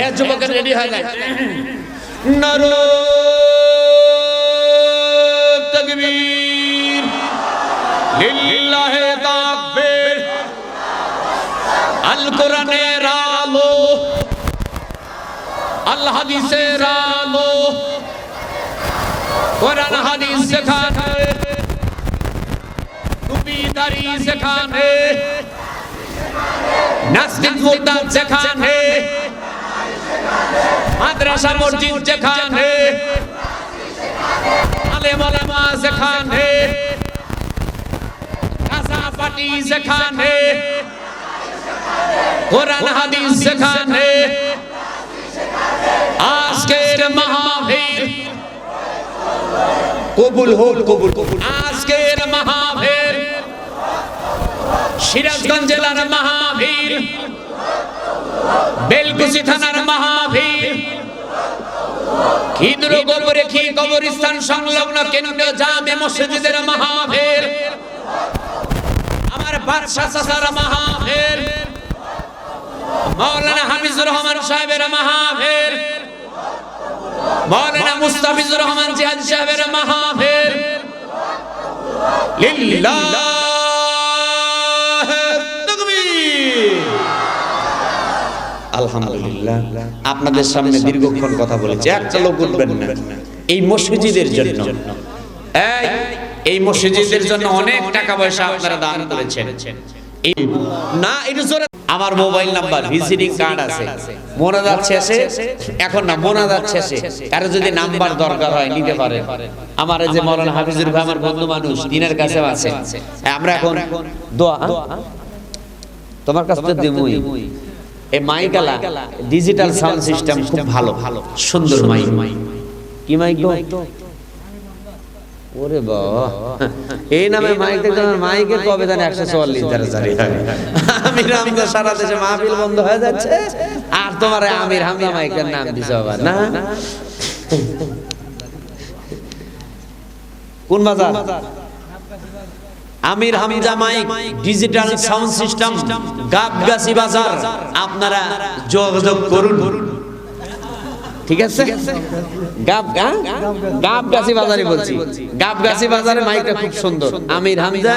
S1: এ যুবকের রেডি হয়ে যায়। নারায়ে তাকবীর, লিল্লাহি তাকবীর। আল কোরআনের আলো, আল হাদিসের আলো, কোরআন হাদিস যেখানে, টুপি দাড়ি যেখানে, নাস্তিক মুরতাদ যেখানে, মাদ্রাসা মসজিদ যেখানে, আলেম ওলামা যেখানে, কাঁচা পাটি যেখানে, কোরআন হাদিস যেখানে, আজকের মাহফিল কবুল হোক, কবুল কবুল। আজকের মাহফিল সিরাজগঞ্জ জেলার মাহফিল, বেলকুচি থানার মাহফিল, খিদ্র গোবরে খি কবরস্থান সংলগ্ন কেন্দ্রীয় জামে মসজিদের মাহফিল, আমার বাদশা চাচার মাহফিল, মাওলানা হাফিজুর রহমান সাহেবের মাহফিল, মাওলানা মুস্তাফিজুর রহমান জিহাদি সাহেবের মাহফিল, লিল্লাহ তাকবীর। আলহামদুলিল্লাহ, আপনাদের সামনে দীর্ঘক্ষণ কথা বলেছি, একটা লোক উঠবেন না। এই মসজিদের জন্য, এই মসজিদের জন্য অনেক টাকা পয়সা আপনারা দান করেছেন। না, এটা জোরে আমার মোবাইল নাম্বার, ভিজিটিং কার্ড আছে, মোনাজাত শেষে, এখন না মোনাজাত শেষে কারো যদি নাম্বার দরকার হয় নিতে পারে। আমার এই যে মাওলানা হাফিজুর ভাই আমার বন্ধু মানুষ, দিনের কাছে আছে। আমরা এখন দোয়া তোমার কাছে তো দিমুই। এই মাইকালা ডিজিটাল সাউন্ড সিস্টেম খুব ভালো, সুন্দর মাইক। কি মাইক গো? ওরে বাবা, এই নামে মাইক দেখতে মাইকে কবে জানে 144 দ্বারা জারি হয়। আমির হামজা সারা দেশে মাহফিল বন্ধ হয়ে যাচ্ছে, আর তোমার আমির হামজা মাইকের নাম দিছো আবার না? কোন বাজার? Amir Hamza mike digital sound system, Gabgachhi বাজার। আপনারা যোগাযোগ করুন, ঠিক আছে? গাবগাছি বাজারে বলছি, গাবগাছি বাজারে মাইকটা খুব সুন্দর। আমির হামজা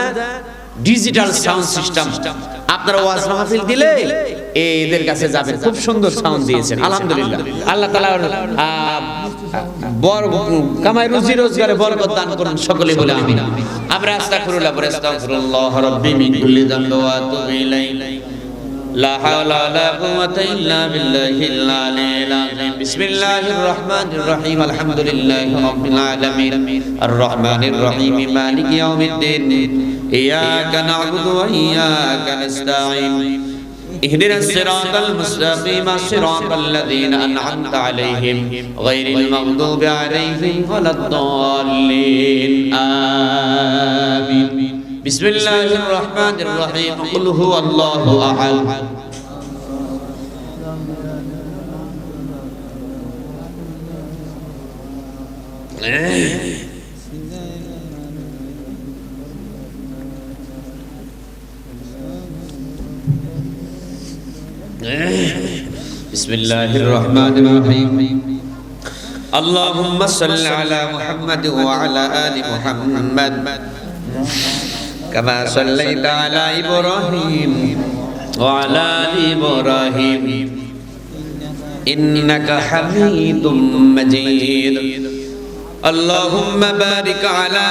S1: ডিজিটাল সাউন্ড সিস্টেম। আপনারা ওয়াজ মাহফিল দিলে এদের কাছে যাবেন, খুব সুন্দর সাউন্ড দিয়েছেন। আলহামদুলিল্লাহ, আল্লাহ তাআলা বড় কামাই রুজি রোজগারে বরকত দান করুন, সকলে বলে আমিন। আমরা আস্তাগফিরুল্লাহ ওয়া আস্তাগফিরুল্লাহ রাব্বি মিন কুল্লি যামবি ওয়া আতুবু ইলাইহি। لا حول ولا قوة إلا بالله العلي العظيم. بسم الله الرحمن الرحيم. الحمد لله رب العالمين الرحمن الرحيم مالك يوم الدين. إياك نعبد وإياك نستعين. اهدنا الصراط المستقيم صراط الذين أنعمت عليهم غير المغضوب عليهم ولا الضالين. آمين. بسم الله الرحمن الرحيم. قل هو الله أحد. بسم الله الرحمن الرحيم. اللهم صل على محمد وعلى آل محمد كما صليت على إبراهيم وعلى آل إبراهيم إنك حميد مجيد. اللهم بارك على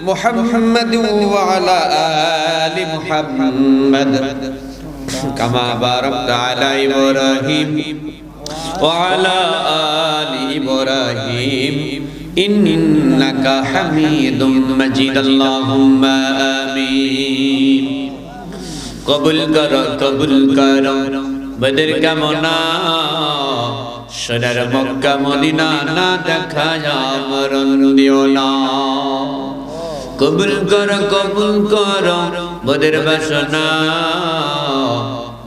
S1: محمد وعلى آل محمد كما باركت على إبراهيم وعلى آل إبراهيم إنك حميد مجيد. اللهم آمين. কবুল করো বদর কামনা, সোনার মক্কা মদিনা না দেখায় মরণ দিও না। কবুল করো বদর বাসনা,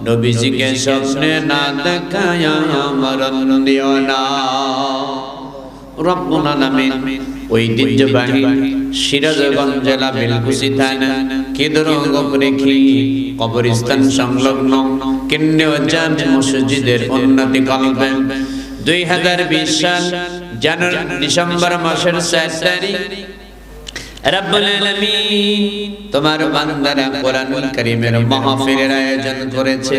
S1: নবীজিকে স্বপ্নে না দেখায় মরণ দিও না। রব্বুল আলামিন ঐতিহ্যবাহী সিরাজগঞ্জ জেলা বেলকুচি থানা খিদরগোপরেখি কবরস্থান সংলগ্ন কেন্দ্রীয় জামে মসজিদের উন্নতি কল্পে 2020 সাল জানুয়ারি ডিসেম্বর মাসের 4 তারিখ রব্বুল আলামিন তোমার বান্দারা কোরআনুল কারীমের মাহফিলের আয়োজন করেছে।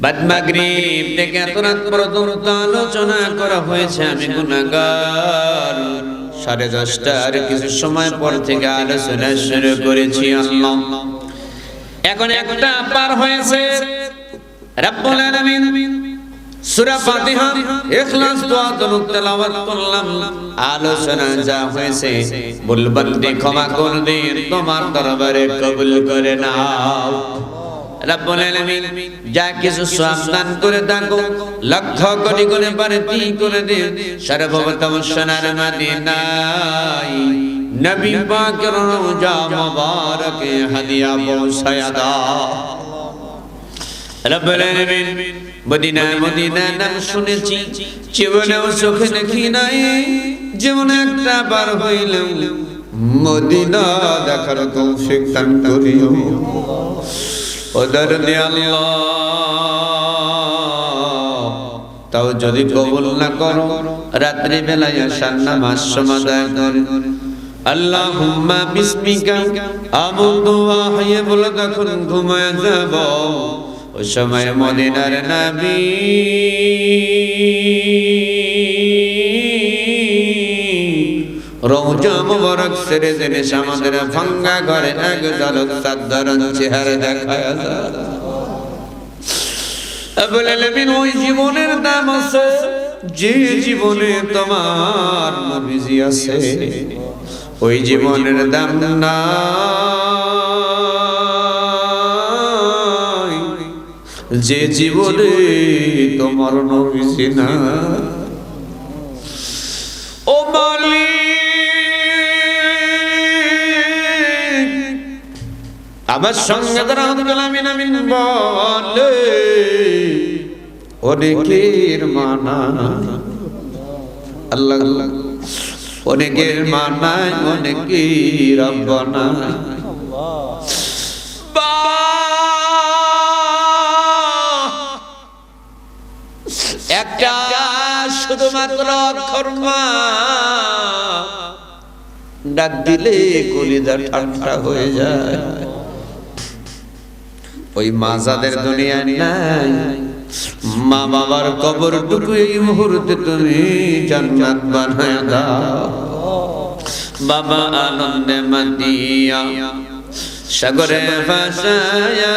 S1: বাদ মাগরিব থেকে এত রাত পর্যন্ত আলোচনা করা হয়েছে, আমি গুনাহগার। 10:30টার কিছু সময় পর থেকে আলোচনা শুরু করেছি আল্লাহ। এখন একটা পার হয়েছে। রব্বুল আলামিন সূরা ফাতিহা ইখলাস দোয়া দরুদ তেলাওয়াত করলাম। আলোচনা যা হয়েছে ভুলভ্রান্তি ক্ষমা করে দিন, তোমার দরবারে কবুল করে নাও। রব্বুল আলামিন যা কিছু সওয়াব দান করে থাকো, লক্ষ কোটি গুণে বাড়তি করে দিন। সর্বপ্রথম সোনার মদিনায় নবী পাকের রওজা মুবারকে হাদিয়া পৌঁছায়া দাও। রব্বুল আলামিন মদিনা মদিনা নাম শুনেছি, জীবনেও চোখে দেখি নাই। জীবনে একটা বার হইলেও মদিনা দেখার তৌফিক দান করিও। ও দরদি আল্লাহ, তাও যদি কবুল না করো, রাত্রি বেলায় আসার নামাজ সমাদায় করে আল্লাহুম্মা বিসমিকা আমুতু ওয়া আহইয়া বলে তখন ঘুমায় যাব। ওই সময় মদিনার নবী রওজা মুবারক ছেড়ে দেনে আমাদের ভাঙ্গা ঘরে এক ঝলক সাধারণ চেহারা দেখায় যায়। আব্বুল আলামিন ওই জীবনের দাম আছে যে জীবনে তোমার নবীজি আছে, ওই জীবনের দাম না যে জীবনে তোমার নবীজি না। ও মালিক, আমার সঙ্গে রব্বুল আমিন আমিন বলে অনেকের মানা আল্লাহ, অনেকের মানায় অনেকের রব্বানা। একটা শুধুমাত্র অক্ষর মা ডাক দিলে কলিজা ঠান্ডা হয়ে যায়। ওই মা যাদের দুনিয়ায় নাই, মা বাবার কবরটুকু এই মুহূর্তে তুমি জান্নাত বানায় দাও। বাবা আনন্দে মাতিয়া সাগরে ভাসায়া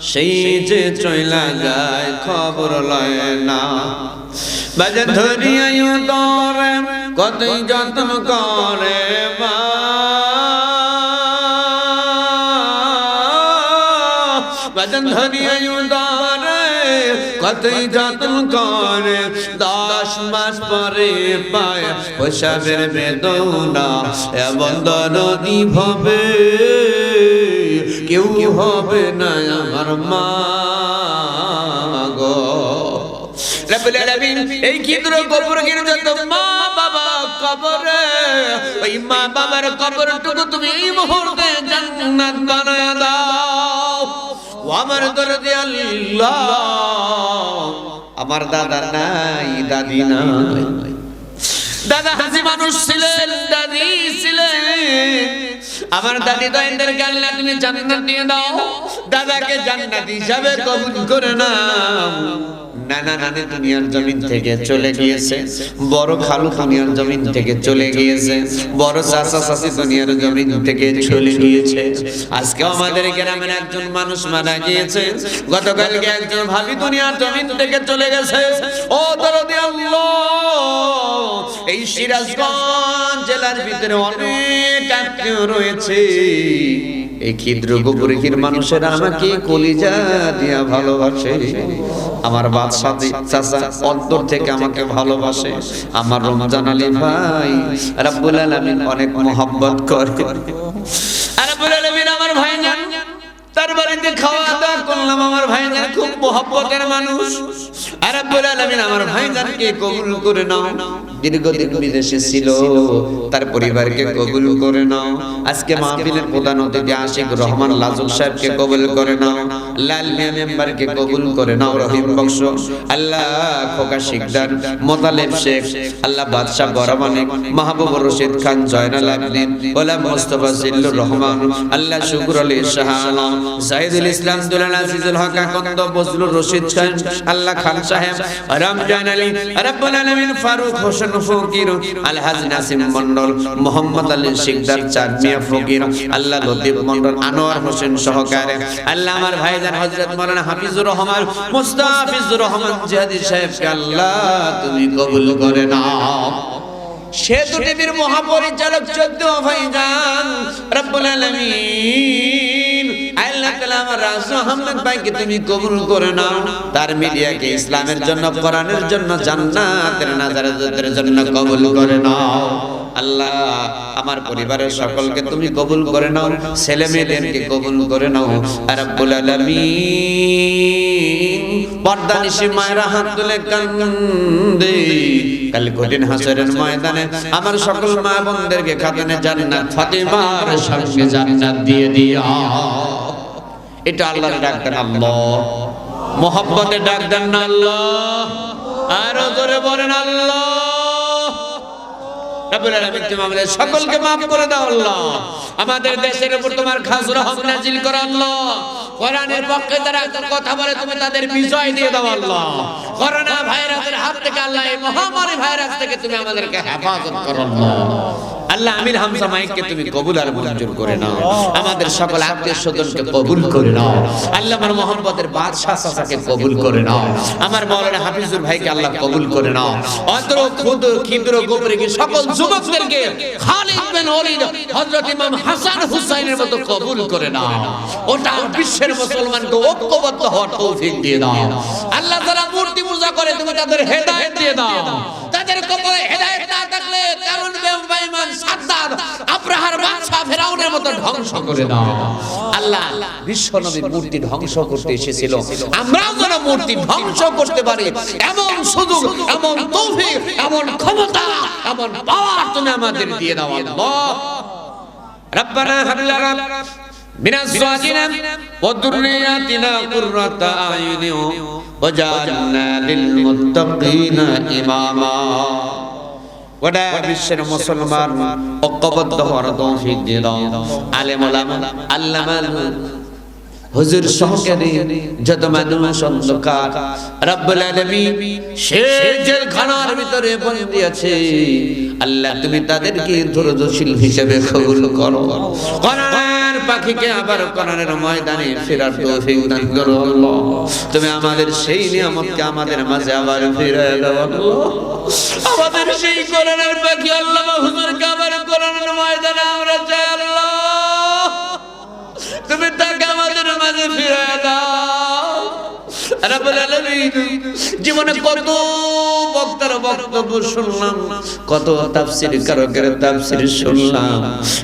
S1: সেই যে চইলা যায় খবর লয় না। বাজে ধরিয়াই দরে কতই যত্ন করে মা, বাজে ধরিয়াই দরে কতই যত্ন করে। 10 মাস পরে পায় প্রসবের বেদনা, এমন দরদি ভাবে কেউ হবে না আমার মা গো। রব্বুল আলামিন এই ক্ষুদ্র কবরকে যত মা বাবা কবরে, ওই মা বাবার কবরটুকু তুমি এই মুহূর্তে জান্নাত বানায়া দাও। ও আমার দরদি আল্লাহ, আমার দাদা নাই, দাদি নাই। দাদা হাসি মানুষ ছিলেন, দাদি ছিলেন। আমার দাদি দয়েন্দের গাল্লা তুমি জান্নাত দিয়ে দাও। দাদাকে জান্নাত হিসাবে কবুল করে নাও। নানা নানি দুনিয়ার জমিন থেকে চলে গিয়েছে, বড় খালু দুনিয়ার জমিন থেকে চলে গিয়েছে, বড় চাচা চাচি দুনিয়ার জমিন থেকে চলে গিয়েছে। আজকে আমাদের গ্রামের একজন মানুষ মারা গিয়েছে, গতকালকে একজন ভাবি দুনিয়ার জমিন থেকে চলে গেছে। ও দরদি আল্লাহ, এই সিরাজগঞ্জ জেলার ভিতরে অনেক আত্মীয় রয়েছে। এই ক্ষুদ্র গোবরগির মানুষেরা আমাকে কলিজা দিয়া ভালোবাসে। আমার বাদশা চাচা অন্তর থেকে আমাকে ভালোবাসে। আমার রমজান আলী ভাই রব্বুল আলামিন অনেক মোহাব্বত করে। আর রব্বুল আলামিন আমার ভাইজান, তার বাড়িতে খাওয়া দাওয়া করলাম। আমার ভাইজান খুব মোহাব্বতের মানুষ। আর রব্বুল আলামিন আমার ভাইজানকে কবুল করে নাও। দীর্ঘদিন বিদেশে ছিল, তার পরিবারকে কবুল করে নাও। আজকে মাহফিলের প্রধান অতিথি আশিক রহমান লাজুক সাহেবকে কবুল করে নাও। লাল মিয়া মেম্বারকে কবুল করে নাও। রহিম বংশ আল্লাহ, খোকা শিকদার, মোতালেব শেখ আল্লাহ, বাদশাহ বরামানিক, মাহবুব রশিদ খান, জয়নাল আবেদিন, গোলাম মোস্তফা জিল্লুর রহমান আল্লাহ, শুকুর আলী শাহ আলম, জাহিদুল ইসলাম, দুলাল আজিজুল হক আকন্দ, বজলুর রশিদ খান আল্লাহ, খান সাহেব, রমজান আলী, রব্বুল আলামিন, ফারুক হোসেন ফকির, আলহাজ নাসিম মন্ডল, মোহাম্মদ আলী শিকদার, চাঁদ মিয়া ফকির আল্লাহ, লতিফ মন্ডল, আনোয়ার হোসেন সহকারে আল্লাহ, আমার ভাইজান হযরত মাওলানা হাফিজুর রহমান, মুস্তাফিজুর রহমান জিহাদি সাহেবকে আল্লাহ তুমি কবুল করে নাও। সেতু টিভির মহাপরিচালক 14 ভাইজান রব্বুল আলামিন আল্লাহ তাআলা আমার রাসূল আহমদ ভাইকে তুমি কবুল করে নাও। তার মিডিয়াকে ইসলামের জন্য, কোরআনের জন্য, জান্নাতের নাজারাতের জন্য কবুল করে নাও। আল্লাহ আমার পরিবারের সকলকে তুমি কবুল করে নাও, ছেলে মেয়েদেরকে কবুল করে নাও রব্বুল আলামিন। পর্দানিশি মায়েরা হাত তুলে কান্দে, কাল কঠিন হাসরের ময়দানে আমার সকল মা বোনদেরকে খাতুনে জান্নাত ফাতিমার সঙ্গে জান্নাত দিয়ে দিও। এটা আল্লাহর ডাক দেন, আল্লাহ মোহাব্বতে ডাক দেন না আল্লাহ, আর জোরে বলেন আল্লাহ। রব্বুল আলামিন তুমি আমাদের সকলকে maaf করে দাও আল্লাহ। আমাদের দেশের উপর তোমার খাস রহম নাজিল করো আল্লাহ। কোরআনের পক্ষে যারা কথা বলে তুমি তাদের বিজয় দিয়ে দাও আল্লাহ। করোনা ভাইরাসের হাত থেকে আল্লাহ, এই মহামারী ভাইরাস থেকে তুমি আমাদেরকে হেফাজত করো আল্লাহ। আল্লাহ আমির হামজা মাইককে তুমি কবুল আর মঞ্জুর করে নাও। আমাদের সকল আত্মীয় স্বজনকে কবুল করে নাও আল্লাহ। আমার মোহাম্মদের বাদশাহ চাচাকে কবুল করে নাও। আমার মাওলানা হাফিজুর ভাইকে আল্লাহ কবুল করে নাও। অন্তর ক্ষুদ্র ক্ষুদ্র গোপরে কি সকল যুবকদেরকে খালিদ বিন ওয়ালিদ, হযরত ইমাম হাসান হুসাইনের মতো কবুল করে নাও। ওটা বিশ্বের মুসলমানকে ঐক্যবদ্ধ হওয়ার তৌফিক দিয়ে দাও আল্লাহ। যারা মূর্তি পূজা করে তুমি তাদের হেদায়েত দিয়ে দাও। তাদের কবরে হেদায়েত না থাকলে কারণ বেঈমান সাদ্দাদ, আব্রাহার বাদশা, ফেরাউনের মতো ধ্বংস করে দাও আল্লাহ। বিশ্ব নবী মূর্তি ধ্বংস করতে এসেছিল, আমরাও যেন মূর্তি ধ্বংস করতে পারি এমন সুযোগ, এমন তৌফিক, এমন ক্ষমতা, এমন পাওয়ার তুমি আমাদের দিয়ে দাও আল্লাহ। রব্বানা হাব লানা মিন আজওয়াজিনা ওয়া যুররিয়াতিনা কুররাতা আয়ুনি ওয়াজআলনা লিল মুত্তাকিনা ইমামা। ওটা বিশ্বের মুসলমান ঐক্যবদ্ধ হওয়ার তৌফিক দিয়ে দাও। আলেম ওলামা, আল্লামা, হুজুর সহকারী যত মানুষ অন্ধকার রব্বুল আলামিন সেই জেলখানার ভিতরে বন্দী আছে আল্লাহ, তুমি তাদেরকে ধৈর্যশীল হিসেবে কবুল করো। কোরআনের পাখিকে আবার কোরআনের ময়দানে ফেরার তৌফিক দান করো আল্লাহ। তুমি আমাদের সেই নিয়ামতকে আমাদের মাঝে আবার ফিরিয়ে দাও আল্লাহ। আমাদের সেই কোরআনের পাখি আল্লাহ হুজুরকে আবার কোরআনের ময়দানে আমরা চাই আল্লাহ। তুমি তাকে আমাদের মাঝে ফিরিয়ে দাও রব্বুল আলামিন। জীবনে কত বক্তার বক্তব্য শুনলাম, কত তাফসীর কারকের তাফসীর শুনলাম,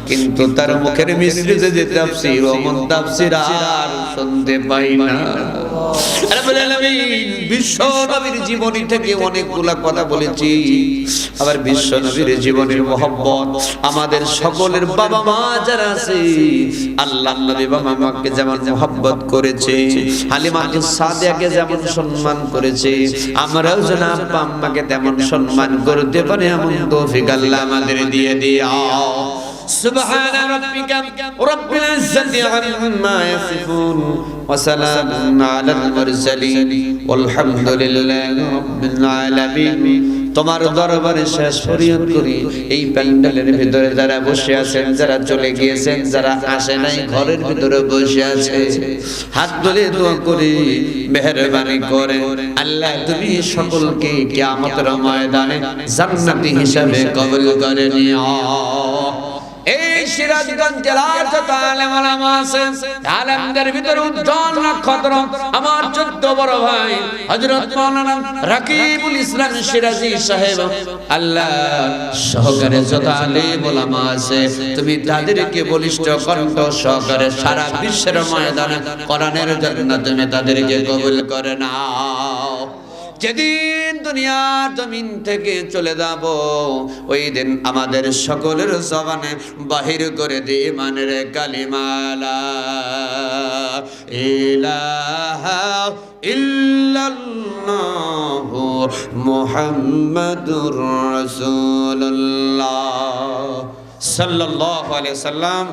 S1: কিন্তু তার মুখের মিশ্রিত যে তাফসীর, অমন তাফসীর আর শুনতে পাই না রব্বুল আলামিন। বিশ্ব নবীর জীবনী থেকে অনেকগুলা কথা বলেছি, আবার বিশ্ব নবীর জীবনের মহব্বত আমাদের সকলের বাবা মা যারা আছে আল্লাহ নবী বাবা মাকে যেমন মহব্বত করেছে, হালিমাকে সাদিয়াকে যেমন সম্মান করেছে, আমরাও যেন আব্বা আম্মাকে তেমন সম্মান করতে পারি এমন তৌফিক আল্লাহ আমাদের দিয়ে দিও। سبحان ربك رب العزة عما يصفون وسلام على المرسلين والحمد لله رب العالمين। তোমার দরবারে শেষ ফরিয়াদ করি, এই প্যান্ডেলের ভিতরে যারা বসে আছেন, যারা চলে গিয়েছেন, যারা আসে নাই, ঘরের ভিতরে বসে আছে, হাত তুলে দোয়া করি মেহেরবানি করে আল্লাহ তুমি সকলকে কিয়ামতের ময়দানে জান্নাতি হিসাবে কবুল করে নিও। এই সিরাজগঞ্জ জেলার যত আলেম ওলামা আছে, আলেমদের ভিতরে উজ্জ্বল নক্ষত্র আমার 14 বড় ভাই হযরত মাওলানা রাকিবুল ইসলাম সিরাজি সাহেব আল্লাহ সহকারে যত আলেম ওলামা আছে তুমি তাদেরকে বলিষ্ঠ কণ্ঠ সহকারে সারা বিশ্বের ময়দানে কোরআনের জন্য তুমি তাদেরকে কবুল করে নাও। যেদিন দুনিয়ার জমিন থেকে চলে যাব ওই দিন আমাদের সকলের জবানে বাহির করে দিয়ে ইমানের কালিমা লা ইলাহা ইল্লাল্লাহু মুহাম্মাদুর রাসূলুল্লাহ সাল্লাল্লাহু আলাইহি সাল্লাম।